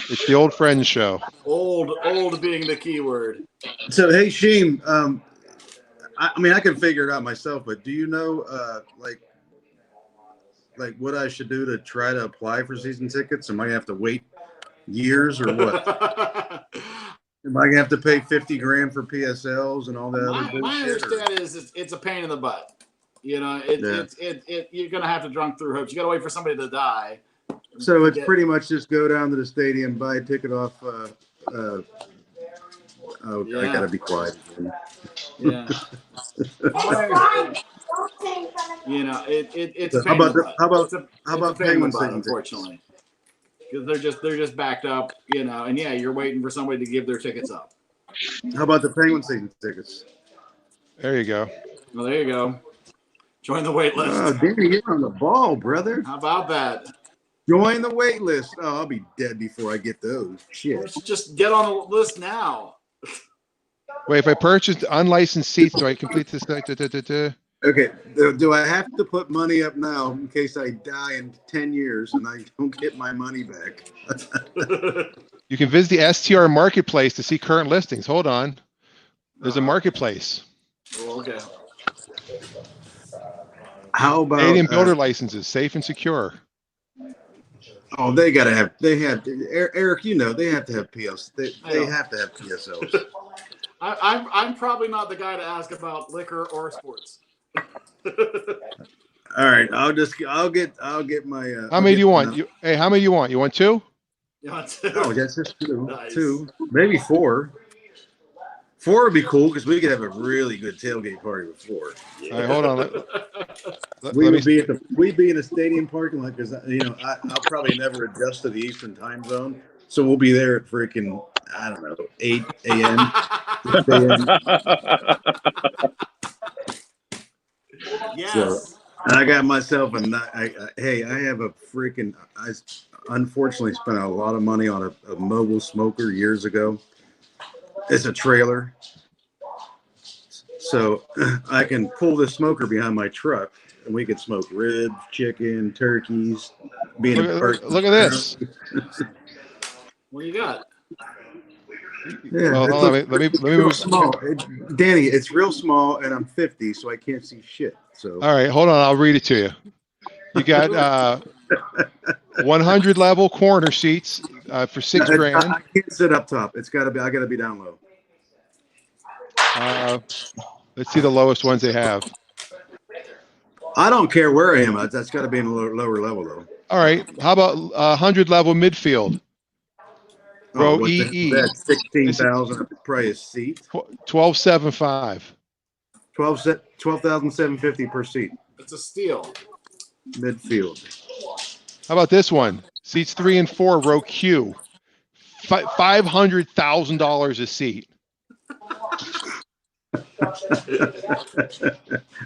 It's the old friends show. Old being the key word. So hey, Sheem, I mean I can figure it out myself, but do you know like what I should do to try to apply for season tickets? Am I gonna have to wait years or what? Am I gonna have to pay 50 grand for PSLs and all that other bullshit? My understanding is it's a pain in the butt. You know, you're gonna have to jump through hoops. You gotta wait for somebody to die. So it's pretty much just go down to the stadium, buy a ticket off. I gotta be quiet. Yeah. You know, it's a How pain in the about butt. how about It's a pain in the Penguin butt, season tickets? unfortunately, because they're just backed up. You know, and yeah, you're waiting for somebody to give their tickets up. How about the Penguin season tickets? There you go. Well, there you go. Join the wait list. Oh, Danny, you're on the ball, brother. How about that? Join the wait list. Oh, I'll be dead before I get those. Shit. Just get on the list now. Wait, if I purchased unlicensed seats, do I complete this? Okay. Do I have to put money up now in case I die in 10 years and I don't get my money back? You can visit the STR marketplace to see current listings. Hold on. There's a marketplace. Oh, okay. How about Canadian builder licenses, safe and secure. Oh, they have Eric, you know, they have to have PS. They have to have PSLs. I'm probably not the guy to ask about liquor or sports. All right, I'll get my. How many do you want? Hey, how many do you want? You want two? Yeah, Oh, that's just two. Nice. Two, maybe four. Four would be cool because we could have a really good tailgate party with four. All right, hold on. We'd be in a stadium parking lot because I'll probably never adjust to the Eastern time zone, so we'll be there at freaking 8 a.m. 6 a.m. Yes. So, and I got myself I have a freaking. I unfortunately spent a lot of money on a mobile smoker years ago. It's a trailer, so I can pull the smoker behind my truck, and we could smoke ribs, chicken, turkeys. Being Look at this. What do you got? Yeah, Well, it hold on, looks let me real move. small. Danny, it's real small, and I'm 50, so I can't see shit. So All right, hold on. I'll read it to you. You got 100 level corner seats for $6,000. I can't sit up top. I gotta be down low. Let's see the lowest ones they have. I don't care where I am. That's got to be in a lower level though. All right. How about 100 level midfield? Row what the EE. heck is that? 16,000 probably a seat. 12,750. 12,750 per seat. It's a steal. Midfield. How about this one? Seats 3 and 4, row Q. $500,000 a seat.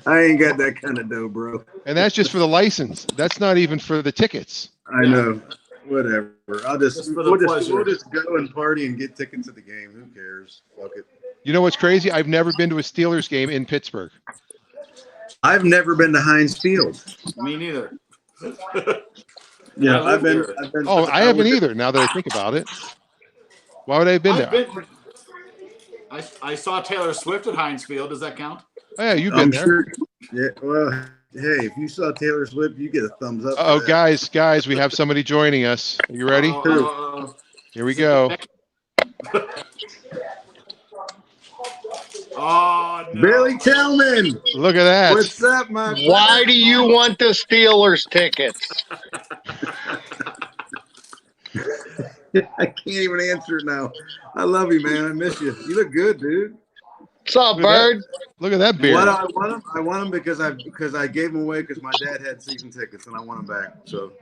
I ain't got that kind of dough, bro. And that's just for the license. That's not even for the tickets. I know. Whatever. We'll just go and party and get tickets to the game. Who cares? Fuck it. You know what's crazy? I've never been to a Steelers game in Pittsburgh. I've never been to Heinz Field. Me neither. Yeah, I've been. Oh, I haven't either. Now that I think about it, why would I have been there? I saw Taylor Swift at Heinz Field. Does that count? Oh, yeah, you've been there. Sure. Yeah. Well, hey, if you saw Taylor Swift, you get a thumbs up. Oh, guys, we have somebody joining us. Are you ready? Here we go. Oh, no. Billy Tillman. Look at that. What's up, my friend? Why do you want the Steelers tickets? I can't even answer it now. I love you, man. I miss you. You look good, dude. What's up, Bird? Look at that beard. What I want them? I want them because I gave them away because my dad had season tickets and I want them back. So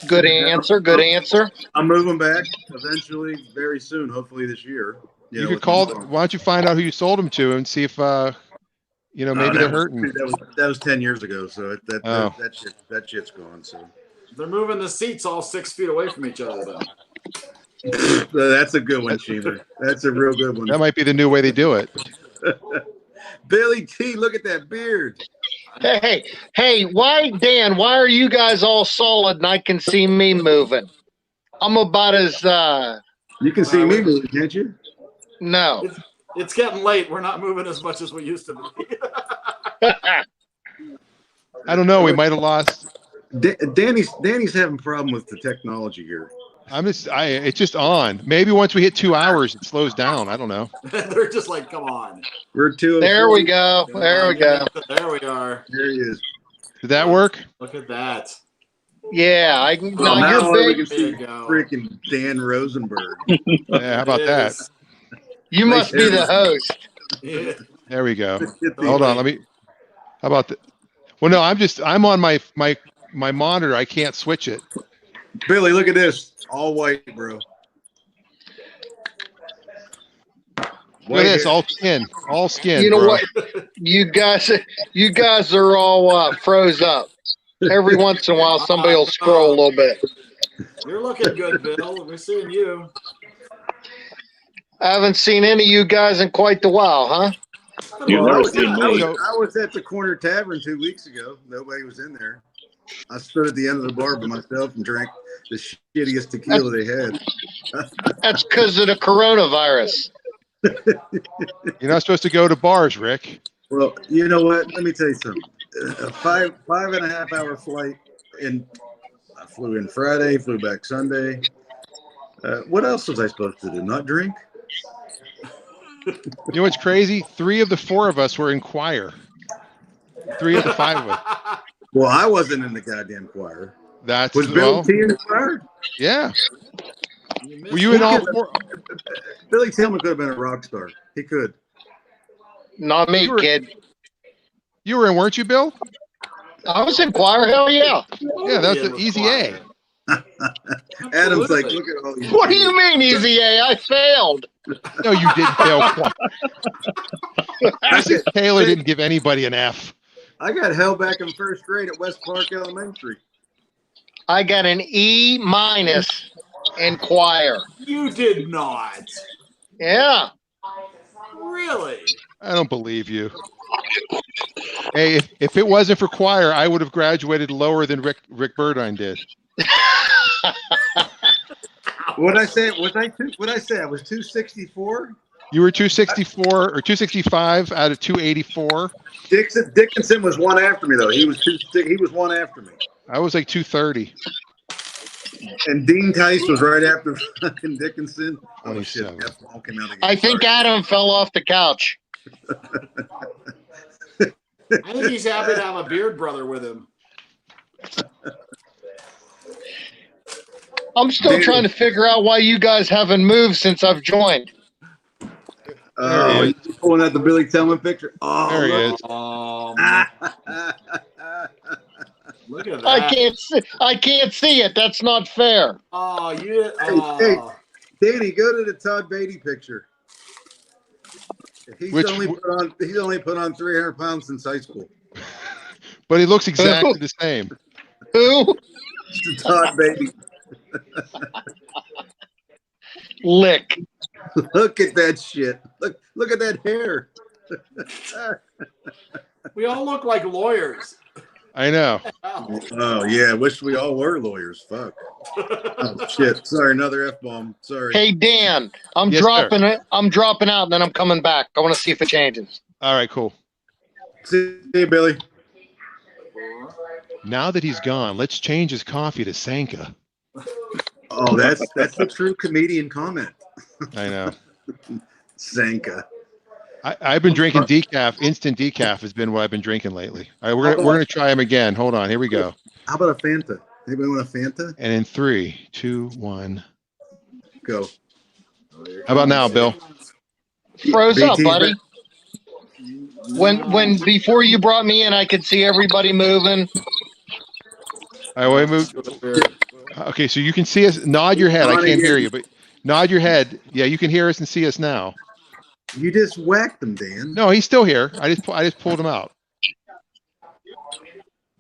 Good answer. Good answer. I'm moving back eventually, very soon. Hopefully this year. You could call. Why don't you find out who you sold them to and see if maybe they're hurting. That was 10 years ago. So that shit's gone. So They're moving the seats all 6 feet away from each other, though. that's a good one, Sheena. That's a real good one. That might be the new way they do it. Billy T, look at that beard. Hey, Dan, why are you guys all solid and I can see me moving? I'm about as, You can see me moving, can't you? no. It's getting late. We're not moving as much as we used to be. I don't know. We might have lost. Danny's having a problem with the technology here. It's just on. Maybe once we hit 2 hours, it slows down. I don't know. They're just like, come on. We're two. There we go. There we go. There we are. There he is. Did that work? Look at that. Yeah, Now you're we big. can see There you go. freaking Dan Rosenberg. Yeah, how about It that? is. You must be the host. Yeah. There we go. Get the- Hold on. How about that? Well, no, I'm on my monitor. I can't switch it. Billy, look at this. All white, bro. Look at this. All skin. All skin. You know bro. what? You guys are all froze up. Every once in a while, somebody will scroll a little bit. You're looking good, Bill. We're seeing you. I haven't seen any of you guys in quite a while, huh? You've Well, I never was, seen I me. was- I was at the corner tavern 2 weeks ago. Nobody was in there. I stood at the end of the bar by myself and drank the shittiest tequila they had. That's because of the coronavirus. You're not supposed to go to bars, Rick. Well, you know what? Let me tell you something. A 5.5 hour flight, and I flew in Friday, flew back Sunday. What else was I supposed to do? Not drink? You know what's crazy? 3 of the 4 of us were in choir. 3 of the 5 of us. Well, I wasn't in the goddamn choir. That's Was Billy T in the choir? Yeah. missed Were you in all it. 4? Billy Tillman could have been a rock star. He could. Not me, kid. You were in, weren't you, Bill? I was in choir. Hell yeah. Yeah, that's an easy A. Adam's like, look at all these. What do you mean, Easy A? I failed. No, you didn't fail. Taylor didn't give anybody an F. I got held back in first grade at West Park Elementary. I got an E- in choir. You did not. Yeah. Really? I don't believe you. Hey, if it wasn't for choir, I would have graduated lower than Rick Burdine did. What I say? What I say? I was 264. You were 264 or 265 out of 284. Dickinson was one after me though. He was one after me. I was like 230. And Dean Tice was right after fucking Dickinson. Oh shit! 27. That ball came out again. I think Sorry. Adam fell off the couch. I think he's happy to have a beard brother with him. I'm still trying to figure out why you guys haven't moved since I've joined. Oh, you pulling out the Billy Tillman picture? Oh, There he is. Look at that. I can't see it. That's not fair. Oh, you. Hey, Danny, go to the Todd Beatty picture. He's only put on 300 pounds since high school. But he looks exactly the same. Who? It's Todd Beatty. Lick. Look at that shit. Look at that hair. We all look like lawyers. I know. Oh yeah, wish we all were lawyers. Fuck. Oh shit. Sorry, another F-bomb. Sorry. Hey Dan, I'm Yes, dropping it. I'm dropping out and then I'm coming back. I want to see if it changes. All right, cool. See you, Billy. Now that he's gone, let's change his coffee to Sanka. Oh, that's the true comedian comment. I know. Zanka. I've been drinking decaf. Instant decaf has been what I've been drinking lately. All right, we're gonna try him again. Hold on. Here we go. How about a Fanta? Anybody want a Fanta? And in 3, 2, 1. Go. How about now, Bill? Froze up, BT, buddy. When before you brought me in, I could see everybody moving. All right, move. Okay, so you can see us. Nod your head. I can't hear you, but nod your head. Yeah, you can hear us and see us now. You just whacked him, Dan. No, he's still here. I just pulled him out.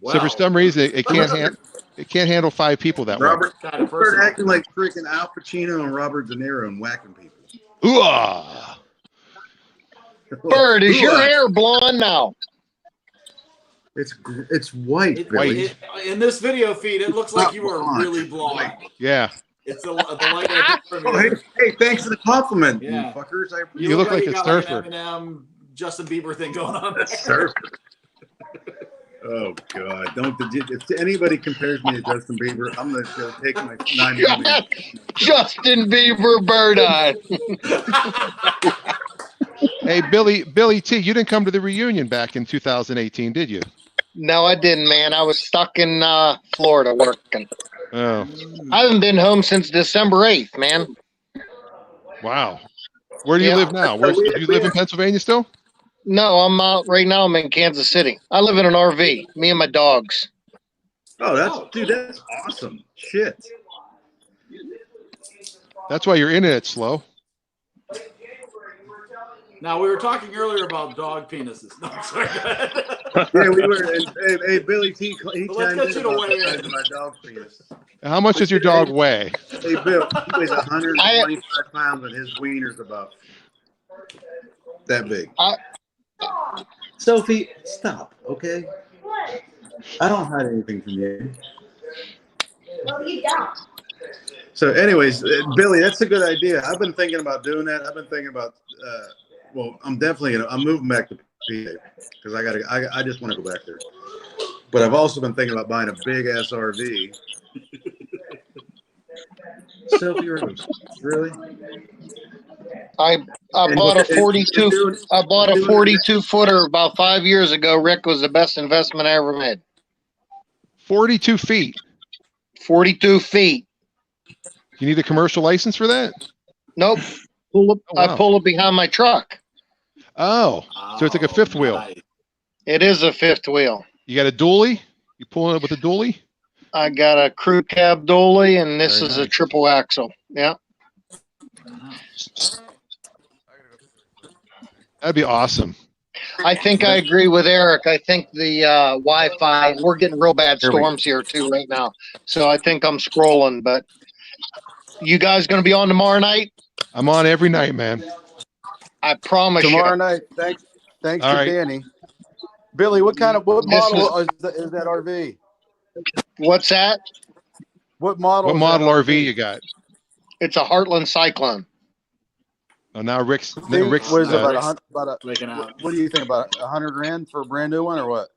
Wow. So for some reason it can't handle 5 people that Robert, Kind of start person. acting like freaking Al Pacino and Robert De Niro and whacking people. way. Ooh-ah. Bird, is your Ooh, hair blonde now? It's white, Billy. In this video feed, it looks like you are really blonde. Yeah. It's the light I took from Oh, you. hey, thanks for the compliment, Yeah. you fuckers. I You look like a got surfer. Like an Eminem, Justin Bieber thing going on. There. surfer. Oh God! If anybody compares me to Justin Bieber, I'm gonna go take my 9mm. Justin Bieber bird eye. Hey, Billy T, you didn't come to the reunion back in 2018, did you? No, I didn't, man. I was stuck in Florida working. Oh, I haven't been home since December 8th, man. wow. Where do you Yeah. live now? Do you live in Pennsylvania still? No, I'm out right now. I'm in Kansas City. I live in an RV. Me and my dogs. Oh, that's awesome. Shit. That's why your internet's slow. Now, we were talking earlier about dog penises. No, I'm sorry. Yeah, we were. Hey, Billy T. He Let's chimed get you in to about weigh the size in. of my dog's penis. How much does your dog weigh? Hey, Bill, he weighs 125 pounds, and his wiener's about that big. Sophie, stop, okay? I don't hide anything from you. Well, you don't. So, anyways, Billy, that's a good idea. I've been thinking about doing that. I've been thinking about, I'm definitely I'm moving back to PA because I just want to go back there. But I've also been thinking about buying a big ass RV. Sophie Rose, really? I bought a 42. I bought a 42 footer about 5 years ago. Rick, was the best investment I ever made. 42 feet. 42 feet. You need a commercial license for that? Nope. Pull it, Oh, wow. I pull it behind my truck. Oh, so it's like a fifth wheel. Nice. It is a fifth wheel. You got a dually? You pulling it with a dually? I got a crew cab dolly, and this Very is a nice. triple axle. Yeah. That'd be awesome. I think I agree with Eric. I think the Wi-Fi, we're getting real bad There we go. storms here too right now. So I think I'm scrolling, but you guys going to be on tomorrow night? I'm on every night, man. I promise Tomorrow you. night. Thanks All to right. Danny. Billy, what model is that RV? What's that? What model? What is model that RV you got? It's a Heartland Cyclone. Oh, now Rick's. What Rick's is it, about Making out. what do you think, about $100,000 for a brand new one, or what?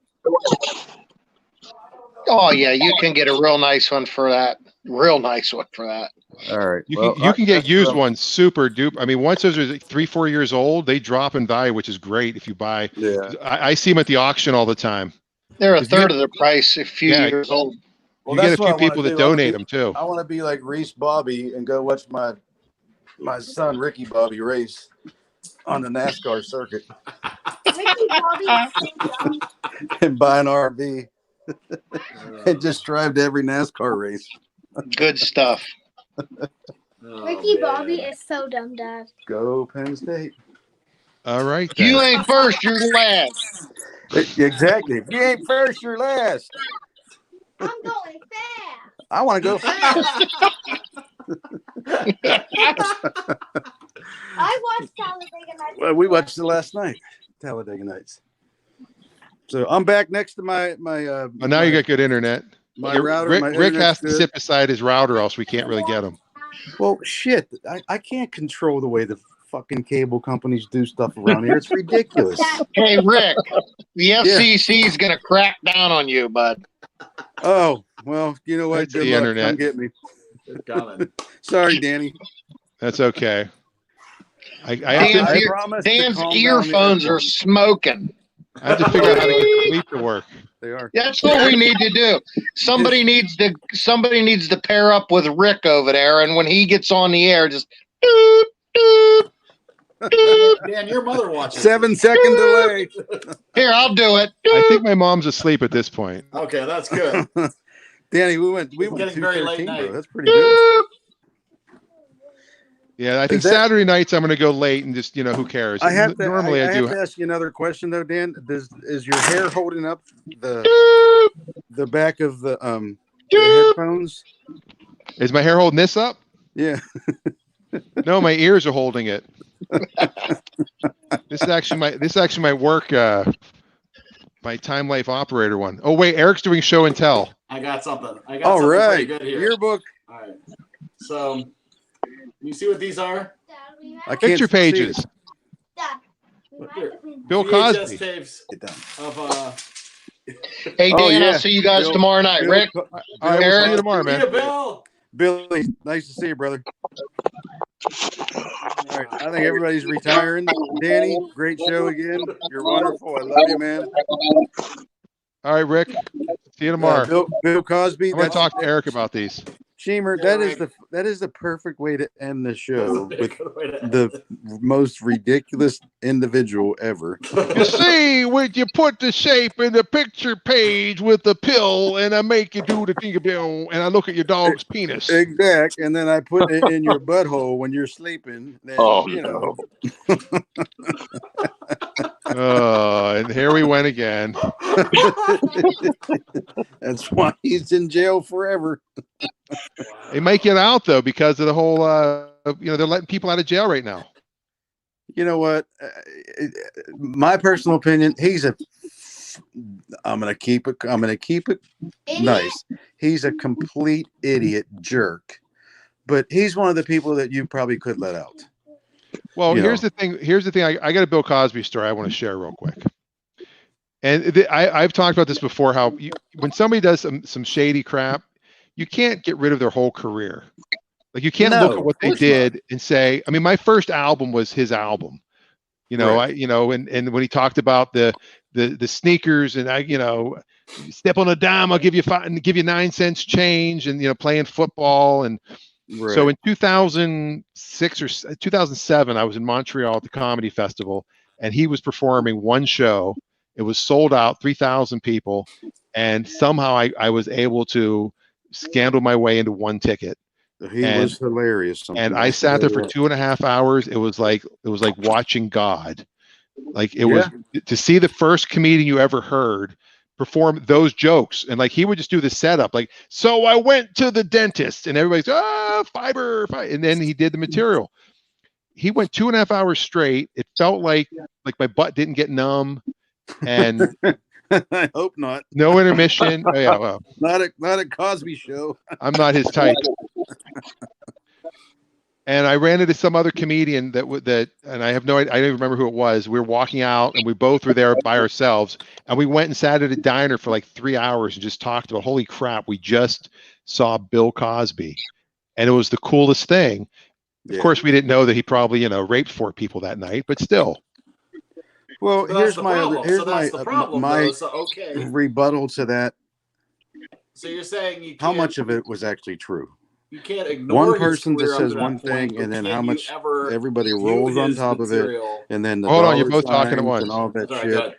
Oh yeah, you can get a real nice one for that. Real nice one for that. All right. you can get used ones super duper. I mean, once those are like 3-4 years old, they drop in value, which is great if you buy. Yeah. I see them at the auction all the time. They're a If you third get- of the price, a few Yeah. years old. Well, You get a that's what few I wanna people that do. I wanna donate be- them too. I want to be like Reese Bobby and go watch my son Ricky Bobby race on the NASCAR circuit Ricky Bobby is so dumb. and buy an RV and just drive to every NASCAR race. Good stuff. Ricky Bobby is so dumb, Dad. Go Penn State. All right. You then. ain't first, you're last. Exactly. If you ain't first, you're last. I'm going fast. I want to go fast. I watched Talladega Nights. Well, we watched it last night, Talladega Nights. So I'm back next to my Oh, now you got good internet. my Yeah, router. Rick, my Rick has internet's to good. sit beside his router, else we can't really get him. Well, shit, I can't control the way the fucking cable companies do stuff around here. It's ridiculous. Hey Rick, the FCC is gonna crack down on you, bud. Oh, well, you know what? It's Good the luck. internet. Come get me. It's coming. Sorry, Danny. That's okay. I have Dan's, to, ear- promise to Dan's calm down the earphones airport. are smoking. I have to figure out how to get sleep to work. They are. That's what we need to do. Somebody needs to pair up with Rick over there, and when he gets on the air, just doop, doop, doop. Dan, your mother watches. 7-second delay. Here, I'll do it. I think my mom's asleep at this point. Okay, that's good. Danny, we went getting very late 2:13, night. bro. That's pretty good. Yeah, I think Is that- Saturday nights I'm going to go late and just, who cares? I have to. Normally I I do. have to ask you another question though, Dan. Is your hair holding up the back of the headphones? Is my hair holding this up? Yeah. No, my ears are holding it. This is actually my work. My Time Life Operator one. Oh wait, Eric's doing show and tell. I got something. All something right. pretty good here. Yearbook. All right. So, you see what these are? Dad, we have I can't Picture see it. pages. Dad, we Here. have to- Bill VHS Cosby. tapes Get down. of Hey Oh, Dan, yeah. I'll see you guys Bill- tomorrow night. Bill- Rick, All right, we'll see Eric. you tomorrow, man. Yeah, Bill. Billy, nice to see you, brother. All right. I think everybody's retiring. Danny, great show again. You're wonderful. I love you, man. All right, Rick. See you tomorrow. Bill Cosby. I'm going to That's talk to Eric about these. Sheemer. Yeah, That is the perfect way to end the show with Good way to- the most ridiculous individual ever. You see, when you put the shape in the picture page with the pill, and I make you do the thing, and I look at your dog's penis. Exact. And then I put it in your butthole when you're sleeping. Then, Oh, And here we went again. That's why he's in jail forever. They might get out though because of the whole. They're letting people out of jail right now. You know what? My personal opinion, I'm gonna keep it Idiot. nice. He's a complete idiot jerk. But he's one of the people that you probably could let out. Well, You here's the thing. I got a Bill Cosby story I want to share real quick. And I've talked about this before. How when somebody does some shady crap, you can't get rid of their whole career. Like you can't No, look at what of they course did and say. I mean, my first album was his album. Right. And when he talked about the sneakers and step on a dime, I'll give you 9 cents change, and playing football and. Right. So in 2006 or 2007, I was in Montreal at the Comedy Festival, and he was performing one show. It was sold out, 3,000 people, and somehow I was able to scandal my way into one ticket. He was hilarious. And I sat there for 2.5 hours. It was like watching God. Like it was to see the first comedian you ever heard perform those jokes, and like he would just do the setup, like, so I went to the dentist, and everybody's fiber, and then he did the material. He went 2.5 hours straight. It felt like my butt didn't get numb, and I hope not. No intermission. Oh, yeah, well, Not a Cosby show. I'm not his type. And I ran into some other comedian and I have no idea, I don't even remember who it was. We were walking out and we both were there by ourselves, and we went and sat at a diner for like 3 hours and just talked about, holy crap, we just saw Bill Cosby. And it was the coolest thing. Of course, we didn't know that he probably, raped 4 people that night, but still. Well, So here's that's the my problem. here's So that's my the problem, my though. So, okay. rebuttal to that. So you're saying you can't, How much of it was actually true? you can't ignore One person his just career up says to that one thing, point, but and then can how you much ever everybody view rolls on his top of it, material? and then the Hold on, you're dollar both talking at signs once. and all that Sorry, shit. go ahead.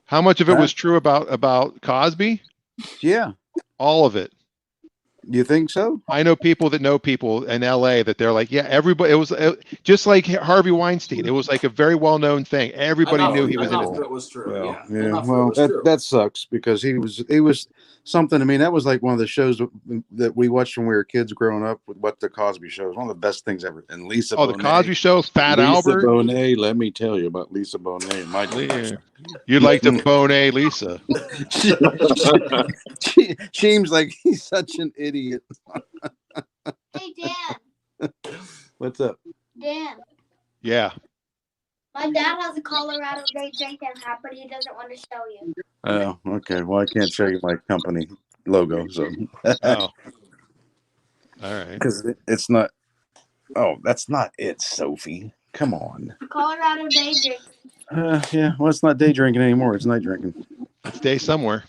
How much of it Huh? was true about Cosby? Yeah, All of it. you think so? I know people that know people in LA that they're like, yeah, everybody, it was just like Harvey Weinstein. It was like a very well-known thing. Everybody knew he was in enough it. of it was true. Well, Yeah, yeah. enough of it Well, was true. that sucks because he was something. I mean, that was like one of the shows that we watched when we were kids growing up. With What the Cosby Show. It was one of the best things ever. And Lisa. Oh, the Bonet. Cosby Show, Fat Lisa Albert. Bonet. Let me tell you about Lisa Bonet. My Yeah. You'd like to Bonet Lisa. she seems like he's such an idiot. Hey, Dan. What's up? Dan. Yeah. My dad has a Colorado Day drinking hat, but he doesn't want to show you. Oh, okay. Well, I can't show you my company logo, so. Oh. All right. Because it's not. Oh, that's not it, Sophie. Come on. Colorado Day drinking. Yeah. Well, it's not day drinking anymore. It's night drinking. Stay somewhere.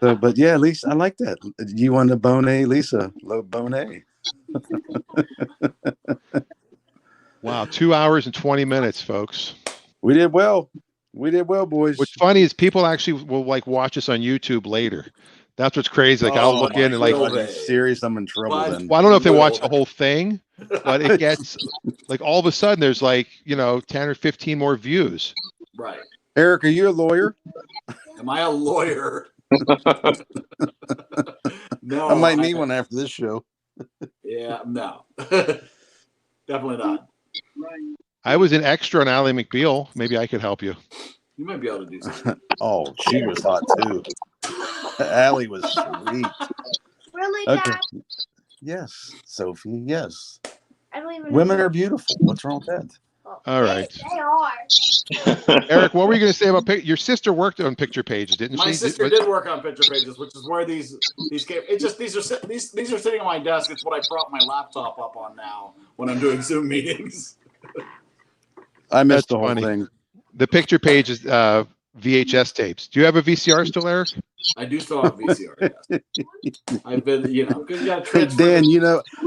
So, but yeah, Lisa, I like that. You want to Bonet, Lisa? Low Bonet. Wow. 2 hours and 20 minutes, folks. We did well. We did well, boys. What's funny is people actually will like watch us on YouTube later. That's what's crazy. Like I'll look in and like, God. Are you serious? I'm in trouble But- then. well, I don't know if they Will watch the they? whole thing, but it gets like all of a sudden there's like, 10 or 15 more views. Right. Eric, are you a lawyer? Am I a lawyer? No. I might need one after this show. Yeah, no. Definitely not. I was an extra on Ally McBeal. Maybe I could help you. You might be able to do something. Oh, she was hot too. Allie was sweet. Really, Okay. Dad? Yes, Sophie. Yes. I don't even Women know. are beautiful. What's wrong with that? Well, All right. They are. Eric, what were you going to say about your sister worked on picture pages, didn't she? My sister did work on picture pages, which is where these came. It just these are sitting on my desk. It's what I prop my laptop up on now when I'm doing Zoom meetings. I missed That's the whole funny. thing. The picture pages, VHS tapes. Do you have a VCR still, Eric? I do still have VCR. Yes. I've been, because you got to transfer. Dan,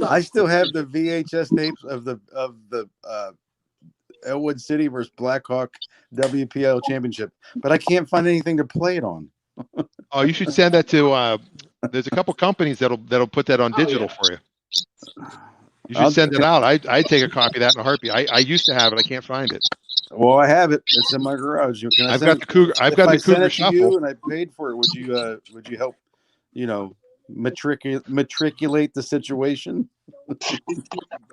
I still have the VHS tapes of the Elwood City versus Blackhawk WPL championship, but I can't find anything to play it on. Oh, you should send that to. There's a couple companies that'll put that on Oh, digital yeah. for you. You should send it out. I'd take a copy of that in a heartbeat. I used to have it. I can't find it. Well, I have it. It's in my garage. Can I I've send got the Cougar. I've if got I the sent Cougar it to you Shuffle. and I paid for it, would you help? Matriculate the situation.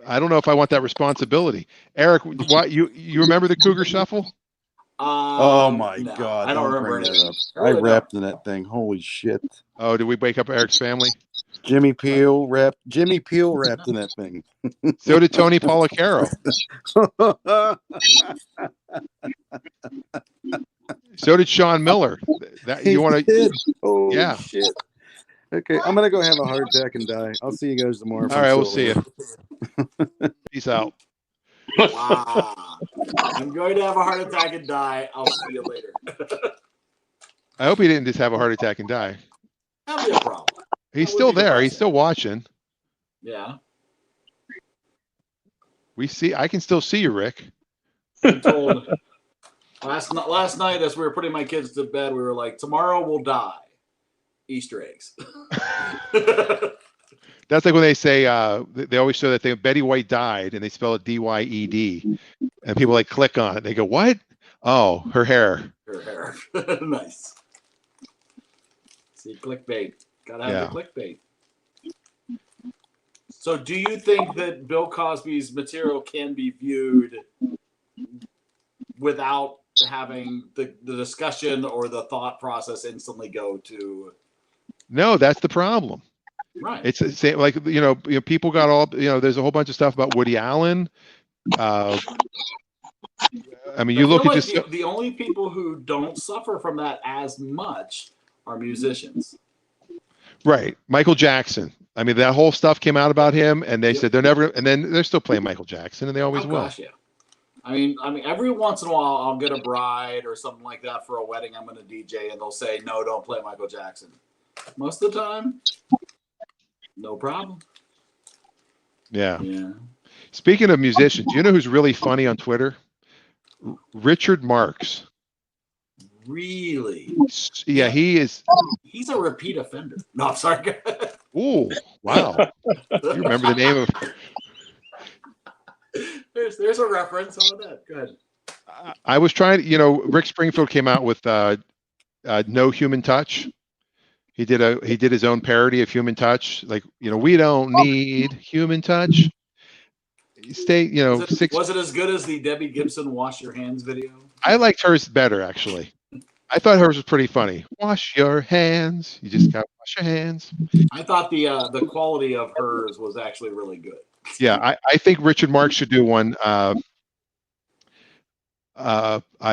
I don't know if I want that responsibility. Eric, what you remember the Cougar Shuffle? Oh my No, God! I don't bring remember that it. up. I really I don't. rapped in that thing. Holy shit! Oh, did we wake up Eric's family? Jimmy Peel rapped. Jimmy Peel rapped in that thing. So did Tony Policaro. So did Sean Miller. That He you want to? did. Holy Yeah. shit. Okay, I'm gonna go have a heart attack and die. I'll see you guys tomorrow. if All I'm right, we'll still see you. Peace out. Wow. I'm going to have a heart attack and die. I'll see you later. I hope he didn't just have a heart attack and die. That'll be a problem. He's That would still be there. He's depressing. still watching. Yeah. I can still see you, Rick. I'm told last night as we were putting my kids to bed, we were like, tomorrow we'll die. Easter eggs. That's like when they say they always show that Betty White died and they spell it DYED, and people like click on it. They go, "What? Oh, her hair." Her hair. Nice. See, clickbait. Gotta have the clickbait. So do you think that Bill Cosby's material can be viewed without having the discussion or the thought process instantly go to No, that's the problem. right. It's the same, like, people got all, there's a whole bunch of stuff about Woody Allen. I mean, you I look feel at like just, the only people who don't suffer from that as much are musicians. right. Michael Jackson. I mean, that whole stuff came out about him, and they said they're never, and then they're still playing Michael Jackson, and they always Oh will. gosh, yeah. I mean, every once in a while I'll get a bride or something like that for a wedding. I'm going to DJ, and they'll say, "No, don't play Michael Jackson." Most of the time, no problem. Yeah. Yeah. Speaking of musicians, you know who's really funny on Twitter? Richard Marx. Really? Yeah, he is. He's a repeat offender. No, I'm sorry. Ooh, wow. You remember the name of? There's a reference on that. Good. I was trying to, Rick Springfield came out with No Human Touch. He did his own parody of Human Touch. Like, we don't need human touch. Stay, Was it as good as the Debbie Gibson "Wash Your Hands" video? I liked hers better, actually. I thought hers was pretty funny. Wash your hands. You just gotta wash your hands. I thought the quality of hers was actually really good. Yeah, I think Richard Marx should do one. I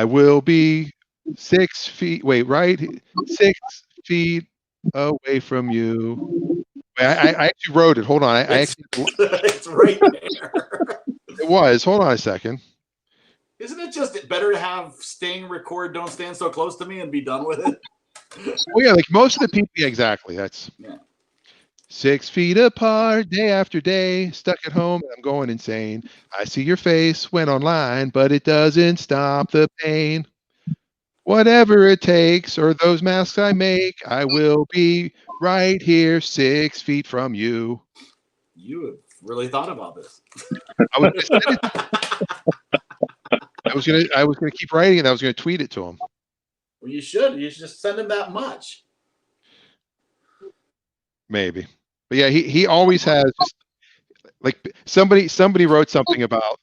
will be 6 feet. Wait, right? 6 feet away from you. I actually wrote it. Hold on. It's right there. It was. Hold on a second. Isn't it just better to have Sting record "Don't Stand So Close to Me" and be done with it? Well, yeah, like most of the people. Yeah, exactly. That's 6 feet apart, day after day, stuck at home. I'm going insane. I see your face when online, but it doesn't stop the pain. Whatever it takes, or those masks I make, I will be right here 6 feet from you. You have really thought about this. I was gonna keep writing it. I was gonna tweet it to him. Well, you should. You should just send him that much. Maybe, but yeah, he always has just, like, somebody wrote something about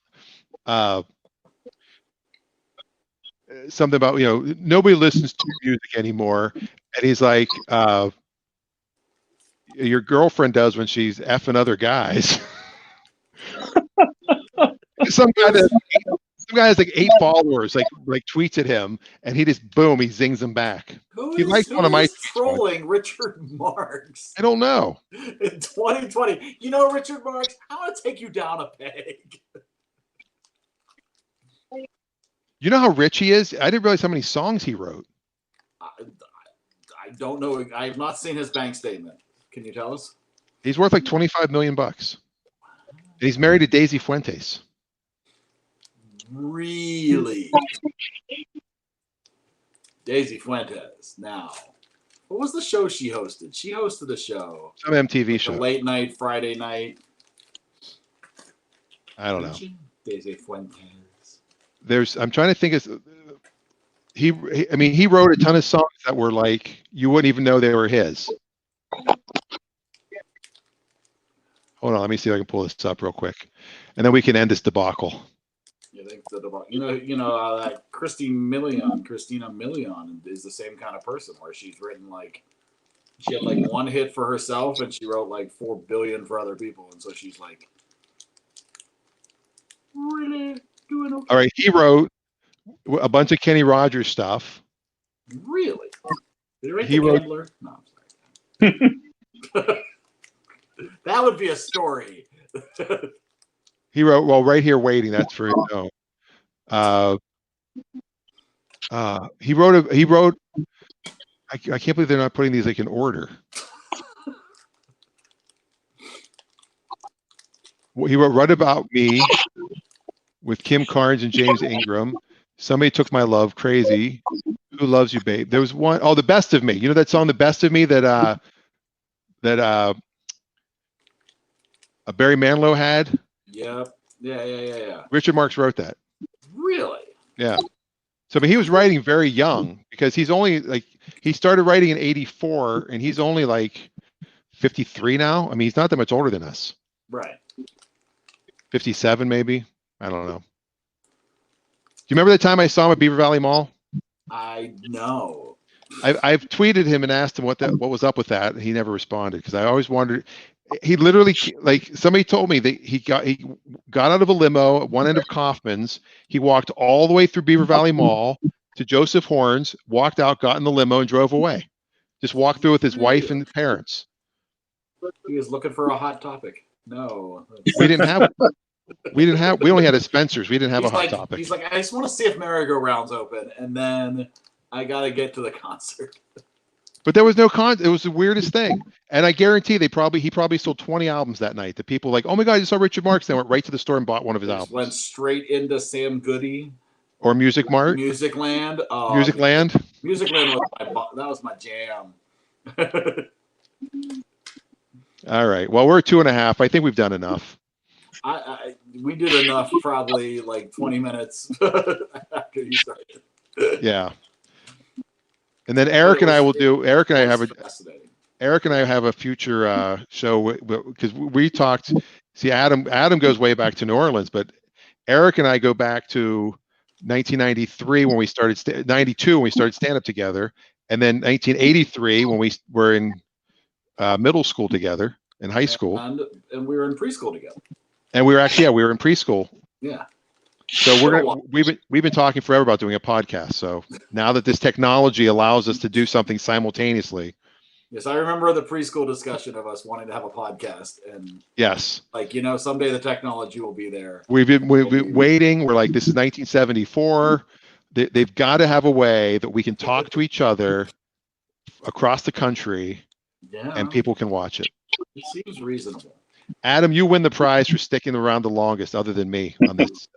nobody listens to music anymore, and he's like, your girlfriend does when she's effing other guys. Some guy has like 8 followers, like tweets at him, and he just boom, he zings them back. He likes one of my trolling Richard Marx. I don't know. In 2020, Richard Marx, I want to take you down a peg. You know how rich he is? I didn't realize how many songs he wrote. I don't know. I have not seen his bank statement. Can you tell us? He's worth like $25 million. And he's married to Daisy Fuentes. Really? Daisy Fuentes. Now, what was the show she hosted? She hosted a show. Some MTV show. Late night, Friday night. I don't know. Daisy Fuentes. I'm trying to think of. He wrote a ton of songs that were like, you wouldn't even know they were his. Hold on, let me see if I can pull this up real quick, and then we can end this debacle. Christina Milian is the same kind of person where she's written she had like one hit for herself and she wrote like 4 billion for other people, and so she's like really doing okay. All right, he wrote a bunch of Kenny Rogers stuff. Really? Did he write He The wrote. Gambler? No, I'm sorry. That would be a story. He wrote, well, right here waiting. That's for he wrote. I can't believe they're not putting these like in order. He wrote "Right About Me" with Kim Carnes and James Ingram. "Somebody Took My Love," "Crazy," "Who Loves You, Babe." There was one, "The Best of Me." You know that song, "The Best of Me," that Barry Manilow had? Yep. Yeah. Richard Marx wrote that. Really? Yeah. So, he was writing very young because he's only he started writing in '84 and he's only like 53 now. I mean, he's not that much older than us. Right. 57 maybe. I don't know. you remember the time I saw him at Beaver Valley Mall? I know. I've tweeted him and asked him what was up with that, and he never responded because I always wondered. He literally, like, somebody told me that he got out of a limo at one end of Kaufman's. He walked all the way through Beaver Valley Mall to Joseph Horns, walked out, got in the limo, and drove away. Just walked through with his wife and parents. He was looking for a hot topic. No. We didn't have. We only had a Spencer's. We didn't have a hot topic. He's like, I just want to see if merry-go-round's open, and then I gotta get to the concert. But there was no It was the weirdest thing. And I guarantee he probably sold 20 albums that night. The people were like, oh my God, you saw Richard Marx. They went right to the store and bought one of his albums. Went straight into Sam Goody. Or Music Mart. Musicland. Musicland. Musicland was my jam. All right. Well, we're at 2.5. I think we've done enough. We did enough probably like 20 minutes after you started. Yeah. And then Eric and I have a future show because we talked. See, Adam goes way back to New Orleans, but Eric and I go back to 1993 when we started 92 when we started stand up together, and then 1983 when we were in middle school together, in high school, and we were in preschool together. And we were actually we were in preschool. Yeah. So we've been talking forever about doing a podcast. So now that this technology allows us to do something simultaneously. Yes, I remember the preschool discussion of us wanting to have a podcast, and yes, like, someday the technology will be there. We've been waiting. We're like, this is 1974. They've got to have a way that we can talk to each other across the country, and people can watch it. It seems reasonable. Adam, you win the prize for sticking around the longest, other than me on this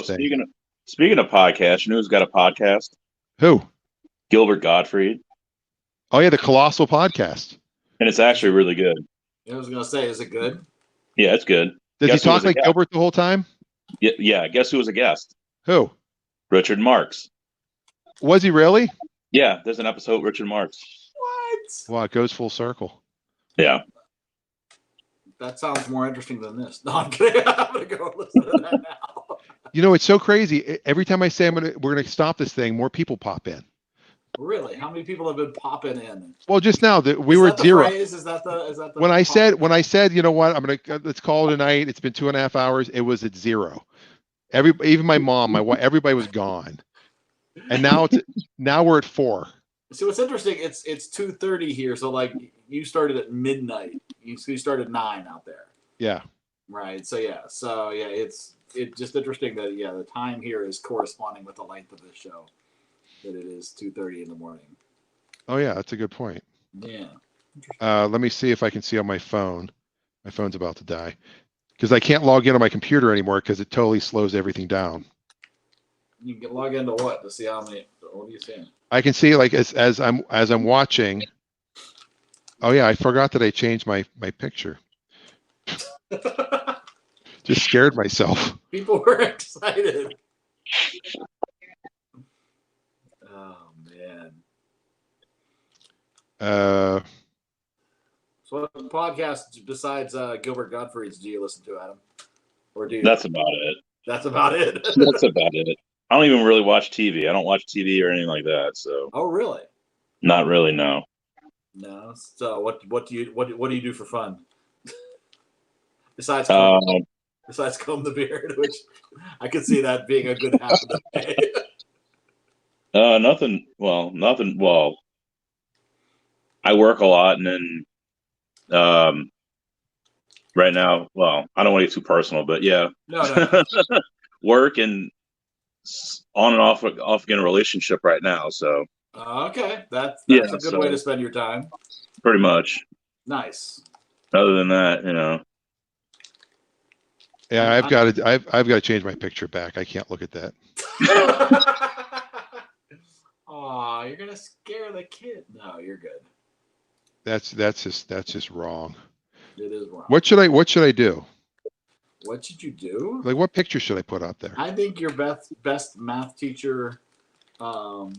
thing. Speaking of podcasts, you know who's got a podcast? Who? Gilbert Gottfried. Oh yeah, the Colossal Podcast. And it's actually really good. I was gonna say, is it good? Yeah, it's good. Does he talk like Gilbert the whole time? Yeah. Guess who was a guest? Who? Richard Marx. Was he really? Yeah, there's an episode with Richard Marx. What? Wow, it goes full circle. Yeah. That sounds more interesting than this. No, I'm kidding. I'm gonna go listen to that now. It's so crazy. Every time I say we're gonna stop this thing, more people pop in. Really? How many people have been popping in? Well, just now we were at 0. Is that the when I said, you know what, let's call it a night. It's been 2.5 hours. It was at 0. Even my mom, my wife, everybody was gone. And now we're at 4. So what's interesting, it's 2:30 here. So like you started at midnight. You started 9 out there. Yeah. Right. So it's just interesting that the time here is corresponding with the length of this show. That it is 2:30 in the morning. Oh yeah, that's a good point. Yeah. Let me see if I can see on my phone. My phone's about to die because I can't log in on my computer anymore because it totally slows everything down. You can log into what to see how many? What are you seeing? I can see like as I'm watching. Oh yeah, I forgot that I changed my picture. Just scared myself. People were excited. Oh man. So what podcast besides Gilbert Gottfried's do you listen to, Adam? Or do you? That's about it. That's about it. That's about it. I don't even really watch TV. I don't watch TV or anything like that. So. Oh really? Not really. No. No. So what do you do for fun? Besides comb the beard, which I could see that being a good half of the day. Nothing. Well, I work a lot, and then right now, well, I don't want to get too personal, but yeah, no. work and on and off again a relationship right now. So okay, that's a good way to spend your time. Pretty much. Nice. Other than that, Yeah, I've got to change my picture back. I can't look at that. Oh, you're gonna scare the kid. No, you're good. That's just wrong. It is wrong. What should I do? What should you do? Like, what picture should I put up there? I think your best math teacher. No,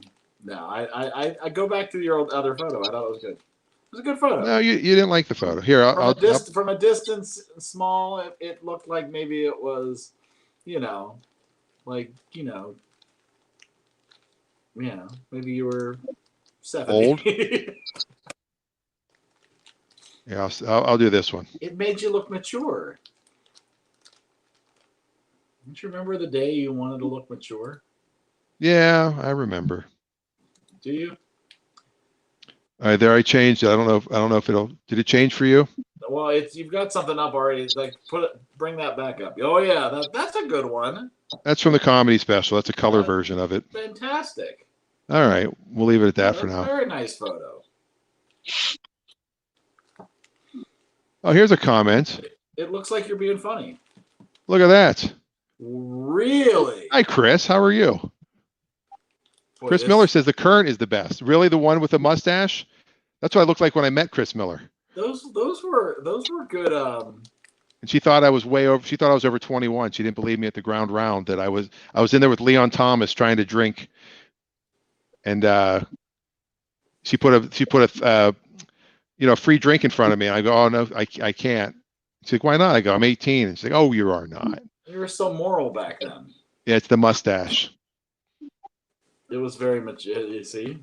I go back to your other photo. I thought it was good. It was a good photo. No, you didn't like the photo. Here, from a distance, small. It looked like maybe it was, Yeah, maybe you were 70. Old? Yeah, I'll do this one. It made you look mature. Don't you remember the day you wanted to look mature? Yeah, I remember. Do you? All right, there I changed it. I don't know if it'll. Did it change for you? Well, you've got something up already. It's like bring that back up. Oh yeah, that's a good one. That's from the comedy special. That's a color Yeah. version of it. Fantastic. All right, we'll leave it at that That's for a now. very nice photo. Oh, here's a comment. It looks like you're being funny. Look at that. Really? Hi, Chris. How are you? Boy, Chris this- Miller says the current is the best. Really, the one with the mustache? That's what I looked like when I met Chris Miller. Those were good. And she thought I was way over. She thought I was over 21. She didn't believe me at the ground round that I was in there with Leon Thomas trying to drink, and she put a free drink in front of me. I go, oh no, I can't. She's like, why not? I go, I'm 18. And she's like, oh, you are not. You were so moral back then. Yeah, it's the mustache. It was very much. You see.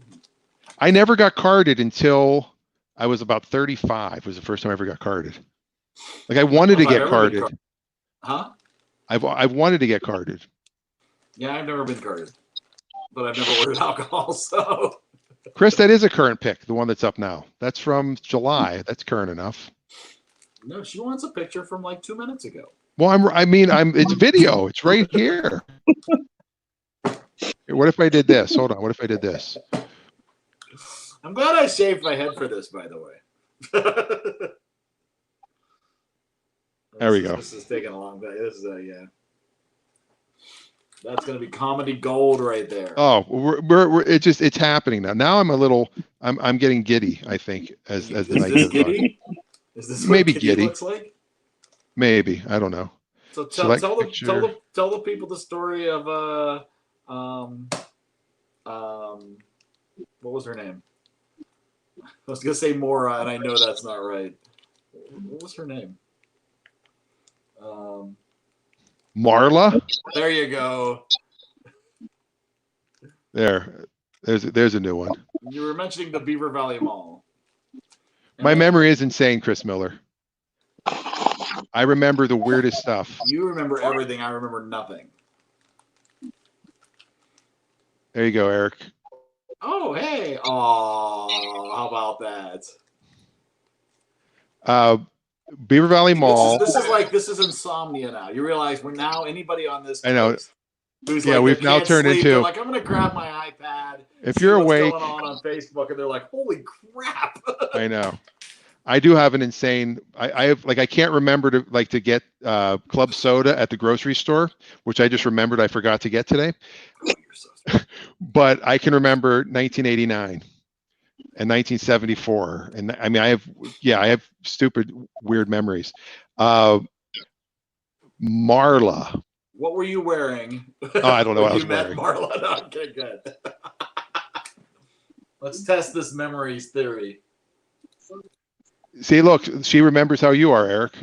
I never got carded until I was about 35. Was the first time I ever got carded. Like I wanted to I've get never been carded. Huh? I've wanted to get carded. Yeah, I've never been carded, but I've never ordered alcohol. So. Chris, that is a current pick, the one that's up now. That's from July. That's current enough. No, she wants a picture from like 2 minutes ago. Well, it's video. It's right here. What if I did this? Hold on. What if I did this? I'm glad I shaved my head for this, by the way. There we go. This is taking a long time. This is yeah. That's gonna be comedy gold right there. Oh, it's happening now. Now I'm getting giddy. I think as the night goes on. Giddy? Is this what Maybe giddy giddy. looks like? Maybe, I don't know. So Select tell picture. the people the story of what was her name? I was gonna say Mora, and I know that's not right. What was her name? Marla. There you go. There's a new one. You were mentioning the Beaver Valley Mall. My memory is insane, Chris Miller. I remember the weirdest stuff. You remember everything. I remember nothing. There you go, Eric. Oh, hey. Oh, how about that? Beaver Valley Mall. This is insomnia now. You realize we're now anybody on this. I know. coast who's Yeah, like, we've they now can't turned sleep. into- They're like, I'm gonna grab my iPad. If see you're what's awake, going on Facebook, and they're like, holy crap. I know. I do have an insane. I have I can't remember to get club soda at the grocery store, which I just remembered I forgot to get today. Oh, you're so sorry. But I can remember 1989 and 1974, and I mean I have stupid weird memories. Marla. What were you wearing? Oh, I don't know what I was you met wearing. Marla. No, okay, good. Let's test this memories theory. See, look, she remembers how you are, Eric.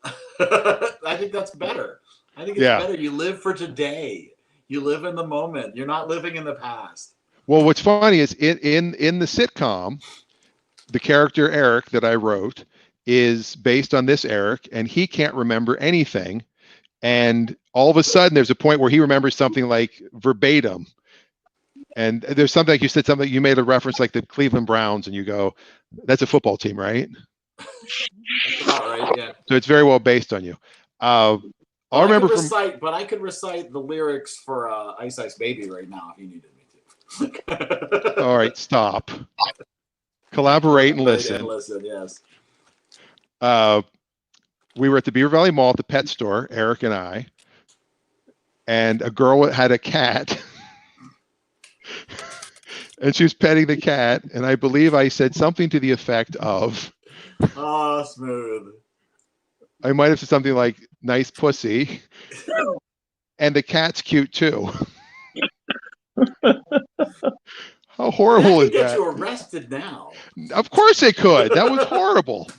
I think that's better. I think it's better. You live for today. You live in the moment. You're not living in the past. Well, what's funny is in the sitcom, the character Eric that I wrote is based on this Eric, and he can't remember anything. And all of a sudden, there's a point where he remembers something like verbatim. And there's something like you said something, you made a reference like the Cleveland Browns, and you go, that's a football team, right? All right, yeah. So it's very well based on you. I remember I could recite the lyrics for Ice Ice Baby right now if you needed me to. All right, stop. Collaborate and listen. Listen, yes. We were at the Beaver Valley Mall at the pet store, Eric and I, and a girl had a cat. And she was petting the cat, and I believe I said something to the effect of, Oh, smooth. I might have said something like, nice pussy. And the cat's cute too. How horrible is Get that? you arrested now. Of course it could. That was horrible.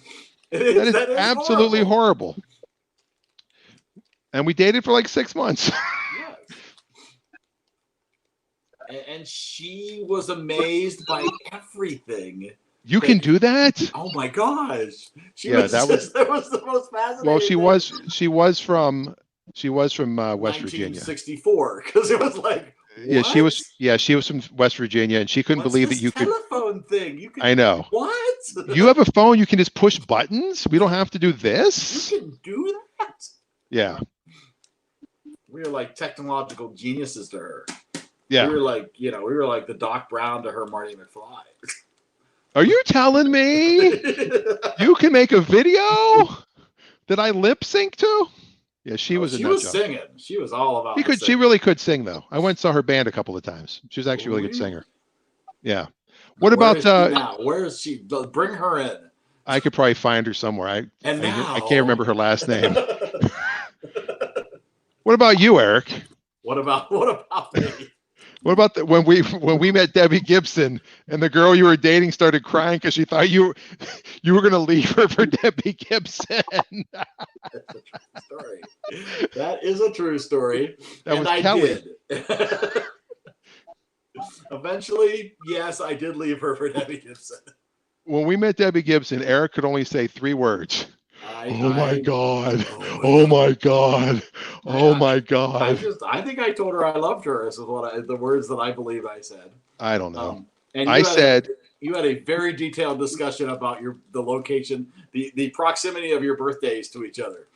That That is absolutely horrible. And we dated for like 6 months. Yes. And she was amazed by everything. You can do that? Oh my gosh! Yeah, that was the most fascinating. Well, thing. she was from West Virginia. 1964, because it was like, Yeah, what? she was from West Virginia, and she couldn't What's believe that this you could. telephone thing. You can. I know. What? You have a phone. You can just push buttons. We don't have to do this. You can do that. Yeah. We were like technological geniuses to her. Yeah. We were like, we were like the Doc Brown to her Marty McFly. Are you telling me you can make a video that I lip sync to? Yeah, she was a nut job. Singing. She was all about. She really could sing though. I went and saw her band a couple of times. She was actually a really good singer. Yeah. What about now? Where is she? Bring her in. I could probably find her somewhere. I can't remember her last name. What about you, Eric? What about me? What about when we met Debbie Gibson and the girl you were dating started crying because she thought you were going to leave her for Debbie Gibson? Story. That is a true story. That was Kelly. Did. Eventually, yes, I did leave her for Debbie Gibson. When we met Debbie Gibson, Eric could only say 3 words. Oh my God. I think I told her I loved her. This is the words that I believe I said. I don't know. And you had a very detailed discussion about the location, the proximity of your birthdays to each other.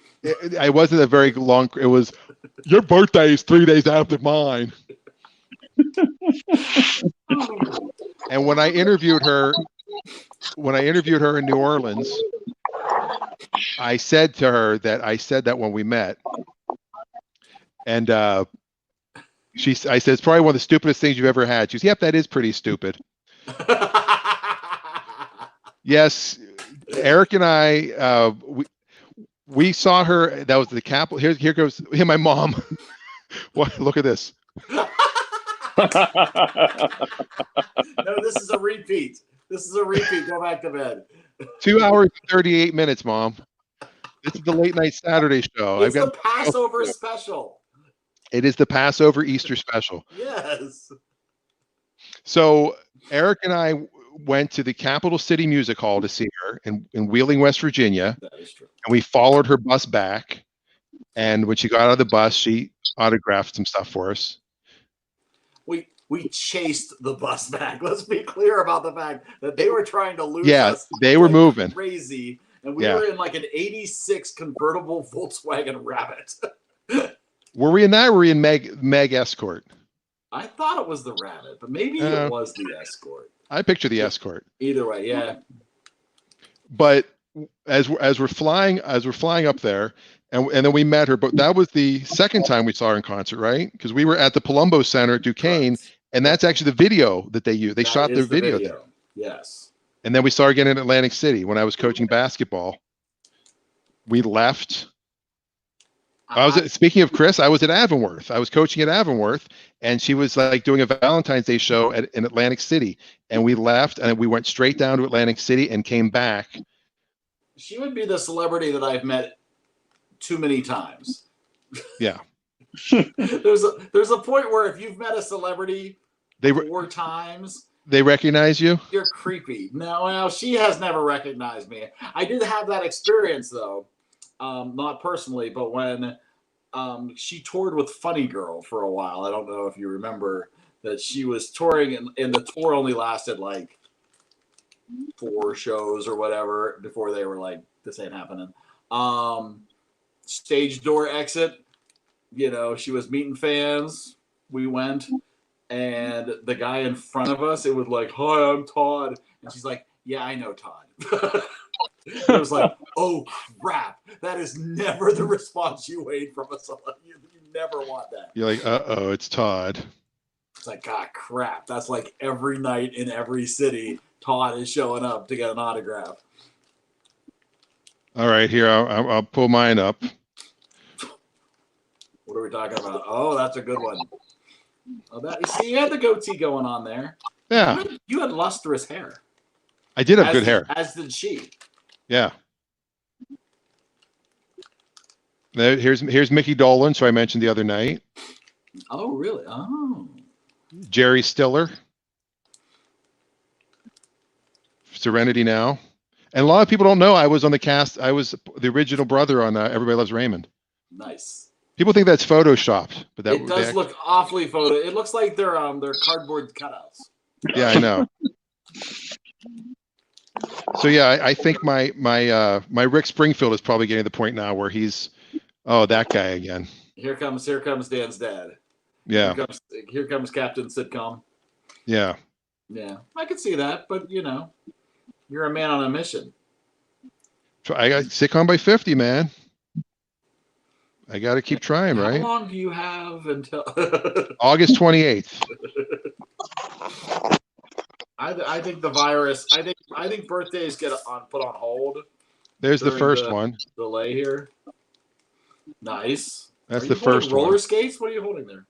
I wasn't a very long. It was your birthday is 3 days after mine. And when I interviewed her in New Orleans, I said to her that when we met, and I said, it's probably one of the stupidest things you've ever had. She goes, yep, that is pretty stupid. Yes, Eric and I, we saw her. That was the Capitol. Here goes my mom. What? Look at this. No, this is a repeat. Go back to bed. 2 hours and 38 minutes, Mom. This is the late night Saturday show. It's the Passover special. It is the Passover Easter special. Yes. So Eric and I went to the Capital City Music Hall to see her in Wheeling, West Virginia. That is true. And we followed her bus back. And when she got out of the bus, she autographed some stuff for us. We chased the bus back. Let's be clear about the fact that they were trying to lose us. Yeah, they were moving. Crazy. And we were in like an 86 convertible Volkswagen Rabbit. Were we in that or were we in Meg Escort? I thought it was the Rabbit, but maybe it was the Escort. I picture the Escort. Either way, yeah. But as we're flying up there, and then we met her, but that was the second time we saw her in concert, right? Because we were at the Palumbo Center at Duquesne, and that's actually the video that they used. They shot their video there. Yes. And then we saw her again in Atlantic City when I was coaching basketball. We left. Speaking of Chris, I was at Avonworth. I was coaching at Avonworth, and she was like doing a Valentine's Day show in Atlantic City. And we left, and we went straight down to Atlantic City and came back. She would be the celebrity that I've met too many times. Yeah. There's a point where if you've met a celebrity 4 times, they recognize you. You're creepy. No, she has never recognized me. I did have that experience though, not personally, but when she toured with Funny Girl for a while. I don't know if you remember that she was touring, and the tour only lasted like 4 shows or whatever before they were like, this ain't happening. Stage door exit, she was meeting fans. We went, and the guy in front of us, it was like, hi, I'm Todd. And she's like, yeah, I know Todd. I was like, oh crap. That is never the response you wait from a celebrity. You never want that. You're like, uh-oh, it's Todd. It's like, God, crap. That's like every night in every city, Todd is showing up to get an autograph. All right, here, I'll pull mine up. What are we talking about? Oh, that's a good one. Oh, see, you had the goatee going on there. Yeah. You had lustrous hair. I did have good hair. As did she. Yeah. Here's Mickey Dolenz, who I mentioned the other night. Oh, really? Oh. Jerry Stiller. Serenity Now. And a lot of people don't know I was on the cast. I was the original brother on Everybody Loves Raymond. Nice. People think that's photoshopped, but that It does look awfully photo. It looks like they're cardboard cutouts. Yeah, I know. So yeah, I think my Rick Springfield is probably getting to the point now where he's, oh, that guy again. Here comes Dan's dad. Yeah. Here comes Captain Sitcom. Yeah. Yeah, I could see that, but you know, you're a man on a mission. So I got sitcom by 50, man. I got to keep trying, right? How long do you have until August 28th? I think the virus. I think birthdays get put on hold. There's the first one. Delay here. Nice. That's the first roller one. Skates? What are you holding there?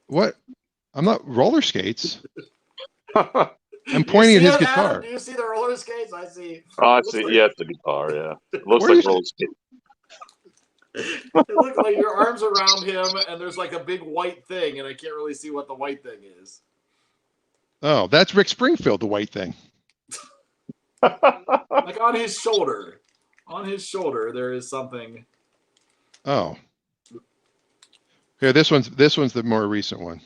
What? I'm not roller skates. I'm pointing at his guitar. Adam? Do you see the roller skates? I see. Oh, I see. Yeah, it's the guitar. Yeah, it looks like roller skate. It looks like your arms around him, and there's like a big white thing, and I can't really see what the white thing is. Oh, that's Rick Springfield, the white thing. Like on his shoulder. On his shoulder, there is something. Oh. Here, this one's the more recent one.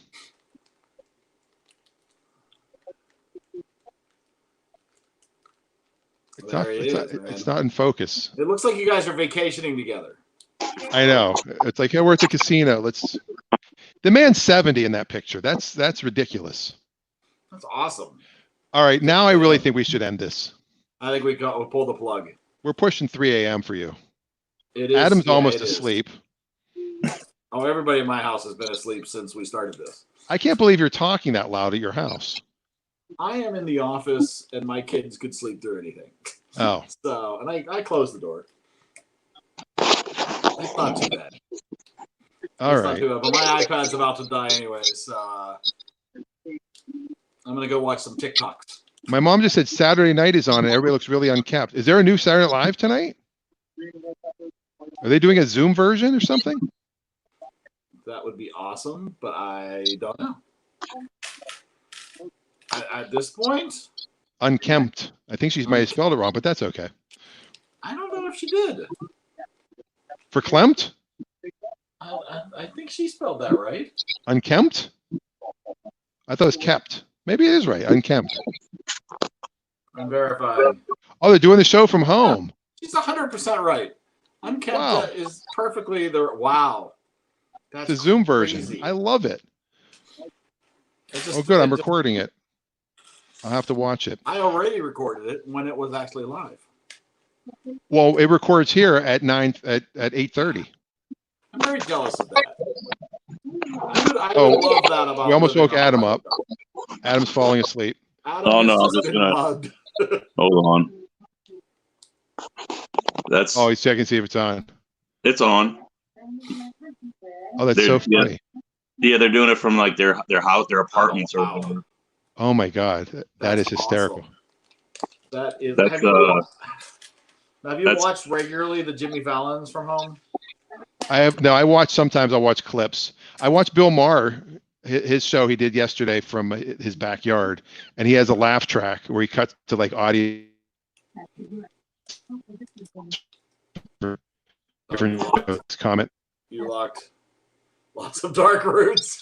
It's not in focus. It looks like you guys are vacationing together. I know. It's like, hey, we're at the casino. The man's 70 in that picture. That's ridiculous. That's awesome. All right, now I really think we should end this. I think we'll pull the plug. We're pushing 3 a.m. for you. It is. Adam's almost asleep. Oh, everybody in my house has been asleep since we started this. I can't believe you're talking that loud at your house. I am in the office, and my kids could sleep through anything. Oh. So, and I closed the door. It's not too bad. All it's right. Not too bad, but my iPad's about to die anyway, so I'm going to go watch some TikToks. My mom just said Saturday night is on and everybody looks really unkept. Is there a new Saturday Night Live tonight? Are they doing a Zoom version or something? That would be awesome, but I don't know. At this point? Unkempt. I think she might have spelled it wrong, but that's okay. I don't know if she did. For Klempt? I think she spelled that right. Unkempt? I thought it was kept. Maybe it is right. Unkempt. I'm verifying. Oh, they're doing the show from home. She's 100% right. Unkempt Wow. is perfectly the wow. That's The Zoom version. crazy. I love it. Just, Oh, good. I'm recording it. I'll have to watch it. I already recorded it when it was actually live. Well, it records here at 8:30. I'm very jealous of that. I Oh, would love that about we almost living woke on Adam my up. Adam's falling asleep. Adam Oh, has no, I'm just just been gonna- mugged. Hold on. That's Oh, he's checking to see if it's on. it's on. Oh, that's so Yeah. funny. Yeah, they're doing it from like their house, their apartments, Oh, or wow. whatever. Oh my God, that That's is hysterical. awesome. That is. That's, have you that's- watched regularly the Jimmy Fallons from home? I watch sometimes. I watch clips. I watch Bill Maher, his show he did yesterday from his backyard, and he has a laugh track where he cuts to like audio. Different comment. You locked lots of dark roots.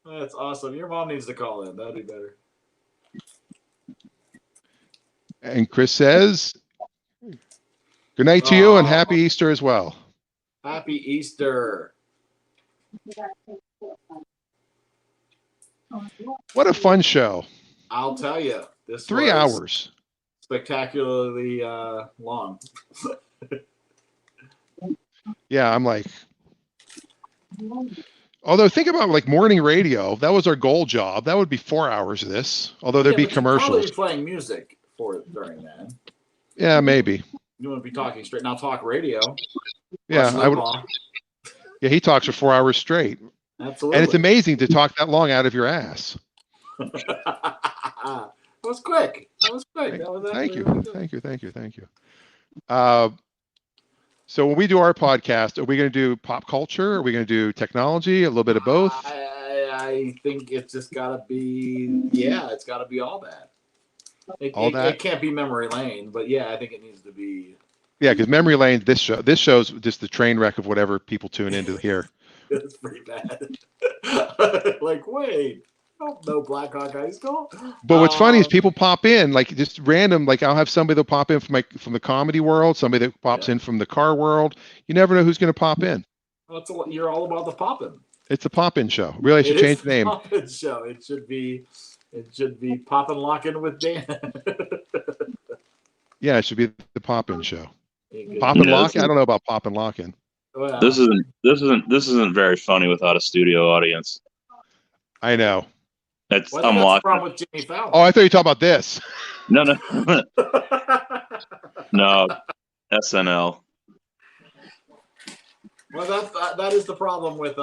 That's awesome. Your mom needs to call in. That'd be better. And Chris says, "Good night to you and Aw. happy Easter as well." Happy Easter. What a fun show! I'll tell you. This 3 was hours. spectacularly long. Yeah, I'm like. Although think about like morning radio, that was our goal job. That would be 4 hours of this. Although there'd be but you'd probably commercials. be playing music for it during that. Yeah, maybe. You wouldn't be talking straight. Now talk radio. Yeah, Watch I would. football. Yeah, he talks for 4 hours straight, Absolutely. and it's amazing to talk that long out of your ass. That was quick. That was quick. That was Thank actually you, really good. thank you, thank you, thank you. So when we do our podcast, are we going to do pop culture? Are we going to do technology? A little bit of both? I think it's just got to be, it's got to be all that. It can't be memory lane, but yeah, I think it needs to be. Yeah, because memory lane, this show's just the train wreck of whatever people tune into here. It's pretty bad. Like, wait. No Black Hawk High School. But what's funny is people pop in like just random. Like I'll have somebody that'll pop in from the comedy world, somebody that pops in from the car world. You never know who's going to pop in. Well, you're all about the poppin'. It's a pop-in show. Really, I should change the name. Pop-in show. It should be Poppin' Lockin' with Dan. Yeah, it should be the pop-in show. Poppin' Lockin'. I don't know about Poppin' Lockin'. Well, This isn't very funny without a studio audience. I know. I'm that's the watching. problem with Jimmy Fallon. Oh, I thought you were talking about this. No. No, SNL. Well, that is the problem with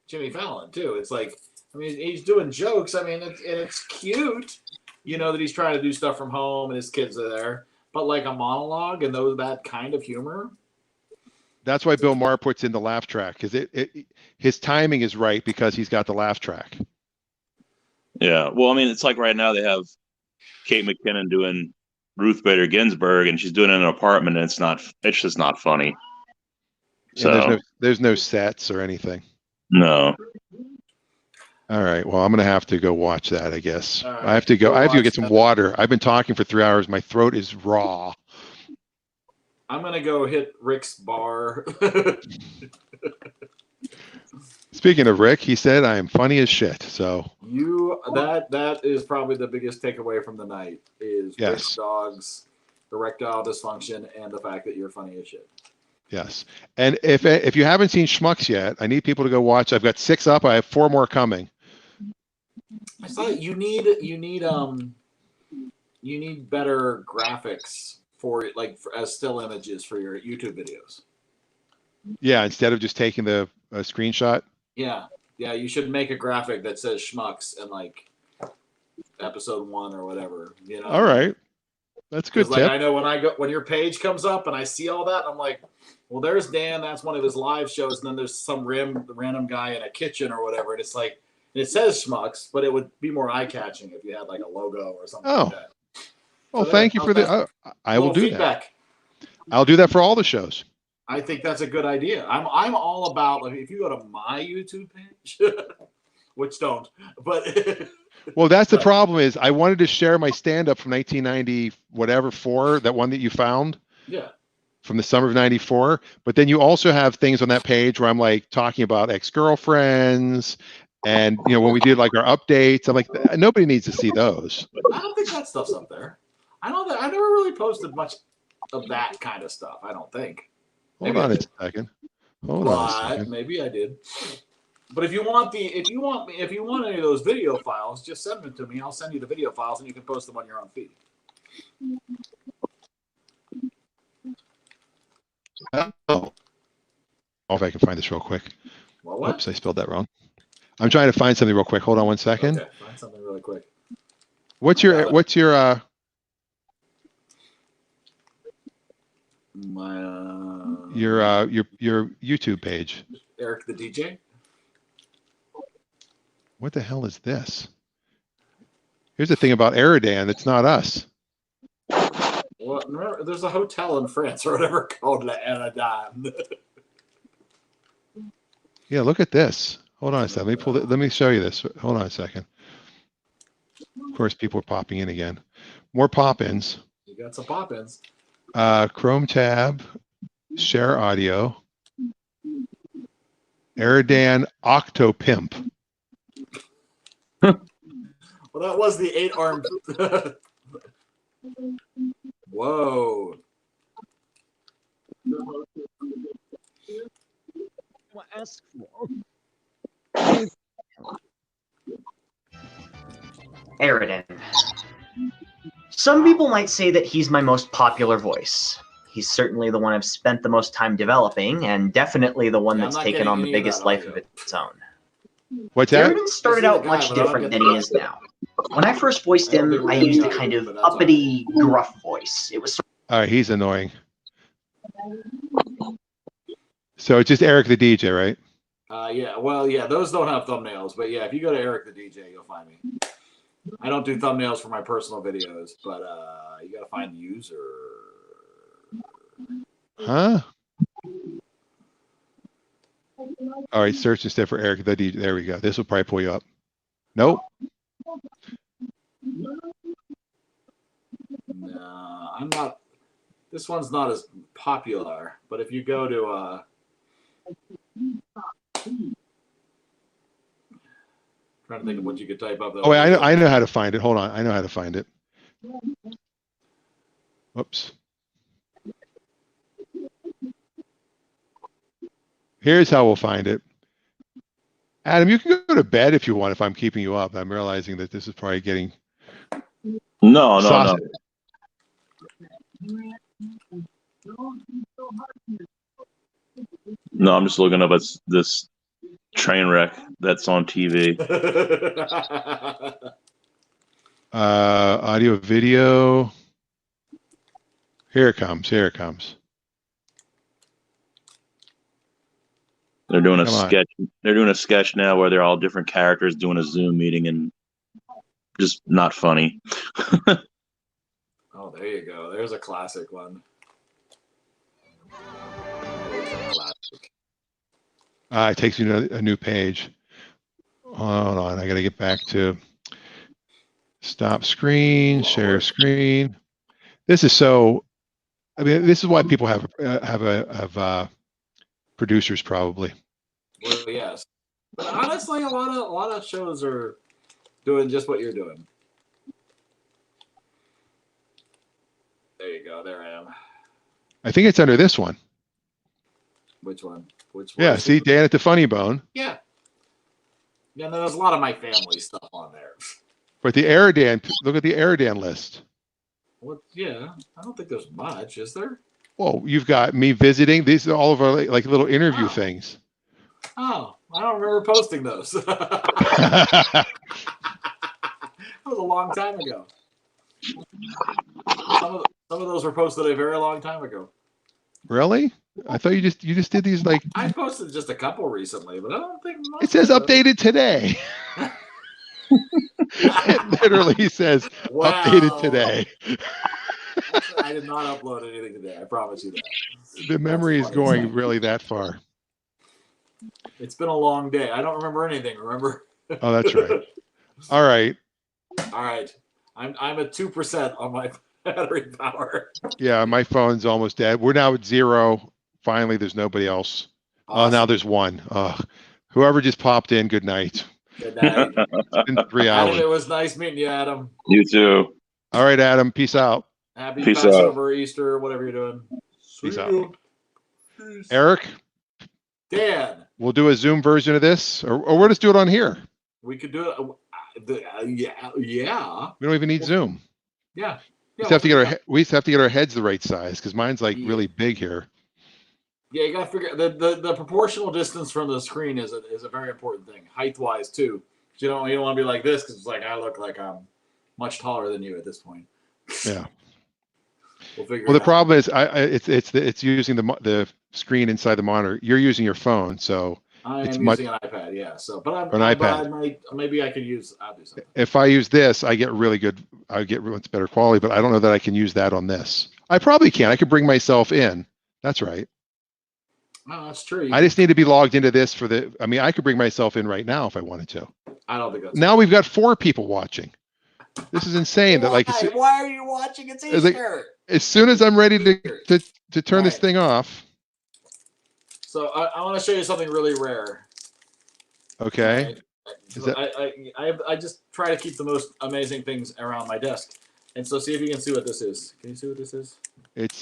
Jimmy Fallon too. It's like, I mean, he's doing jokes. I mean, it's cute, that he's trying to do stuff from home and his kids are there. But like a monologue and that kind of humor. That's why Bill Maher puts in the laugh track because his timing is right because he's got the laugh track. Yeah, well, I mean, it's like right now they have Kate McKinnon doing Ruth Bader Ginsburg, and she's doing it in an apartment, and it's just not funny. So there's no sets or anything. No. All right. Well, I'm gonna have to go watch that. I guess right. I have to go get some water. I've been talking for 3 hours. My throat is raw. I'm gonna go hit Rick's bar. Speaking of Rick, he said I am funny as shit. So that is probably the biggest takeaway from the night is Rick's dog's erectile dysfunction and the fact that you're funny as shit. Yes, and if you haven't seen Schmucks yet, I need people to go watch. I've got 6 up. I have 4 more coming. I saw that you need better graphics as still images for your YouTube videos. Yeah, instead of just taking the screenshot. Yeah, you should make a graphic that says Schmucks and like episode 1 or whatever. All right, that's good. Like I know when your page comes up and I see all that, I'm like, well, there's Dan. That's one of his live shows, and then there's some random guy in a kitchen or whatever, and it's like it says Schmucks, but it would be more eye catching if you had like a logo or something like that. Well, thank you for the. I will do feedback. That. I'll do that for all the shows. I think that's a good idea. I'm all about if you go to my YouTube page, which don't, but well, that's the problem is I wanted to share my stand-up from 1990 4, that one that you found. Yeah. From the summer of '94, but then you also have things on that page where I'm like talking about ex-girlfriends, and when we did like our updates, I'm like nobody needs to see those. I don't think that stuff's up there. I never really posted much of that kind of stuff. I don't think. Hold on a second. Maybe I did. But if you want any of those video files, just send them to me. I'll send you the video files, and you can post them on your own feed. Oh, if I can find this real quick. Well, what? Oops, I spelled that wrong. I'm trying to find something real quick. Hold on one second. Okay, find something really quick. What's your your YouTube page? Eric the DJ. What the hell is this? Here's the thing about Eridan. It's not us. Well, remember, there's a hotel in France or whatever called La Eridan. Yeah, look at this. Hold on a second. Let me show you this. Hold on a second. Of course, people are popping in again. More pop-ins. You got some pop-ins. Chrome tab, share audio. Eridan Octopimp. Well, that was the 8-armed. Whoa. Ask for Eridan. Some people might say that he's my most popular voice. He's certainly the one I've spent the most time developing, and definitely the one that's taken on the biggest life of its own. What's that? Eridan started out much different than he is now. When I first voiced him, I used a kind of uppity, gruff voice. It was. All right, he's annoying. So it's just Eric the DJ, right? Yeah. Well, yeah. Those don't have thumbnails, but yeah, if you go to Eric the DJ, you'll find me. I don't do thumbnails for my personal videos, but you gotta find the user. Huh? All right, search instead for Eric the DJ. There we go. This will probably pull you up. Nope. No, I'm not. This one's not as popular, but if you go to trying to think of what you could type up. Oh wait, I know how to find it. Hold on, I know how to find it. Whoops. Here's how we'll find it. Adam, you can go to bed if you want. If I'm keeping you up, I'm realizing that this is probably getting. No. No, I'm just looking up at this train wreck that's on TV. Audio, video. Here it comes. Here it comes. They're doing a sketch. They're doing a sketch now where they're all different characters doing a Zoom meeting and just not funny. Oh, there you go. There's a classic one. It takes you to a new page. Hold on, I got to get back to stop screen, share screen. This is so. I mean, this is why people have producers probably. Well, yes, but honestly, a lot of shows are doing just what you're doing. There you go. There I am. I think it's under this one. Which one? Which one? Yeah, see, Dan at the Funny Bone. Yeah. Yeah, there's a lot of my family stuff on there. But the Eridan, look at the Eridan list. What? Yeah, I don't think there's much, is there? Well, you've got me visiting. These are all of our like little interview things. Oh, I don't remember posting those. That was a long time ago. Some of those were posted a very long time ago. Really? I thought you just did these like. I posted just a couple recently, but I don't think it says updated today. It literally says updated today. I did not upload anything today. I promise you that. The memory is going really that far. It's been a long day. I don't remember anything. Remember? Oh, that's right. All right. All right. I'm at 2% on my battery power. Yeah, my phone's almost dead. We're now at 0. Finally, there's nobody else. Awesome. Oh, now there's 1. Whoever just popped in, good night. Good night. It's been 3 hours. Adam, it was nice meeting you, Adam. You too. All right, Adam. Peace out. Happy Passover, Easter, whatever you're doing. Peace out. Eric? Dan. We'll do a Zoom version of this, or we'll just do it on here. We could do it. Yeah. We don't even need Zoom. Yeah. We just have to get our heads the right size because mine's like really big here. Yeah, you got to figure the proportional distance from the screen is a very important thing, height wise too. You don't want to be like this because it's like I look like I'm much taller than you at this point. Yeah. Well, the problem is it's using the screen inside the monitor. You're using your phone, so I am using an iPad. Yeah. So, but maybe I could use. I'll do something. If I use this, I get really good. I get much better quality, but I don't know that I can use that on this. I probably can. I could bring myself in. That's right. Oh, that's true. I just need to be logged into this for the. I mean, I could bring myself in right now if I wanted to. I don't think that's. Now we've got 4 people watching. This is insane. That why are you watching? It's Easter. As soon as I'm ready to turn this thing off. So I want to show you something really rare. Okay. I just try to keep the most amazing things around my desk, and so see if you can see what this is. Can you see what this is? It's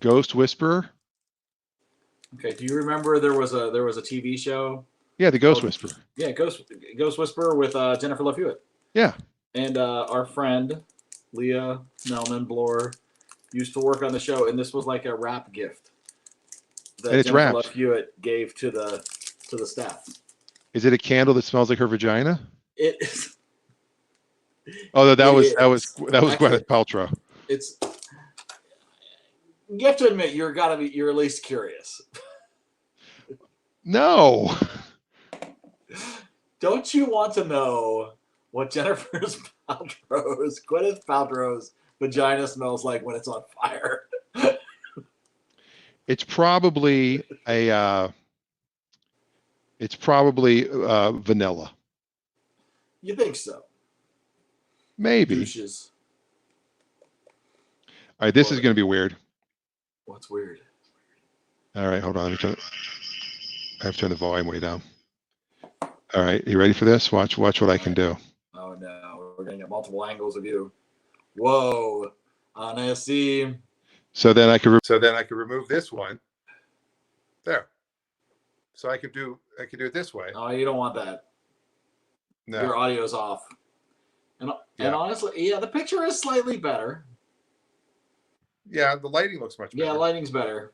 Ghost Whisperer. Okay. Do you remember there was a TV show? Yeah, the Ghost Whisperer. Yeah, Ghost Whisperer with Jennifer Love Hewitt. Yeah. And our friend Leah Melman Bloor used to work on the show, and this was like a wrap gift that Jennifer Love Hewitt gave to the staff. Is it a candle that smells like her vagina? It is. Oh, that was Gwyneth Paltrow. It's You have to admit you're at least curious. No. Don't you want to know what Gwyneth Paltrow's vagina smells like when it's on fire? It's probably vanilla. You think so? Maybe. Douches. All right, this is going to be weird. What's weird? All right, hold on. I have to turn the volume way down. All right, you ready for this? Watch what I can do. Oh no, we're gonna get multiple angles of you. Whoa, honestly. So then I could remove this one. There. So I could do it this way. Oh, you don't want that. No. Your audio's off. And honestly, yeah, the picture is slightly better. Yeah, the lighting looks much better. Yeah, lighting's better.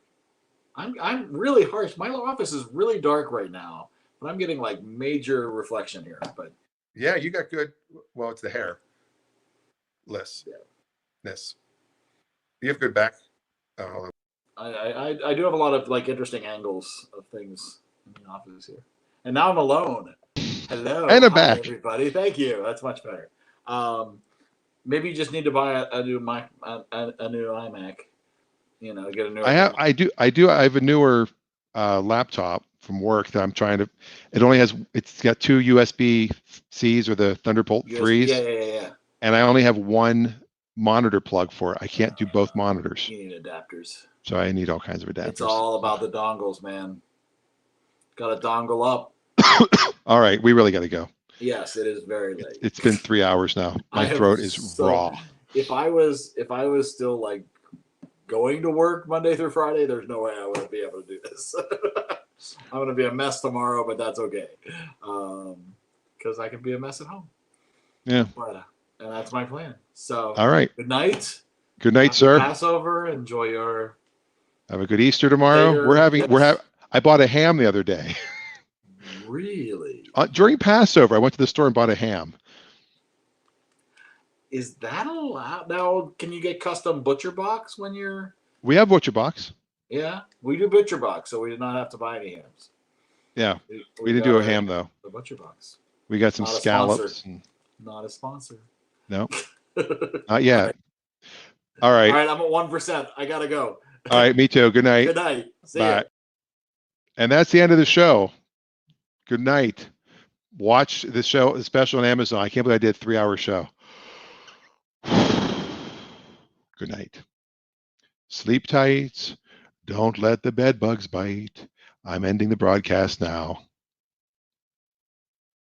I'm really harsh. My office is really dark right now, but I'm getting like major reflection here. But yeah, you got good. Well, it's the hair. This. You have good back. Oh, hold on. I do have a lot of like interesting angles of things in the office here. And now I'm alone. Hello. And a Hi, back. everybody. Thank you. That's much better. Maybe you just need to buy a new iMac. You know, get a new. I have a newer laptop from work that I'm trying to. It's got two USB-Cs or the Thunderbolt 3s. Yeah. And I only have one monitor plug for it. I can't do both monitors. You need adapters. So I need all kinds of adapters. It's all about the dongles, man. Got to dongle up. All right, we really got to go. Yes, it is very late. It's been 3 hours now. My throat is raw. If I was still like going to work Monday through Friday, there's no way I would be able to do this. I'm gonna be a mess tomorrow, but that's okay, because I can be a mess at home. Yeah. But, and that's my plan. So. All right. Good night. Good night, sir. Passover. Enjoy your. Have a good Easter tomorrow. I bought a ham the other day. Really? During Passover, I went to the store and bought a ham. Is that allowed? Now, can you get custom butcher box when you're? We have butcher box. Yeah, we do butcher box, so we did not have to buy any hams. Yeah, we did do a ham though. The butcher box. We got some scallops. Not a sponsor. No, not yet. All right. All right, I'm at 1%. I gotta go. All right, me too. Good night. Good night. See Bye. ya. And that's the end of the show. Good night. Watch the show, the special on Amazon. I can't believe I did a 3-hour show. Good night. Sleep tight. Don't let the bed bugs bite. I'm ending the broadcast now.